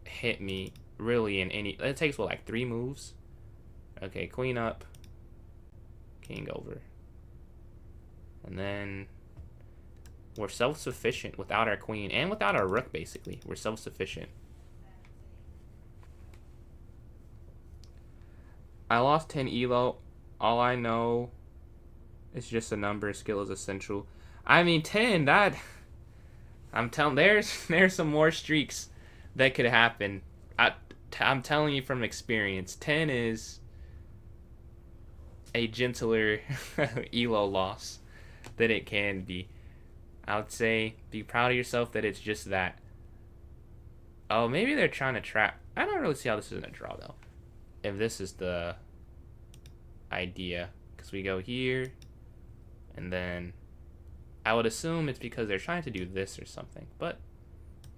hit me really in any... It takes, what, like 3 moves? Okay, queen up. King over. And then... We're self-sufficient without our queen. And without our rook, basically. We're self-sufficient. I lost 10 elo. All I know is just a number. Skill is essential. I mean, 10, that... I'm telling, there's some more streaks that could happen. I'm telling you from experience. 10 is a gentler elo loss than it can be. I would say be proud of yourself that it's just that. Oh, maybe they're trying to trap. I don't really see how this isn't a draw, though. If this is the idea. Because we go here, and then... I would assume it's because they're trying to do this or something. But,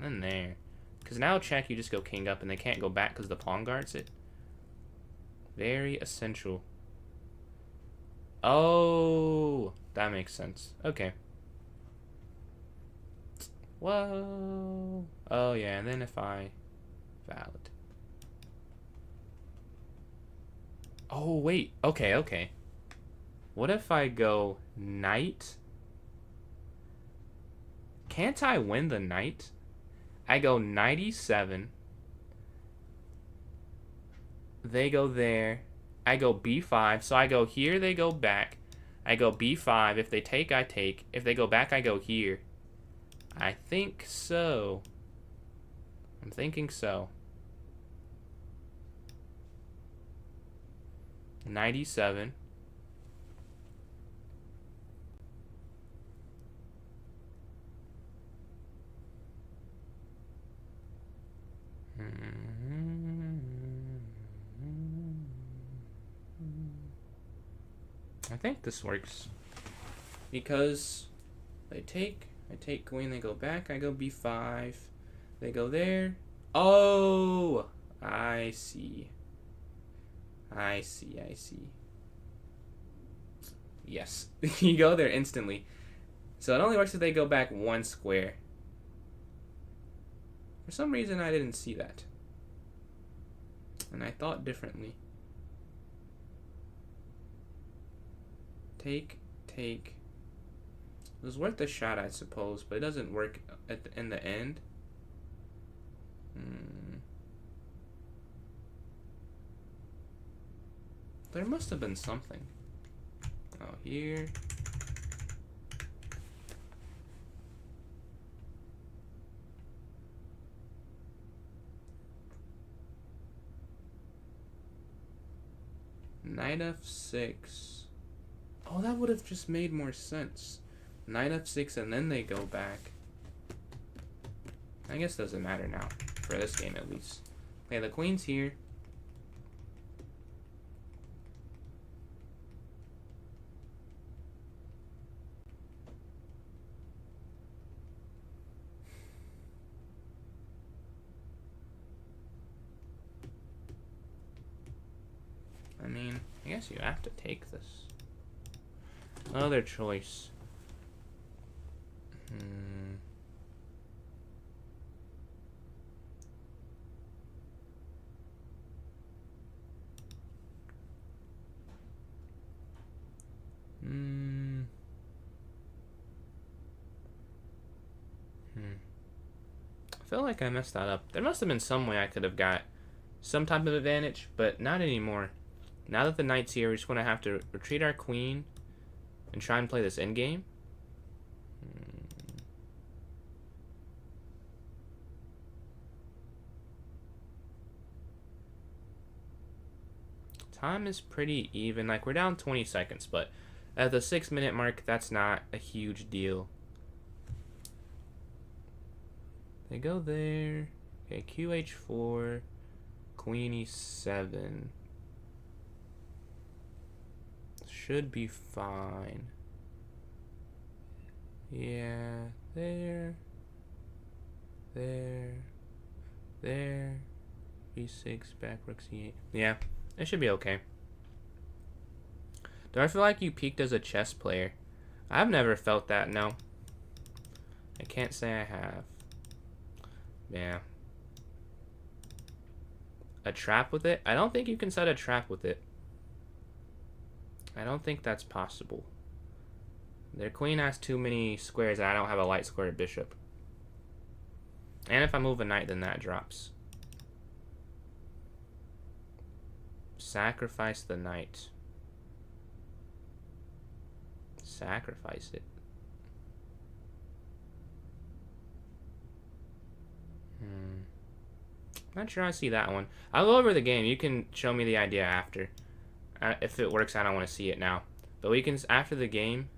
then there. Because now check, you just go king up, and they can't go back because the pawn guards it. Very essential. Oh, that makes sense. Okay. Whoa. Oh, yeah, and then if I... Valid. Oh, wait. Okay, okay. What if I go knight? Can't I win the knight? I go knight e7. They go there. I go b5. So I go here, they go back. I go b5. If they take, I take. If they go back, I go here. I think so. I'm thinking so. Knight e7. I think this works. Because they take, I take queen, they go back, I go b5. They go there. Oh! I see. I see. Yes. You go there instantly. So it only works if they go back one square. For some reason, I didn't see that. And I thought differently. Take. It was worth a shot, I suppose, but it doesn't work in the end. There must have been something. Oh, here. Knight f6. Oh, that would have just made more sense. Knight f6 and then they go back. I guess it doesn't matter now. For this game, at least. Okay, the queen's here. I mean, I guess you have to take this. Other choice. I feel like I messed that up. There must have been some way I could have got some type of advantage, but not anymore. Now that the knight's here, we're just going to have to retreat our queen and try and play this endgame. Time is pretty even. Like, we're down 20 seconds, but at the 6-minute mark, that's not a huge deal. They go there. Okay, QH4, Queen E7. Should be fine. Yeah, there. B6, back rook C8. Yeah, it should be okay. Do I feel like you peaked as a chess player? I've never felt that, no. I can't say I have. Yeah. A trap with it? I don't think you can set a trap with it. I don't think that's possible. Their queen has too many squares and I don't have a light square bishop. And if I move a knight, then that drops. Sacrifice the knight. Sacrifice it. Not sure I see that one. I'll go over the game. You can show me the idea after. If it works, I don't want to see it now. But we can, after the game,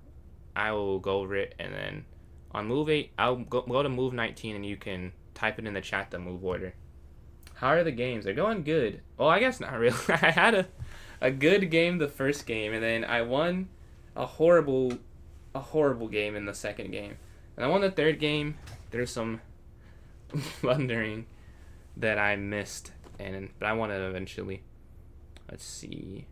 I will go over it, and then on move 8, I'll go to move 19, and you can type it in the chat, the move order. How are the games? They're going good. Well, I guess not really. I had a good game the first game, and then I won a horrible game in the second game. And I won the third game. There's some blundering that I missed, but I won it eventually. Let's see.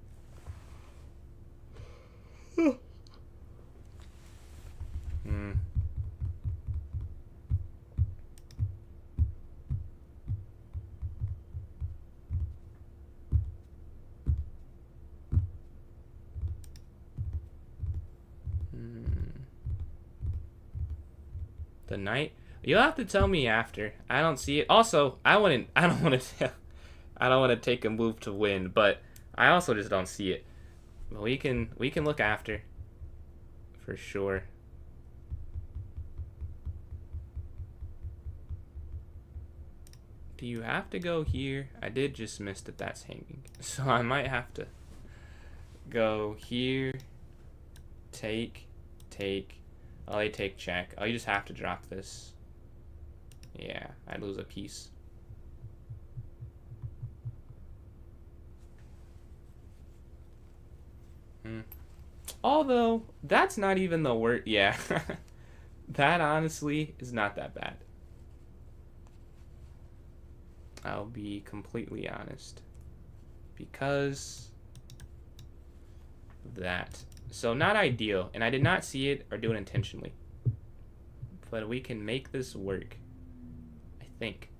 The knight. You'll have to tell me after. I don't see it. Also, I don't want to take a move to win, but I also just don't see it. But we can look after. For sure. Do you have to go here? I did just miss that that's hanging. So I might have to go here. Take. Oh, they take check. Oh, you just have to drop this. Yeah, I lose a piece. Although, that's not even the word. Yeah. That honestly is not that bad. I'll be completely honest. Because that. So not ideal, and I did not see it or do it intentionally. But we can make this work, I think.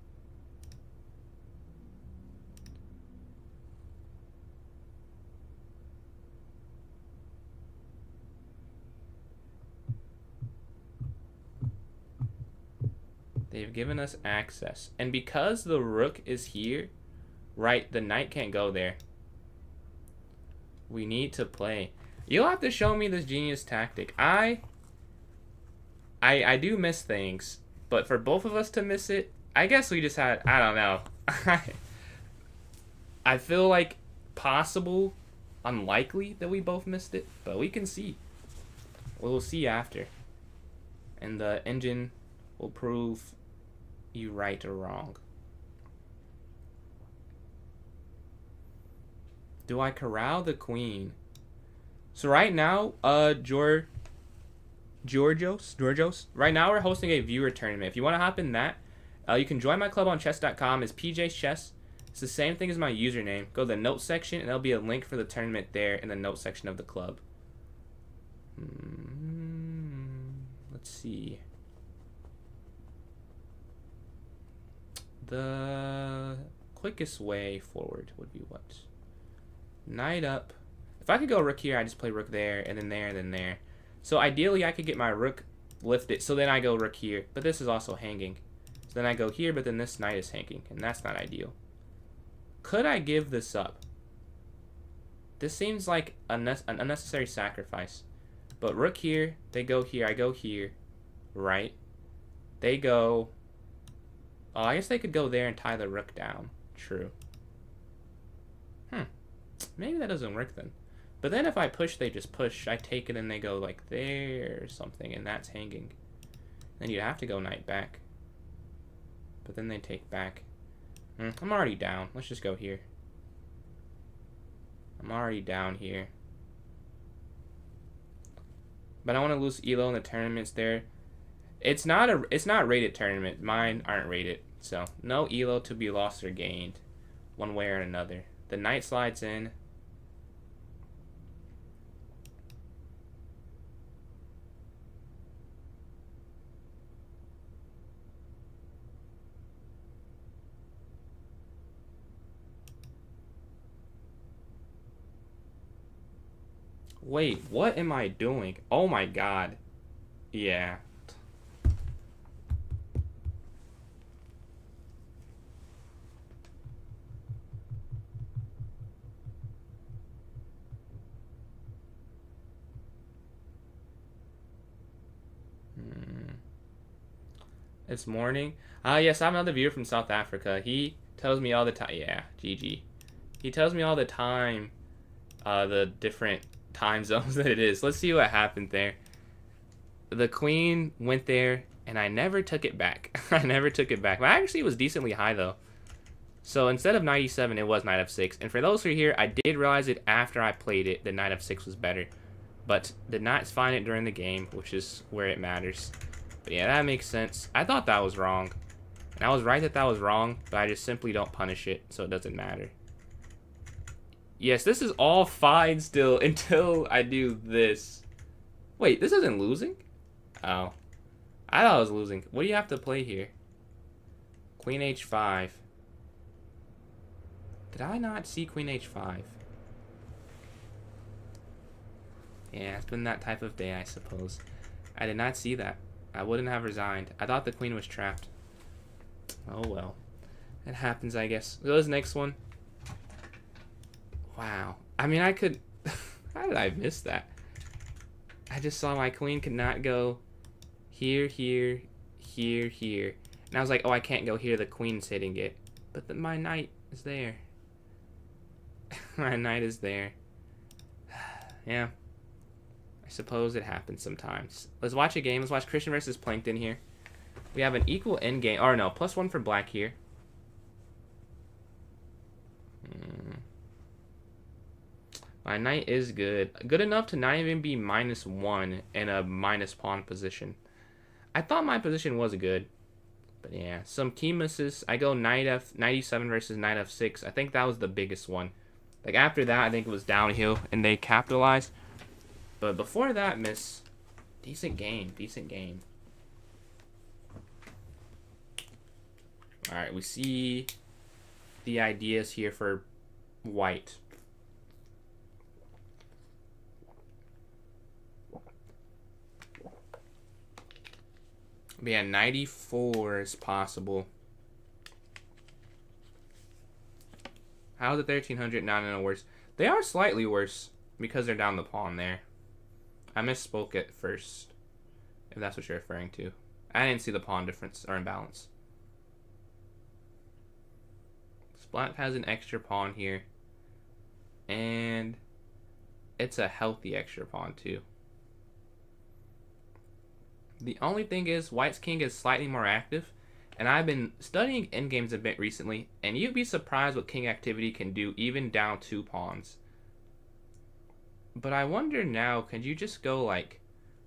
They've given us access. And because the rook is here, right, the knight can't go there. We need to play. You'll have to show me this genius tactic. I do miss things, but for both of us to miss it, I guess we just had, I don't know. I feel like possible, unlikely that we both missed it, but we can see. We'll see after. And the engine will prove you right or wrong. Do I corral the queen? So right now, Georgios. Right now we're hosting a viewer tournament. If you want to hop in that, you can join my club on chess.com. It's PJ's Chess. It's the same thing as my username. Go to the notes section, and there'll be a link for the tournament there in the notes section of the club. Let's see. The quickest way forward would be what? Knight up. If I could go rook here, I just play rook there, and then there, and then there. So ideally, I could get my rook lifted, so then I go rook here. But this is also hanging. So then I go here, but then this knight is hanging, and that's not ideal. Could I give this up? This seems like an unnecessary sacrifice. But rook here, they go here, I go here. Right? They go... Oh, I guess they could go there and tie the rook down. True. Maybe that doesn't work then. But then if I push, they just push. I take it and they go like there or something, and that's hanging. Then you'd have to go knight back. But then they take back. I'm already down. Let's just go here. I'm already down here. But I want to lose Elo in the tournaments there. It's not rated tournament. Mine aren't rated. So no Elo to be lost or gained, one way or another. The knight slides in. Wait, what am I doing? Oh my god. Yeah. It's morning. Yes, I have another viewer from South Africa. He tells me all the time. Yeah, GG. He tells me all the time the different time zones that it is. Let's see what happened there. The queen went there, and I never took it back. I never took it back. But actually, it was decently high, though. So instead of knight e7, it was knight f6. And for those who are here, I did realize it after I played it, that knight f6 was better. But did not find it during the game, which is where it matters. But yeah, that makes sense. I thought that was wrong. And I was right that that was wrong, but I just simply don't punish it, so it doesn't matter. Yes, this is all fine still until I do this. Wait, this isn't losing? Oh. I thought I was losing. What do you have to play here? Queen h5. Did I not see queen h5? Yeah, it's been that type of day, I suppose. I did not see that. I wouldn't have resigned. I thought the queen was trapped. Oh well. It happens, I guess. So this next one. Wow. I mean, I could... How did I miss that? I just saw my queen could not go here, here, here, here. And I was like, oh, I can't go here. The queen's hitting it. But my knight is there. My knight is there. Yeah. I suppose it happens sometimes. Let's watch a game. Let's watch Christian versus Plankton here. We have an equal endgame. Or no, +1 for black here. My knight is good. Good enough to not even be -1 in a minus pawn position. I thought my position was good. But yeah, some key misses. I go knight f97 versus knight f6. I think that was the biggest one. Like after that, I think it was downhill and they capitalized. But before that miss, decent game, decent game. All right, we see the ideas here for white. But yeah, 94 is possible. How's the 1300 not in a worse? They are slightly worse because they're down the pawn there. I misspoke at first, if that's what you're referring to. I didn't see the pawn difference or imbalance. Black has an extra pawn here. And it's a healthy extra pawn too. The only thing is, white's king is slightly more active, and I've been studying endgames a bit recently, and you'd be surprised what king activity can do even down 2 pawns. But I wonder now, can you just go like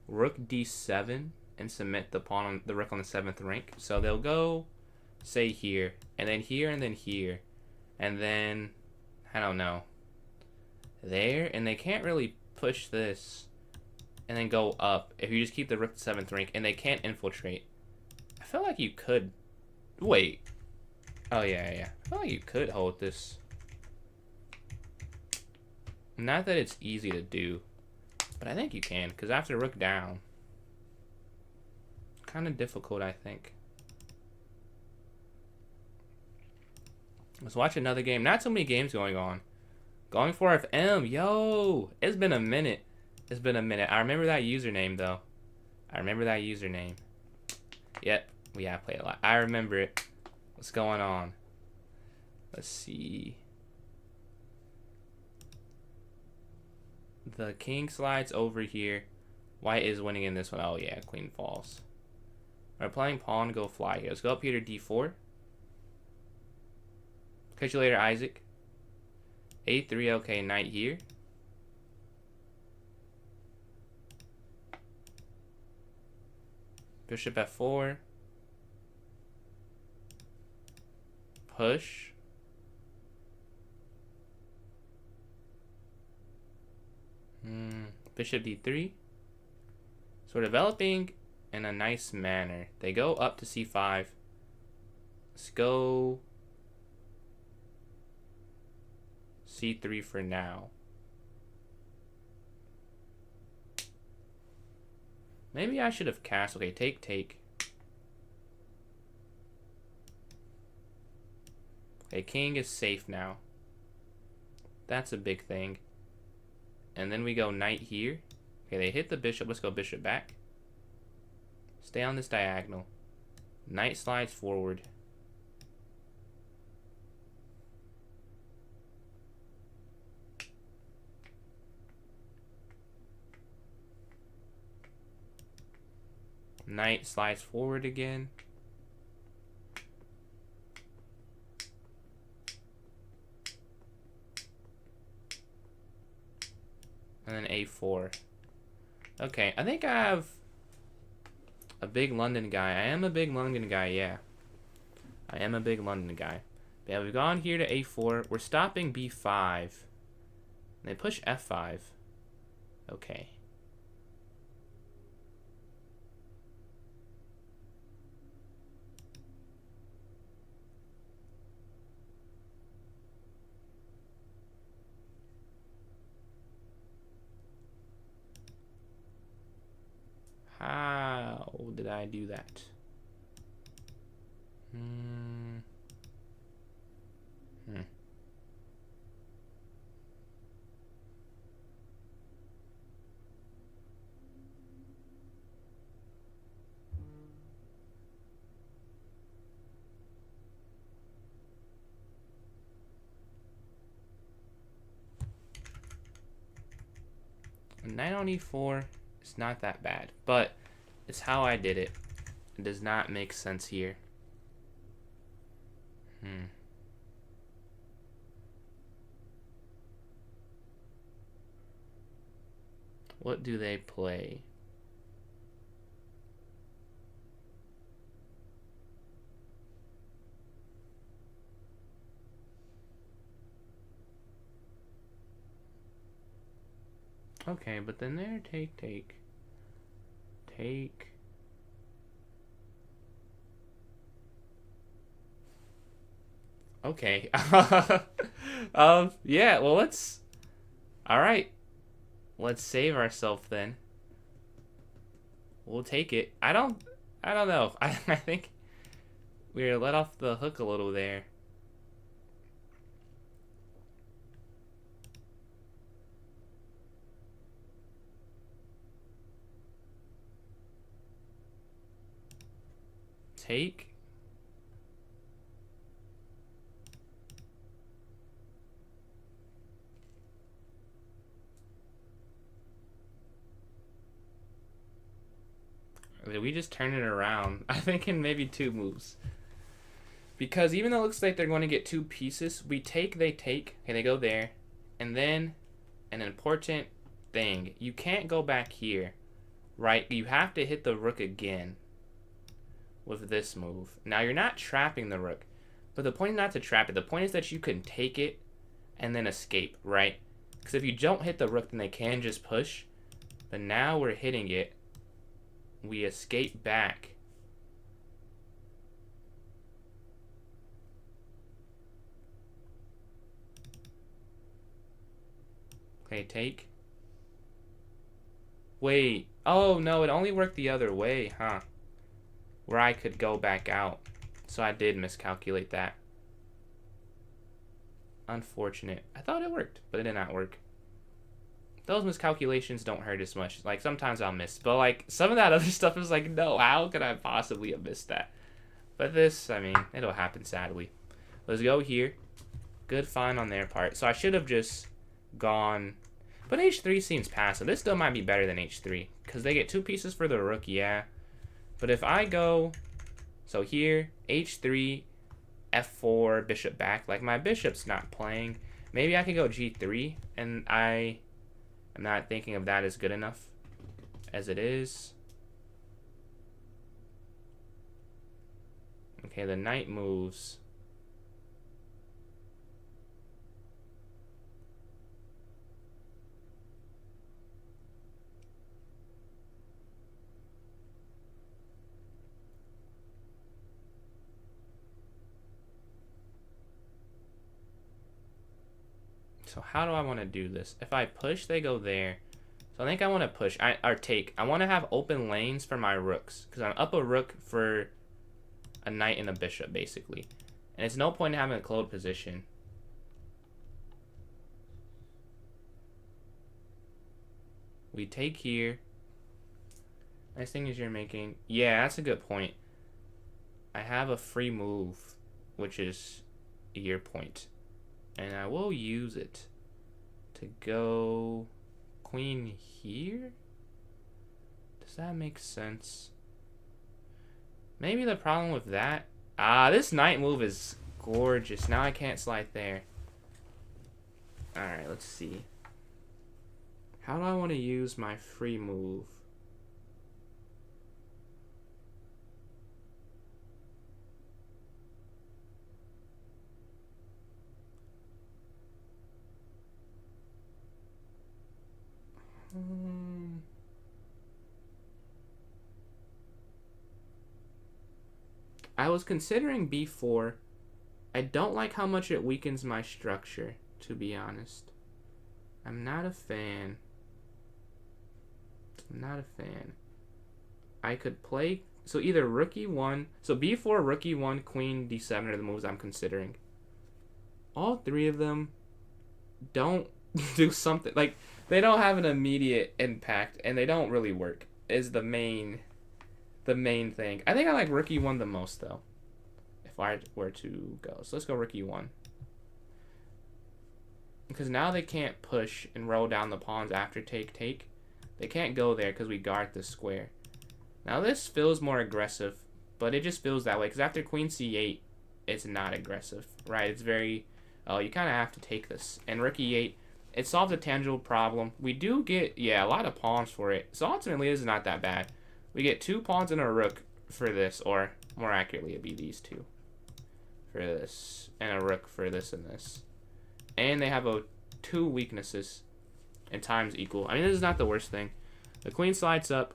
rook d7 and submit the pawn on the rook on the 7th rank? So they'll go, say here, and then here, and then here, and then I don't know, there, and they can't really push this and then go up if you just keep the rook to 7th rank, and they can't infiltrate. I feel like you could... Wait. Oh, yeah. I feel like you could hold this. Not that it's easy to do, but I think you can, because after rook down, kind of difficult, I think. Let's watch another game. Not so many games going on. Going for FM. Yo, it's been a minute. It's been a minute. I remember that username, though. I remember that username. Yep, we have played a lot. I remember it. What's going on? Let's see. The king slides over here. White is winning in this one. Oh, yeah, queen falls. We're playing pawn, go fly here. Let's go up here to d4. Catch you later, Isaac. a3, okay, knight here. Bishop f4. Push. Bishop d3. So we're developing in a nice manner. They go up to c5. Let's go c3 for now. Maybe I should have cast. Okay, take. Okay, king is safe now. That's a big thing. And then we go knight here. Okay, they hit the bishop. Let's go bishop back. Stay on this diagonal. Knight slides forward. Knight slides forward again. And then a4. Okay, I think I have a big London guy. I am a big London guy, yeah. I am a big London guy. But yeah, we've gone here to a4. We're stopping b5. And they push f5. Okay. How did did I do that? Hmm. 9 on e4 is not that bad, but it's how I did it. It does not make sense here. What do they play? Okay, but then they're take. Okay. Yeah, well, let's... Alright. Let's save ourselves then. We'll take it. I don't know. I think we were let off the hook a little there. Take. Did we just turn it around? I think in maybe 2 moves. Because even though it looks like they're going to get 2 pieces, we take, they take. Okay, they go there. And then an important thing. You can't go back here, right? You have to hit the rook again with this move. Now, you're not trapping the rook. But the point is not to trap it. The point is that you can take it and then escape, right? Because if you don't hit the rook, then they can just push. But now we're hitting it. We escape back. Okay, take. Wait. Oh, no, it only worked the other way, huh? Where I could go back out. So I did miscalculate that. Unfortunate. I thought it worked, but it did not work. Those miscalculations don't hurt as much. Like, sometimes I'll miss. But, like, some of that other stuff is like, no, how could I possibly have missed that? But this, I mean, it'll happen, sadly. Let's go here. Good find on their part. So I should have just gone... But h3 seems passive. This still might be better than h3. Because they get 2 pieces for the rook, yeah. But if I go... So here, h3, f4, bishop back. Like, my bishop's not playing. Maybe I could go g3, and I'm not thinking of that as good enough as it is. Okay, the knight moves. So how do I want to do this? If I push, they go there. So I think I want to push, or take. I want to have open lanes for my rooks. Because I'm up a rook for a knight and a bishop, basically. And it's no point in having a closed position. We take here. Nice thing is you're making... Yeah, that's a good point. I have a free move, which is your point. And I will use it to go queen here? Does that make sense? Maybe the problem with that... this knight move is gorgeous. Now I can't slide there. Alright, let's see. How do I want to use my free move? I was considering b4. I don't like how much it weakens my structure, to be honest. I'm not a fan. I'm not a fan. I could play So either rook e1. So b4, rook e1, queen d7 are the moves I'm considering. All three of them don't do something. Like, they don't have an immediate impact, and they don't really work, is the main thing. I think I like rook e1 the most, though, if I were to go. So let's go rook e1. Because now they can't push and roll down the pawns after take. They can't go there because we guard the square. Now this feels more aggressive, but it just feels that way. Because after queen c8, it's not aggressive, right? It's very, oh, you kind of have to take this. And rook e8, it solves a tangible problem. We do get, yeah, a lot of pawns for it. So ultimately, this is not that bad. We get 2 pawns and a rook for this, or more accurately, it'd be these 2 for this, and a rook for this and this. And they have 2 weaknesses, and times equal. I mean, this is not the worst thing. The queen slides up.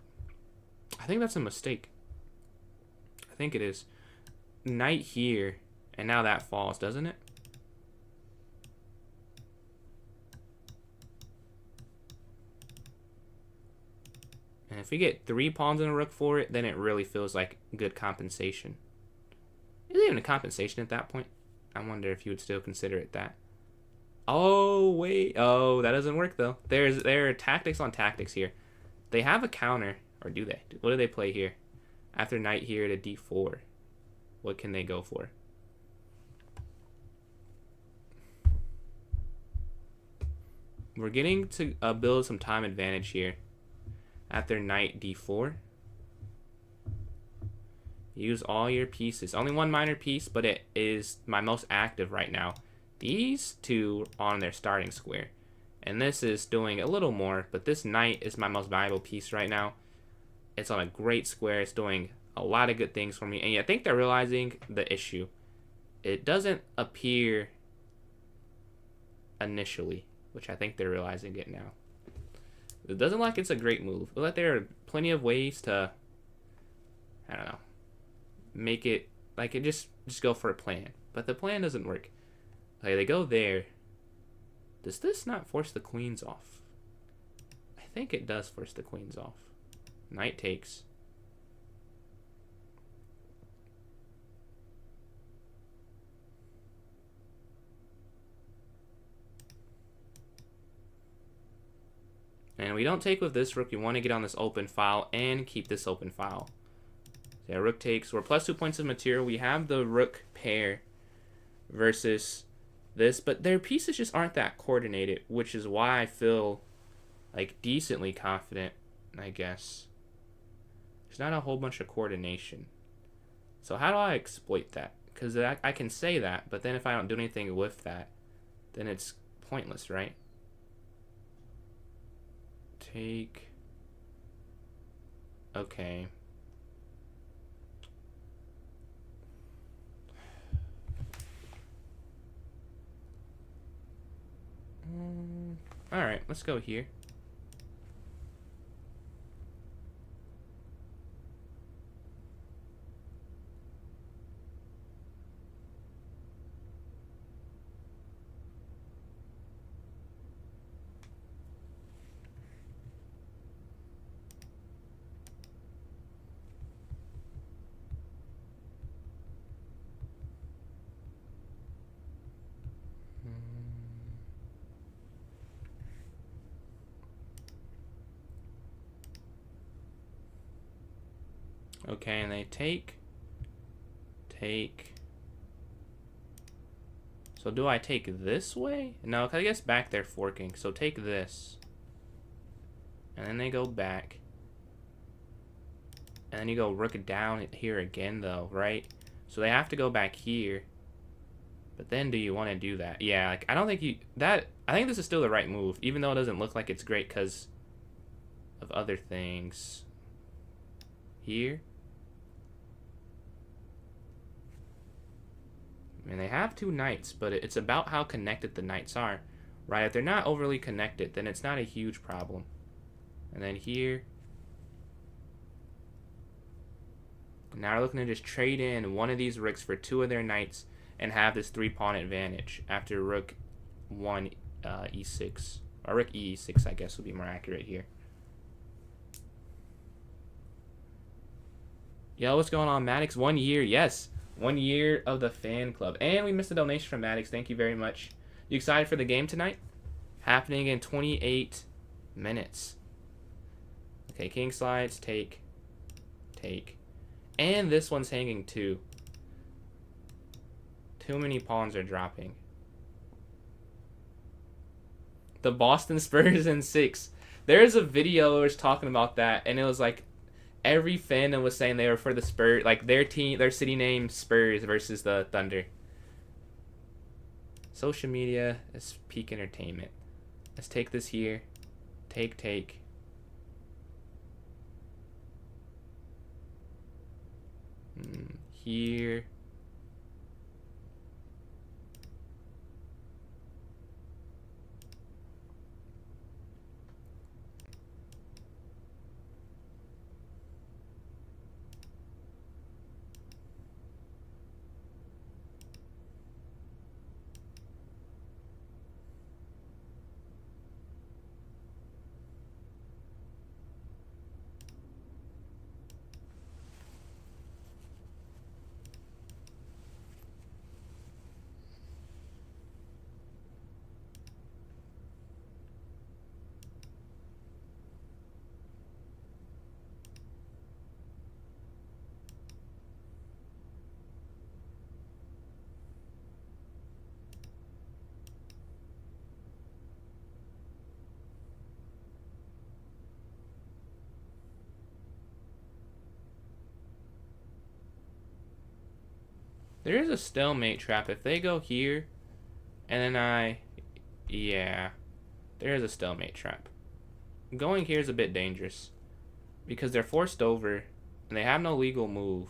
I think that's a mistake. I think it is. Knight here, and now that falls, doesn't it? And if we get 3 pawns and a rook for it, then it really feels like good compensation. Is it even a compensation at that point? I wonder if you would still consider it that. Oh, wait. Oh, that doesn't work, though. There are tactics on tactics here. They have a counter. Or do they? What do they play here? After knight here to d4. What can they go for? We're getting to build some time advantage here. After knight d4. Use all your pieces. Only 1 minor piece, but it is my most active right now. These 2 on their starting square. And this is doing a little more, but this knight is my most valuable piece right now. It's on a great square. It's doing a lot of good things for me. And I think they're realizing the issue. It doesn't appear initially, which I think they're realizing it now. It doesn't look like it's a great move. But like there are plenty of ways to, I don't know, make it like it just go for a plan. But the plan doesn't work. Okay, they go there. Does this not force the queens off? I think it does force the queens off. Knight takes. And we don't take with this rook. We want to get on this open file and keep this open file. So yeah, rook takes. We're plus 2 points of material. We have the rook pair versus this, but their pieces just aren't that coordinated, which is why I feel like decently confident, I guess. There's not a whole bunch of coordination. So how do I exploit that? Because I can say that, but then if I don't do anything with that, then it's pointless, right? Take. Okay. Alright, let's go here. Okay, and they take. So do I take this way? No, because I guess back they're forking. So take this. And then they go back. And then you go rook down here again, though, right? So they have to go back here. But then do you want to do that? Yeah, like, I don't think you... I think this is still the right move, even though it doesn't look like it's great because of other things. Here. And they have 2 knights, but it's about how connected the knights are, right? If they're not overly connected, then it's not a huge problem. And then here. Now we're looking to just trade in one of these rooks for 2 of their knights and have this 3-pawn advantage after rook 1 e6. Or rook e6, I guess, would be more accurate here. Yo, what's going on, Maddox? 1 year, yes. 1 year of the fan club. And we missed a donation from Maddox. Thank you very much. You excited for the game tonight? Happening in 28 minutes. Okay, king slides, take. And this one's hanging too. Too many pawns are dropping. The Boston Spurs in 6. There's a video that was talking about that, and it was like every fandom was saying they were for the Spurs, like their team, their city name Spurs versus the Thunder. Social media is peak entertainment. Let's take this here. Take. Here. There is a stalemate trap. If they go here, and then yeah, there is a stalemate trap. Going here is a bit dangerous because they're forced over and they have no legal move.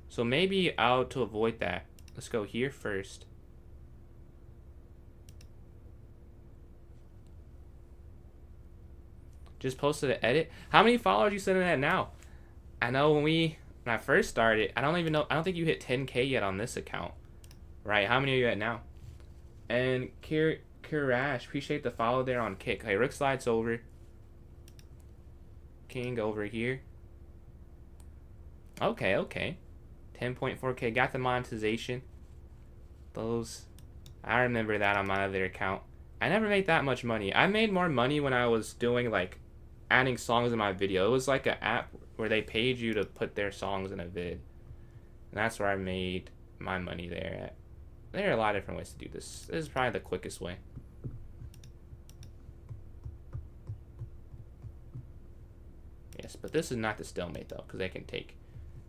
So maybe to avoid that, let's go here first. Just posted an edit. How many followers are you sending at now? I know when I first started, I don't even know. I don't think you hit 10K yet on this account, right? How many are you at now? And Kirash, appreciate the follow there on Kick. Okay, rook slides over. King over here. Okay. 10.4K. Got the monetization. I remember that on my other account. I never made that much money. I made more money when I was doing like adding songs in my video. It was like an app where they paid you to put their songs in a vid. And that's where I made my money there at. There are a lot of different ways to do this. This is probably the quickest way. Yes, but this is not the stalemate though, because they can take.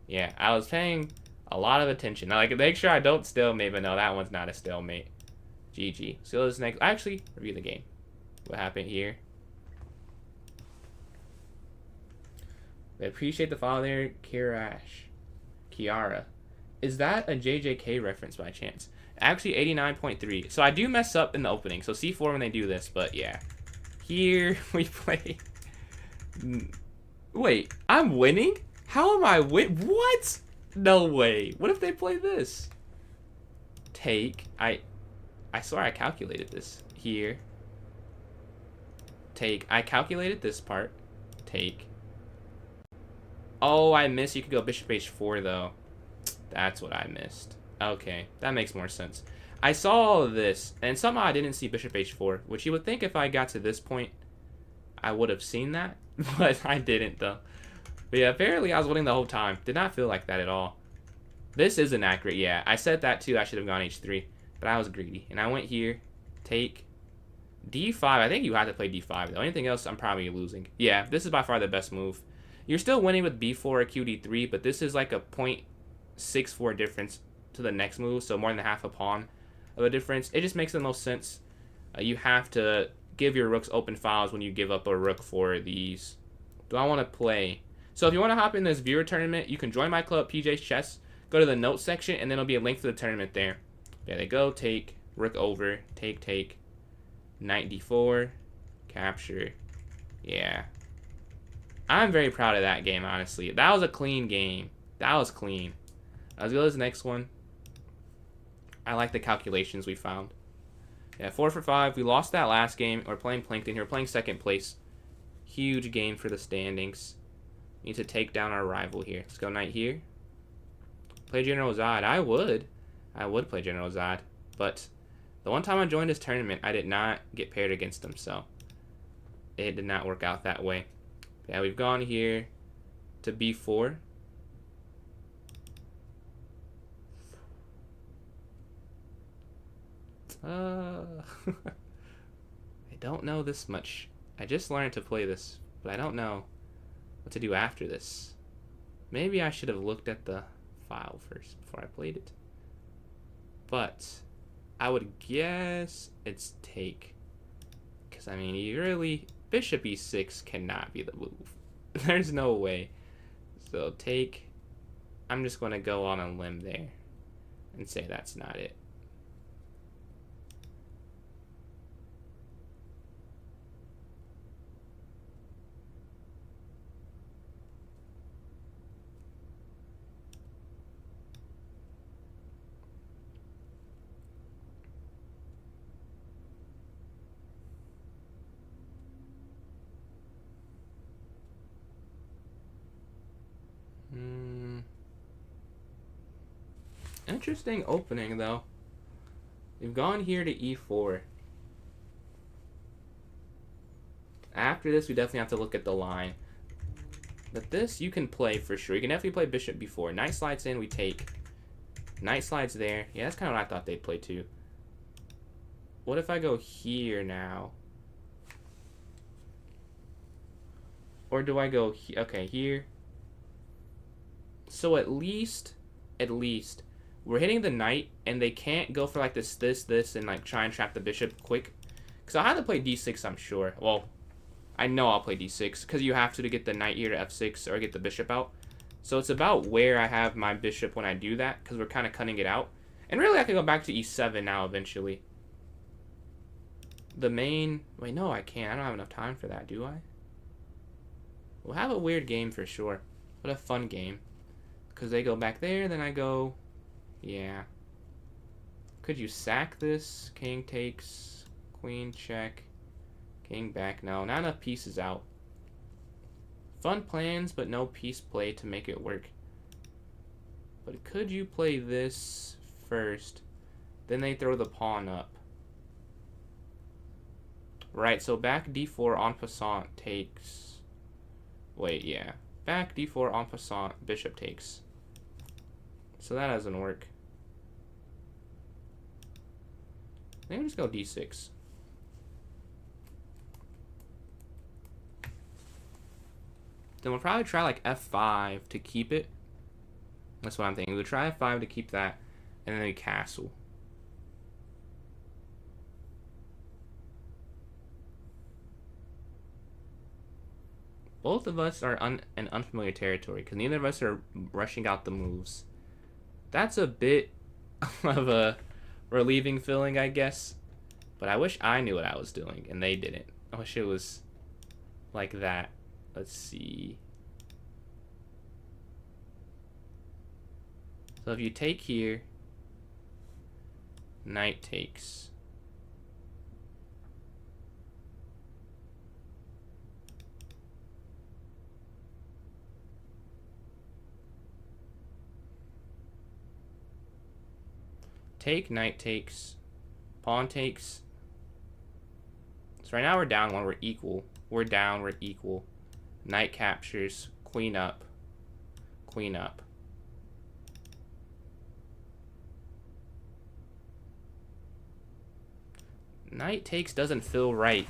Yeah, I was paying a lot of attention. Now, like, make sure I don't stalemate, but no, that one's not a stalemate. GG. So this next, actually, review the game. What happened here? I appreciate the follow there, Kiara. Is that a JJK reference by chance? Actually, 89.3. So I do mess up in the opening. So C4 when they do this, but yeah. Here we play. Wait, I'm winning? How am I what? No way. What if they play this? Take. I swear I calculated this. Here. Take. I calculated this part. Take. Oh, I missed. You could go bishop h4 though. That's what I missed. Okay, that makes more sense. I saw all of this, and somehow I didn't see bishop h4, which you would think if I got to this point, I would have seen that, but I didn't though. But yeah, apparently I was winning the whole time. Did not feel like that at all. This is inaccurate, yeah. I said that too. I should have gone h3, but I was greedy, and I went here. Take. d5. I think you have to play d5 though. Anything else, I'm probably losing. Yeah, this is by far the best move. You're still winning with b4 or qd3, but this is like a 0.64 difference to the next move, so more than half a pawn of a difference. It just makes the most sense. You have to give your rooks open files when you give up a rook for these. Do I want to play? So if you want to hop in this viewer tournament, you can join my club, PJ's Chess. Go to the notes section, and then there'll be a link to the tournament there. There they go. Take, rook over, take, knight d4, capture. Yeah. I'm very proud of that game, honestly. That was a clean game. That was clean. Let's go to this next one. I like the calculations we found. Yeah, 4 for 5. We lost that last game. We're playing Plankton here. We're playing second place. Huge game for the standings. Need to take down our rival here. Let's go knight here. Play General Zod. I would play General Zod. But the one time I joined this tournament, I did not get paired against him, so it did not work out that way. Yeah, we've gone here to b4. I don't know this much. I just learned to play this, but I don't know what to do after this. Maybe I should have looked at the file first before I played it. But I would guess it's take. Because, I mean, you really... Bishop e6 cannot be the move. There's no way. So take... I'm just going to go on a limb there and say that's not it. Interesting opening, though. We've gone here to e4. After this, we definitely have to look at the line. But this, you can play for sure. You can definitely play bishop b4. Knight slides in, we take. Knight slides there. Yeah, that's kind of what I thought they'd play, too. What if I go here now? Or do I go... Okay, here. So at least... we're hitting the knight, and they can't go for like this, and like try and trap the bishop quick. Because I'll have to play d6, I'm sure. Well, I know I'll play d6, because you have to get the knight here to f6 or get the bishop out. So it's about where I have my bishop when I do that, because we're kind of cutting it out. And really, I could go back to e7 now eventually. The main... Wait, no, I can't. I don't have enough time for that, do I? We'll have a weird game for sure. What a fun game. Because they go back there, then I go... Yeah. Could you sack this? King takes, queen check, king back. No, not enough pieces out. Fun plans, but no piece play to make it work. But could you play this first? Then they throw the pawn up. Right, so back d4 en passant takes... Wait, yeah. Back d4 en passant, bishop takes. So that doesn't work. Maybe just go d6. Then we'll probably try like f5 to keep it. That's what I'm thinking. We'll try f5 to keep that, and then we castle. Both of us are in unfamiliar territory, because neither of us are rushing out the moves. That's a bit of a relieving feeling, I guess. But I wish I knew what I was doing, and they didn't. I wish it was like that. Let's see. So if you take here, knight takes. Take, knight takes, pawn takes. So right now we're down one, we're equal. We're down, we're equal. Knight captures, queen up, queen up. Knight takes doesn't feel right.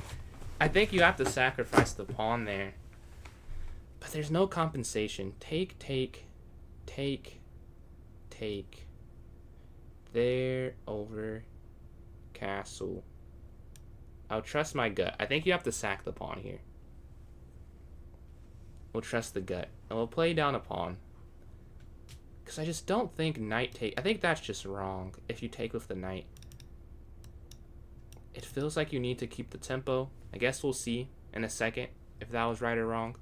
I think you have to sacrifice the pawn there. But there's no compensation. Take, take, take, take. There, over, castle. I'll trust my gut. I think you have to sack the pawn here. We'll trust the gut. And we'll play down a pawn. Because I just don't think knight take... I think that's just wrong if you take with the knight. It feels like you need to keep the tempo. I guess we'll see in a second if that was right or wrong.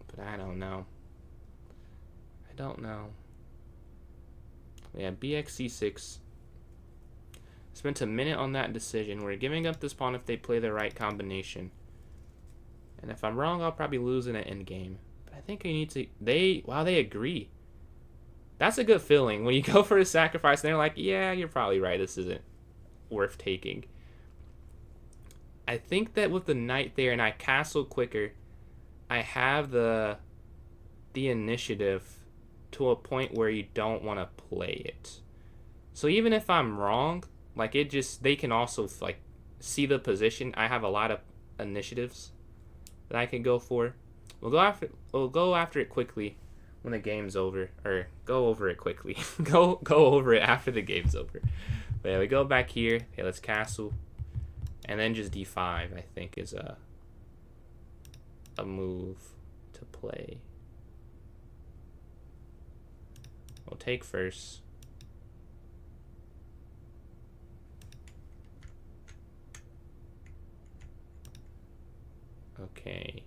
But I don't know. I don't know. Yeah, bx c6. Spent a minute on that decision. We're giving up this pawn if they play the right combination. And if I'm wrong, I'll probably lose in an endgame. I think I need to... Wow, they agree. That's a good feeling. When you go for a sacrifice and they're like, yeah, you're probably right. This isn't worth taking. I think that with the knight there and I castle quicker, I have the initiative to a point where you don't want to play it. So even if I'm wrong, like they can also like see the position. I have a lot of initiatives that I can go for. We'll go after it quickly when the game's over, or go over it quickly. go over it after the game's over. But yeah, we go back here. Okay, let's castle, and then just d5. I think is a move to play. We'll take first. Okay.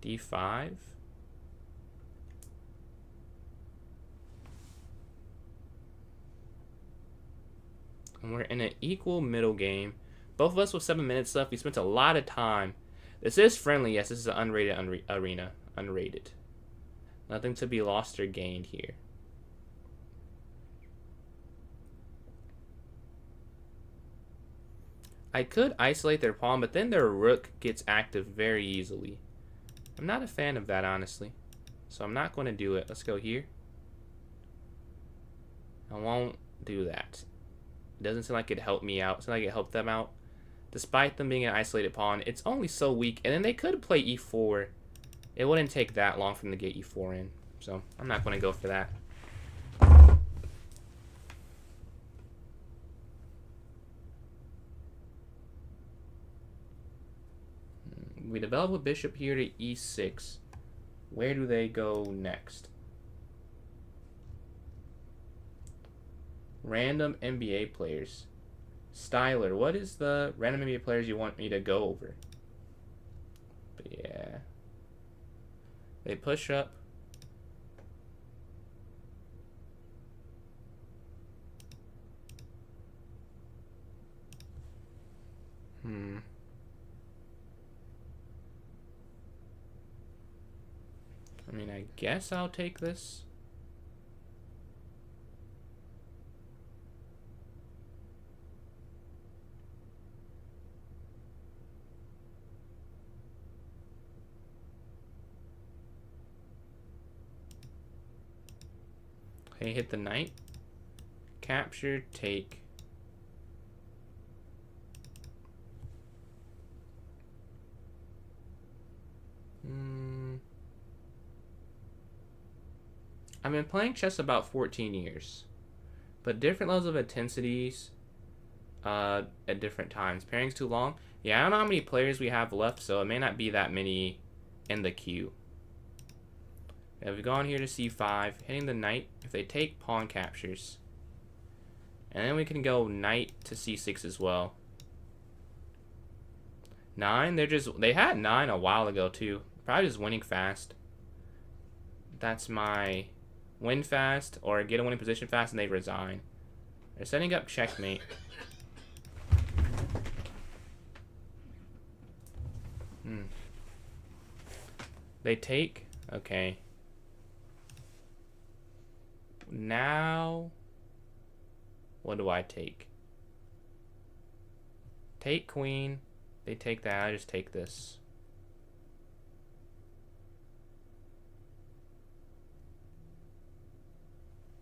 d5. And we're in an equal middle game. Both of us with 7 minutes left. We spent a lot of time. This is friendly. Yes, this is an unrated arena. Unrated. Nothing to be lost or gained here. I could isolate their pawn, but then their rook gets active very easily. I'm not a fan of that, honestly. So I'm not going to do it. Let's go here. I won't do that. It doesn't seem like it helped me out. It seems like it helped them out. Despite them being an isolated pawn, it's only so weak. And then they could play e4. It wouldn't take that long for them to get e4 in. So I'm not going to go for that. We develop a bishop here to e6. Where do they go next? Random NBA players. Styler, what is the random NBA players you want me to go over? But yeah. They push up. I mean, I guess I'll take this. Okay, hit the knight. Capture, take. I've been playing chess about 14 years, but different levels of intensities at different times. Pairing's too long. Yeah, I don't know how many players we have left, so it may not be that many in the queue. If we go on here to c5, hitting the knight, if they take, pawn captures. And then we can go knight to c6 as well. 9, they had 9 a while ago too. Probably just winning fast. That's my win fast or get a winning position fast and they resign. They're setting up checkmate. They take. Okay. Now, what do I take? Take queen. They take that. I just take this.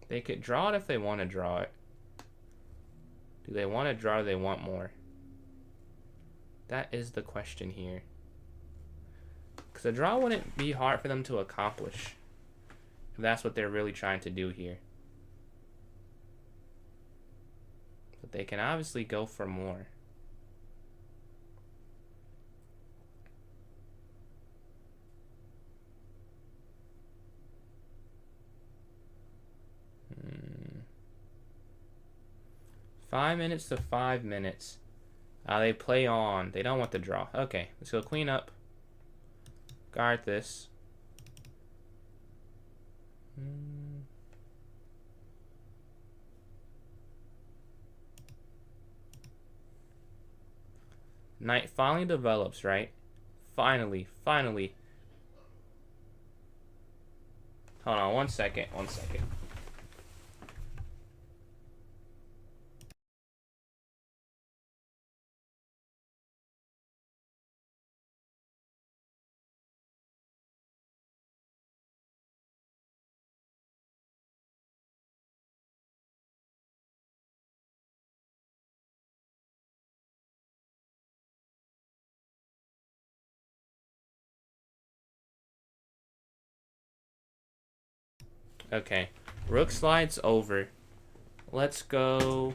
They could draw it if they want to draw it. Do they want to draw or do they want more? That is the question here. Because a draw wouldn't be hard for them to accomplish. If that's what they're really trying to do here. But they can obviously go for more. Hmm. 5 minutes to 5 minutes. They play on. They don't want the draw. Okay, let's go queen up. Guard this. Knight finally develops, right? Finally. Hold on, 1 second, 1 second. Okay, rook slides over. Let's go.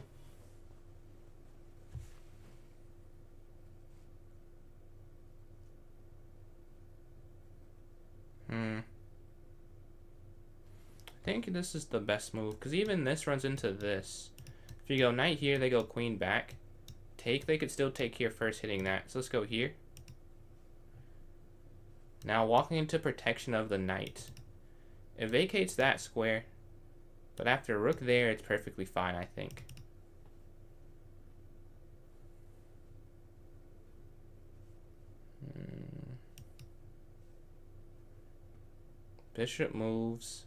I think this is the best move, because even this runs into this. If you go knight here, they go queen back. Take, they could still take here first, hitting that. So let's go here. Now walking into protection of the knight. It vacates that square, but after rook there, it's perfectly fine, I think. Bishop moves.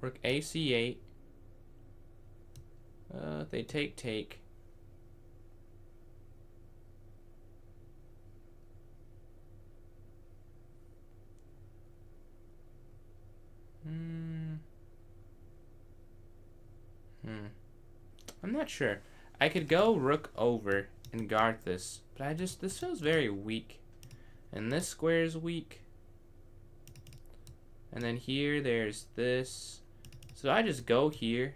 Rook AC8. They take. I'm not sure. I could go rook over and guard this, but this feels very weak. And this square is weak. And then here, there's this. So I just go here.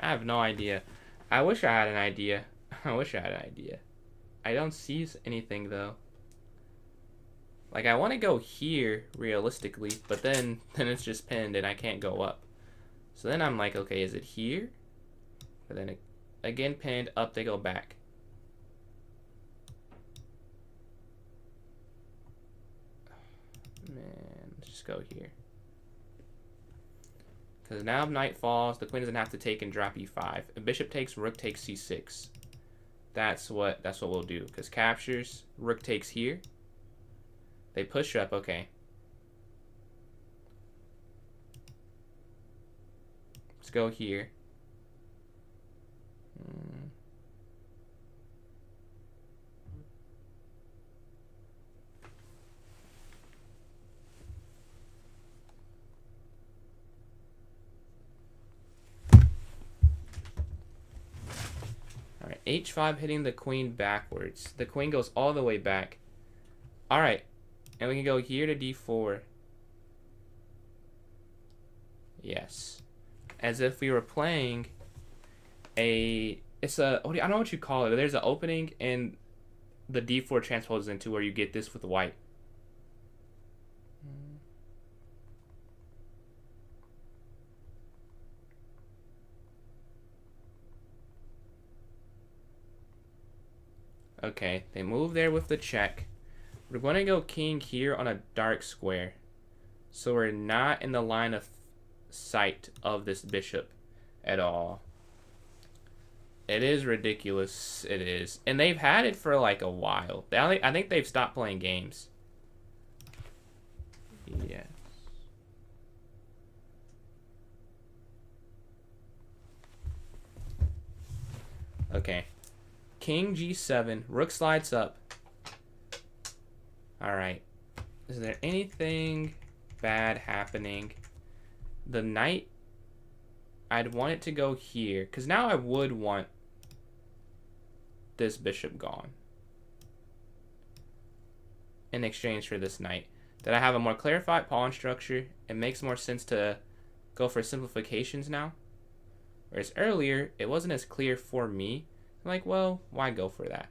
I have no idea. I wish I had an idea. I wish I had an idea. I don't see anything though. Like I want to go here realistically, but then it's just pinned and I can't go up. So then I'm like, okay, is it here? But then again pinned, up they go back. Man, let's just go here. Because now if knight falls, the queen doesn't have to take and drop e5. If bishop takes, rook takes c6. That's what we'll do. Because captures, rook takes here. They push up, okay. Let's go here. Alright, h5 hitting the queen backwards. The queen goes all the way back. Alright, and we can go here to d4. Yes. As if we were playing I don't know what you call it. There's an opening and the d4 transposes into where you get this with white. Okay, they move there with the check. We're going to go king here on a dark square. So we're not in the line of sight of this bishop at all. It is ridiculous. It is. And they've had it for like a while. I think they've stopped playing games. Yes. Okay. King g7. Rook slides up. Alright. Is there anything bad happening? The knight, I'd want it to go here. Because now I would want this bishop gone in exchange for this knight. That I have a more clarified pawn structure. It makes more sense to go for simplifications now. Whereas earlier, it wasn't as clear for me. I'm like, well, why go for that?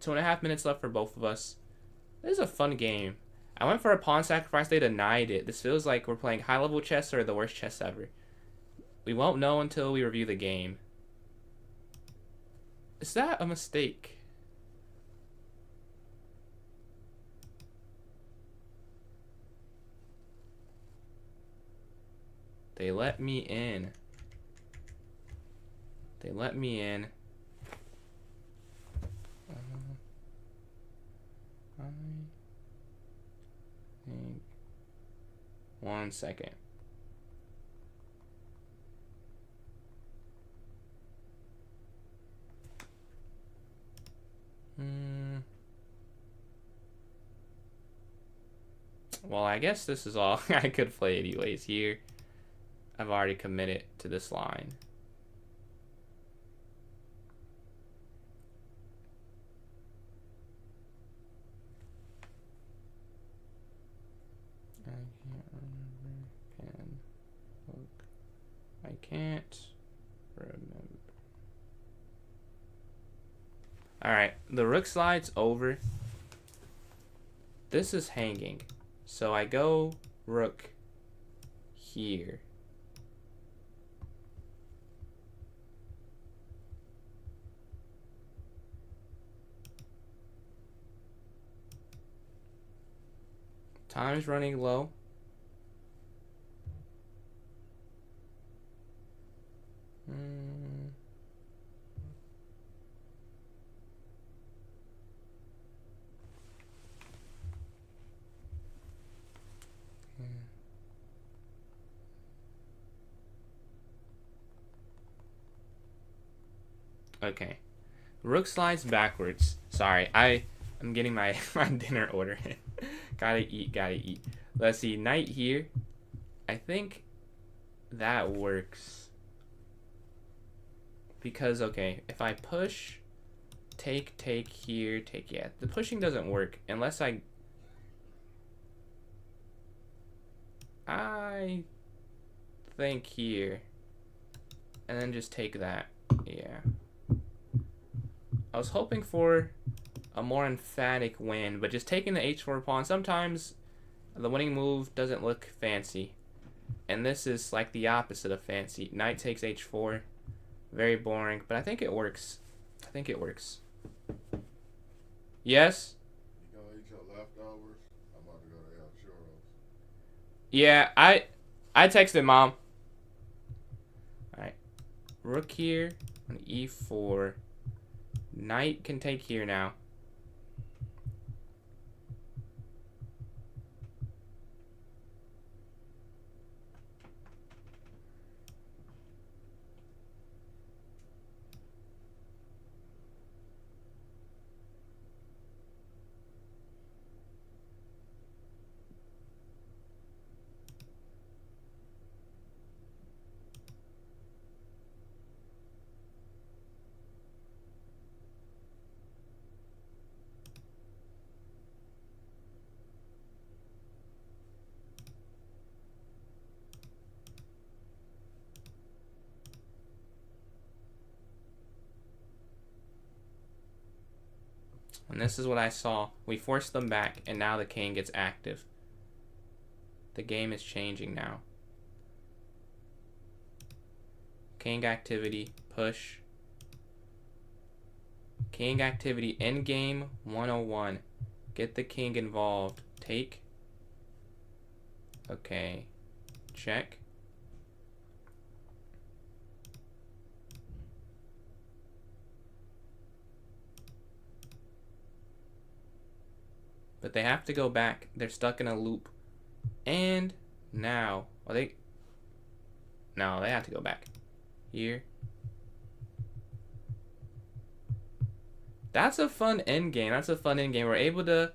2.5 minutes left for both of us. This is a fun game. I went for a pawn sacrifice. They denied it. This feels like we're playing high-level chess or the worst chess ever. We won't know until we review the game. Is that a mistake? They let me in. They let me in. I think 1 second. Well, I guess this is all I could play anyways here. I've already committed to this line. I can't remember. Can look. I can't remember. Alright, the rook slide's over. This is hanging. So I go rook here. Time's running low. Okay. Rook slides backwards. Sorry, I'm getting my dinner order. Gotta eat. Let's see, knight here. I think that works. Because, okay, if I push, take here, yeah. The pushing doesn't work unless I think here. And then just take that. Yeah. I was hoping for a more emphatic win, but just taking the h4 pawn, sometimes the winning move doesn't look fancy. And this is like the opposite of fancy. Knight takes h4. Very boring, but I think it works. Yes? You gonna eat your leftovers? I'm about to go to El Churros. Yeah, I texted Mom. Alright. Rook here on e4. Knight can take here now. And this is what I saw. We forced them back, and now the king gets active. The game is changing now. King activity, push. King activity, endgame 101. Get the king involved. Take. Okay. Check. But they have to go back. They're stuck in a loop. And now, are they? No, they have to go back. Here. That's a fun end game. We're able to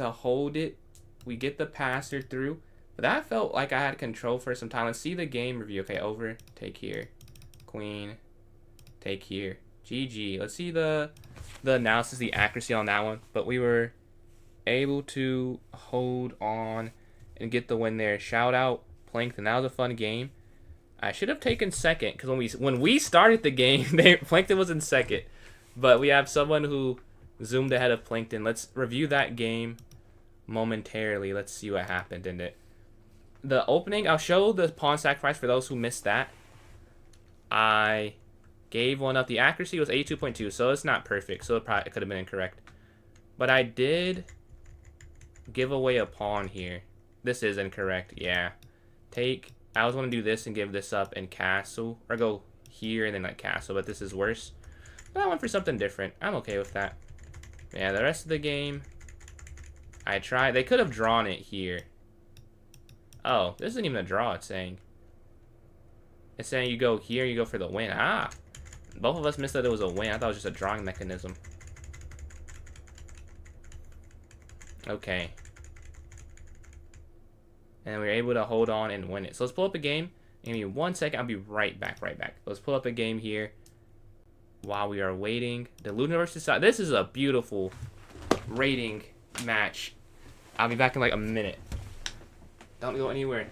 hold it. We get the passer through. But that felt like I had control for some time. Let's see the game review. Okay, over. Take here. Queen. Take here. GG. Let's see the analysis, the accuracy on that one. But we were able to hold on and get the win there. Shout out Plankton. That was a fun game. I should have taken second because when we started the game, Plankton was in second. But we have someone who zoomed ahead of Plankton. Let's review that game momentarily. Let's see what happened in it. The opening, I'll show the pawn sacrifice for those who missed that. I gave one up. The accuracy was 82.2, so it's not perfect. So it could have been incorrect. But I did give away a pawn here. This is incorrect, yeah. Take, I was going to do this and give this up and castle. Or go here and then like castle, but this is worse. But I went for something different. I'm okay with that. Yeah, the rest of the game, I tried. They could have drawn it here. Oh, this isn't even a draw, it's saying. It's saying you go here, you go for the win. Ah, both of us missed that it was a win. I thought it was just a drawing mechanism. Okay. And we were able to hold on and win it. So let's pull up a game. Give me 1 second. I'll be right back, Let's pull up a game here while we are waiting. The Luna versus Side. This is a beautiful rating match. I'll be back in like a minute. Don't go anywhere.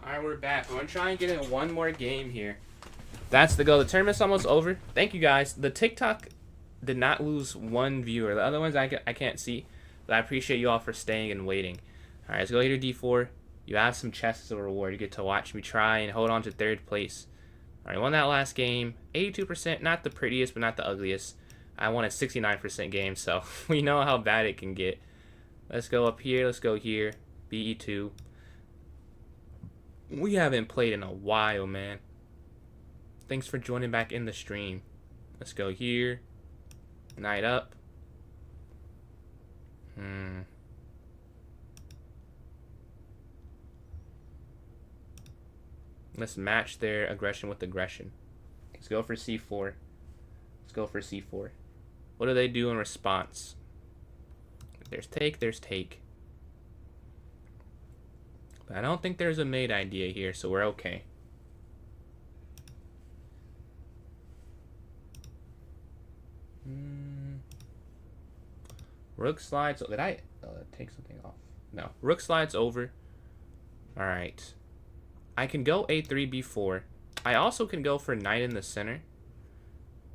Alright, we're back. We're going to try and get in one more game here. That's the goal. The tournament's almost over. Thank you, guys. The TikTok did not lose one viewer. The other ones I can't see. But I appreciate you all for staying and waiting. Alright, let's go here to D4. You have some chests as a reward. You get to watch me try and hold on to 3rd place. Alright, won that last game. 82%. Not the prettiest, but not the ugliest. I won a 69% game, so we know how bad it can get. Let's go up here. Let's go here. BE2. We haven't played in a while, man. Thanks for joining back in the stream. Let's go here. Knight up. Let's match their aggression with aggression. Let's go for C4. Let's go for C4. What do they do in response? There's take, there's take. But I don't think there's a mate idea here, so we're okay. Rook slides. Did I take something off? No. Rook slides over. Alright. I can go A3, B4. I also can go for knight in the center.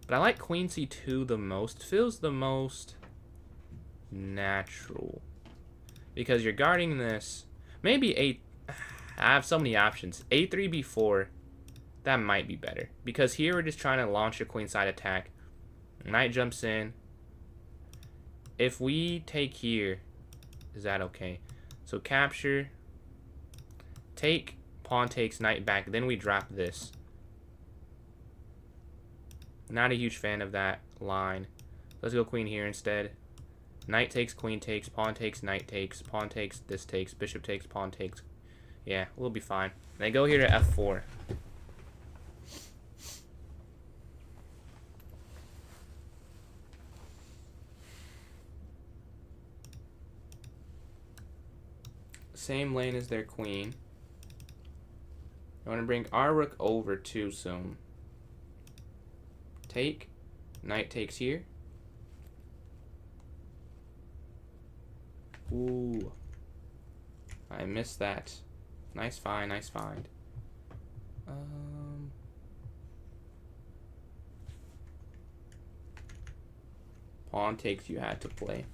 But I like queen C2 the most. Feels the most natural. Because you're guarding this. Maybe I have so many options. A3, B4. That might be better. Because here we're just trying to launch a queenside attack. Knight jumps in. If we take here, is that okay? So capture. Take. Pawn takes knight back. Then we drop this. Not a huge fan of that line. Let's go queen here instead. Knight takes, queen takes, pawn takes, knight takes, pawn takes, this takes, bishop takes, pawn takes. Yeah, we'll be fine. They go here to F4. Same lane as their queen. I want to bring our rook over too soon. Take. Knight takes here. Ooh. I missed that. Nice find, nice find. Pawn takes, you had to play.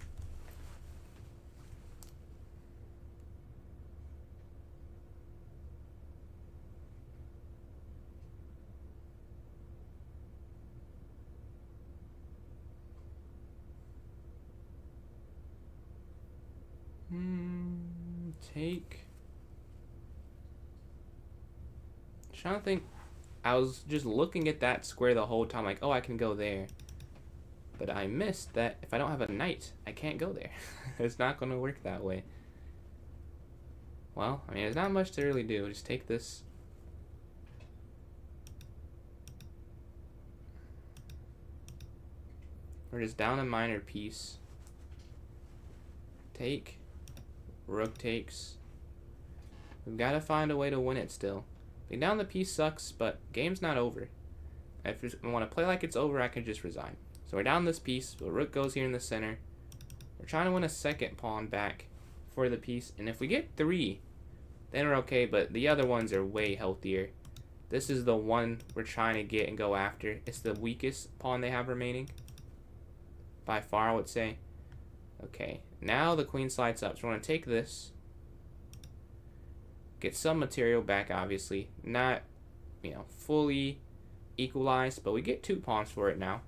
Take. Trying to think. I was just looking at that square the whole time, like, oh, I can go there. But I missed that if I don't have a knight, I can't go there. It's not going to work that way. Well, I mean, there's not much to really do. Just take this. We're just down a minor piece. Take. Rook takes. We've got to find a way to win it still. Being down the piece sucks, but game's not over. If I want to play like it's over, I can just resign. So we're down this piece, but rook goes here in the center. We're trying to win a second pawn back for the piece, and if we get 3, then we're okay, but the other ones are way healthier. This is the one we're trying to get and go after. It's the weakest pawn they have remaining. By far, I would say. Okay, now the queen slides up, so we're going to take this. Get some material back, obviously. Not, fully equalized, but we get 2 pawns for it now.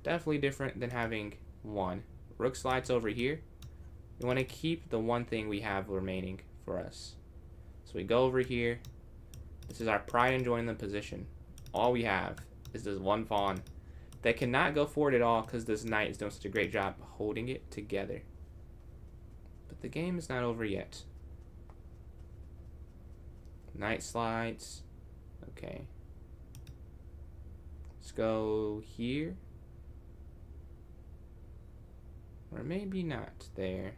Definitely different than having 1. Rook slides over here. We want to keep the one thing we have remaining for us. So we go over here. This is our pride in joining the position. All we have is this 1 pawn that cannot go forward at all because this knight is doing such a great job holding it together. But the game is not over yet. Knight slides. Okay. Let's go here. Or maybe not there.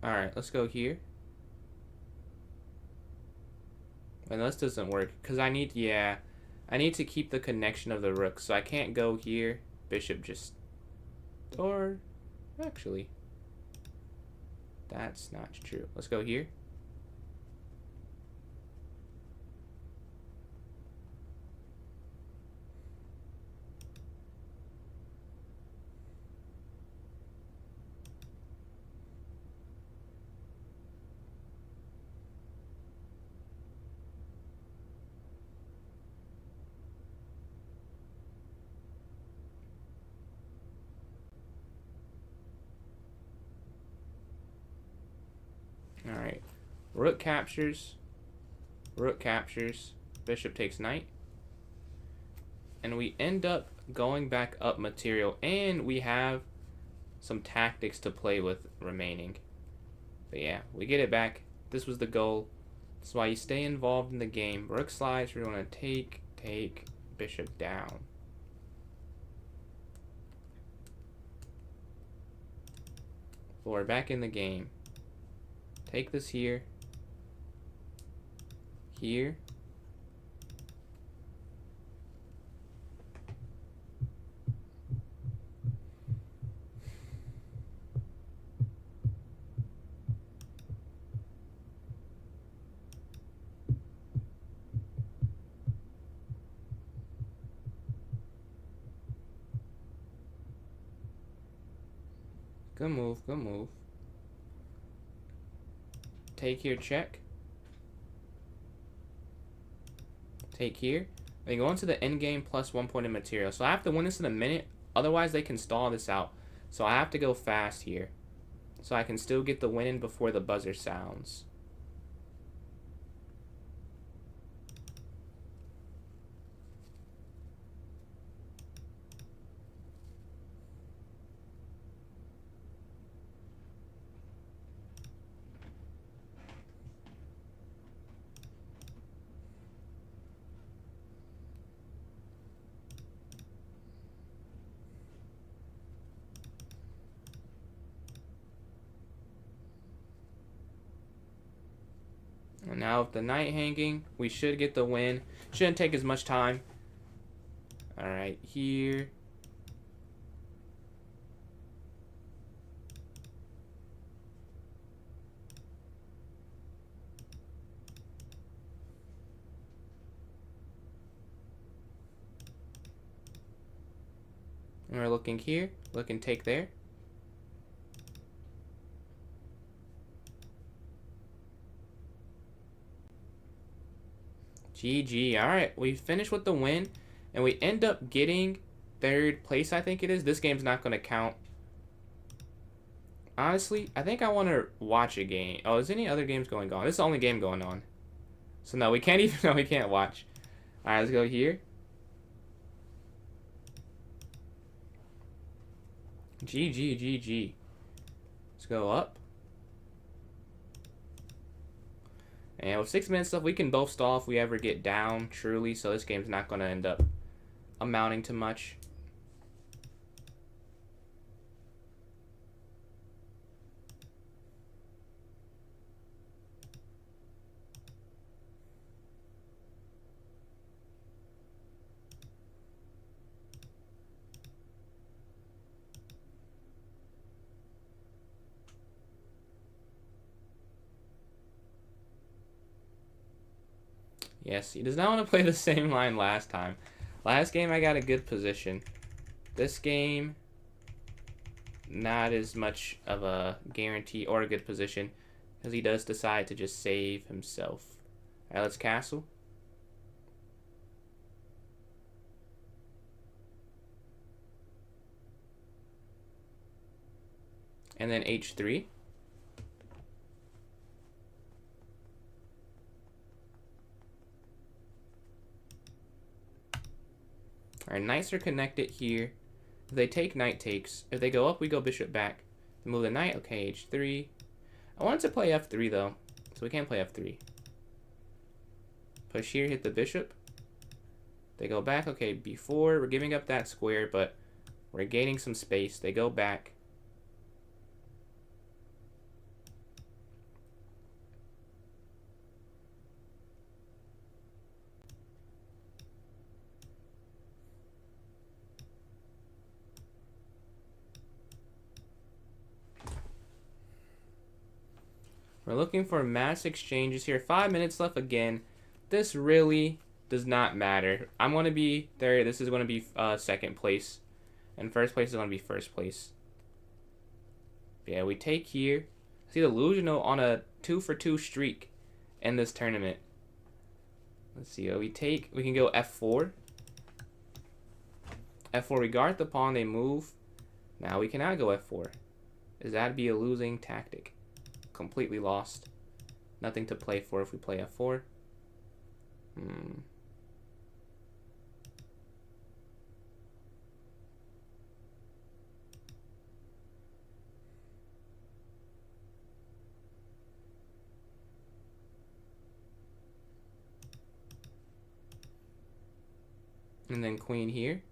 Alright, let's go here. And this doesn't work, because I need to keep the connection of the rook, so I can't go here. Bishop just, or, actually, that's not true. Let's go here. Alright, rook captures, bishop takes knight, and we end up going back up material, and we have some tactics to play with remaining. But yeah, we get it back. This was the goal. That's why you stay involved in the game. Rook slides, we're going to take, bishop down. But we're back in the game. Take this here. Here. Good move, good move. Take here, check. Take here. They go into the end game plus 1 point of material. So I have to win this in a minute. Otherwise, they can stall this out. So I have to go fast here. So I can still get the win in before the buzzer sounds. And now with the knight hanging, we should get the win. Shouldn't take as much time. All right, here. And we're looking here. Looking take there. GG. All right, we finished with the win, and we end up getting 3rd place, I think it is. This game's not going to count. Honestly, I think I want to watch a game. Oh, is any other games going on? This is the only game going on. So no, we can't even, no, we can't watch. All right, let's go here. GG, GG. Let's go up. And with 6 minutes left, we can both stall if we ever get down, truly. So this game's not going to end up amounting to much. Yes, he does not want to play the same line last time. Last game, I got a good position. This game, not as much of a guarantee or a good position, because he does decide to just save himself. All right, let's castle. And then H3. Our knights are connected here. If they take, knight takes. If they go up, we go bishop back. Move the knight. Okay, H3. I wanted to play F3 though, so we can't play F3. Push here, hit the bishop. They go back. Okay, B4. We're giving up that square, but we're gaining some space. They go back. We're looking for mass exchanges here. 5 minutes left again. This really does not matter. I'm going to be there. This is going to be 2nd place. And 1st place is going to be 1st place. Yeah, we take here. See the Lugano on a 2-for-2 streak in this tournament. Let's see. We take. We can go F4. F4, we guard the pawn. They move. Now we cannot go F4. Is that be a losing tactic? Completely lost. Nothing to play for if we play F4. And then queen here.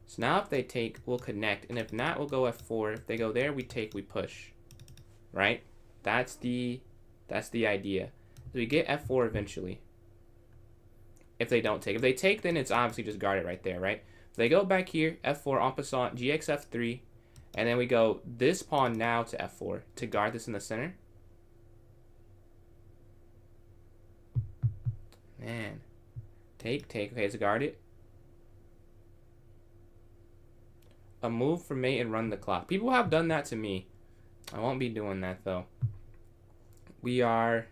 So now if they take, we'll connect. And if not, we'll go F4. If they go there, we take, we push. Right? That's the idea. So we get F4 eventually. If they don't take. If they take, then it's obviously just guarded right there, right? If they go back here, F4, en passant, GX F3. And then we go this pawn now to F4 to guard this in the center. Man. Take. Okay, it's guarded. A move for mate and run the clock. People have done that to me. I won't be doing that, though. We are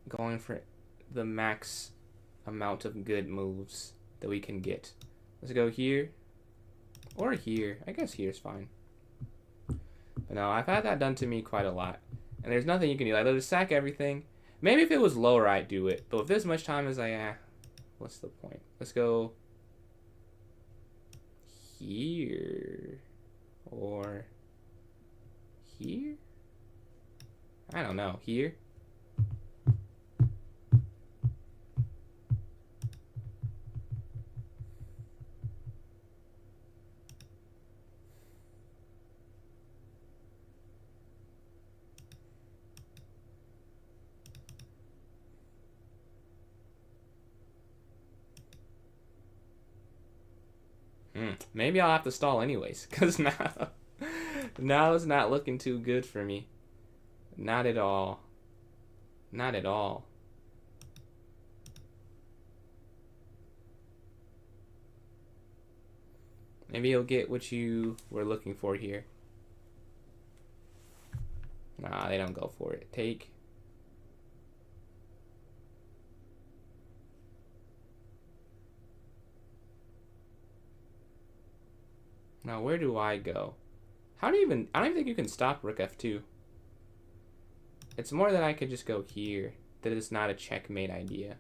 going for the max amount of good moves that we can get. Let's go here. Or here. I guess here's fine. But no, I've had that done to me quite a lot. And there's nothing you can do. Like, they'll just sack everything. Maybe if it was lower, I'd do it. But with this much time, it's like, what's the point? Let's go here. Or here? I don't know. Here? Maybe I'll have to stall anyways, because now it's not looking too good for me. Not at all. Not at all. Maybe you'll get what you were looking for here. Nah, they don't go for it. Take. Now, where do I go? How do you even... I don't even think you can stop Rook F2. It's more that I could just go here. That it's not a checkmate idea.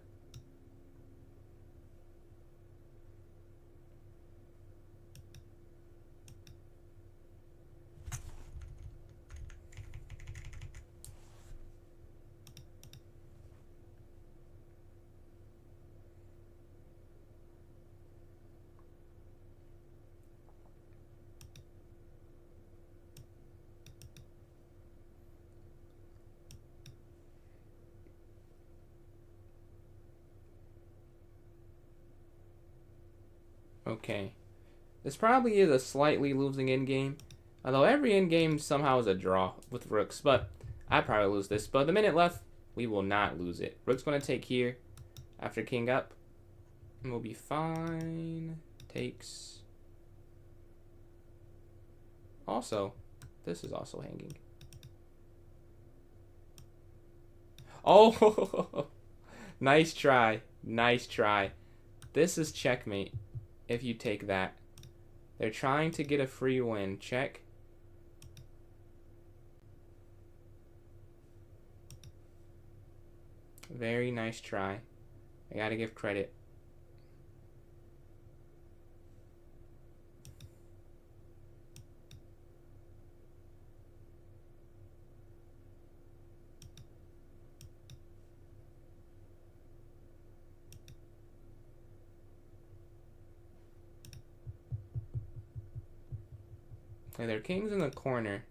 Okay. This probably is a slightly losing endgame. Although every endgame somehow is a draw with rooks. But I probably lose this. But the minute left, we will not lose it. Rook's going to take here after king up. And we'll be fine. Takes. Also, this is also hanging. Oh! Nice try. Nice try. This is checkmate. If you take that. They're trying to get a free win. Check. Very nice try. I gotta give credit. Okay, their king's in the corner.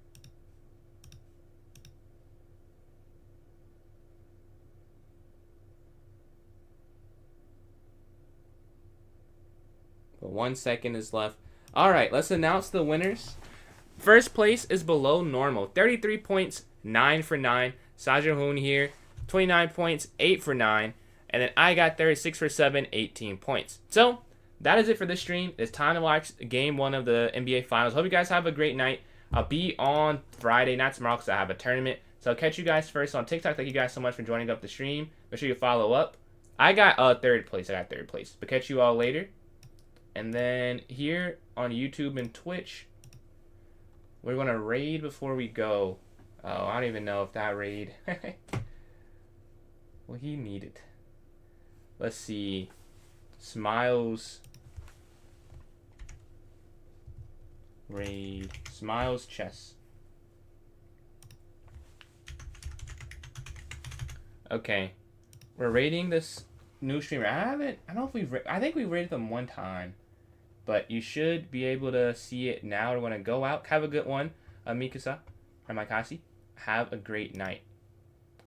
But 1 second is left. Alright, let's announce the winners. First place is below normal. 33 points, 9 for 9. Sajahun here, 29 points, 8 for 9. And then I got 36 for 7, 18 points. So, that is it for this stream. It's time to watch game 1 of the NBA Finals. Hope you guys have a great night. I'll be on Friday, not tomorrow, because I have a tournament. So I'll catch you guys first on TikTok. Thank you guys so much for joining up the stream. Make sure you follow up. I got third place. But catch you all later. And then here on YouTube and Twitch, we're going to raid before we go. Oh, I don't even know if that raid. Well, he need it. Let's see. Smiles. Raid. Smiles chess. Okay. We're raiding this new streamer. I don't know if I think we raided them one time. But you should be able to see it now. We're going to go out. Have a good one. Mikasa or Mikasi. Have a great night.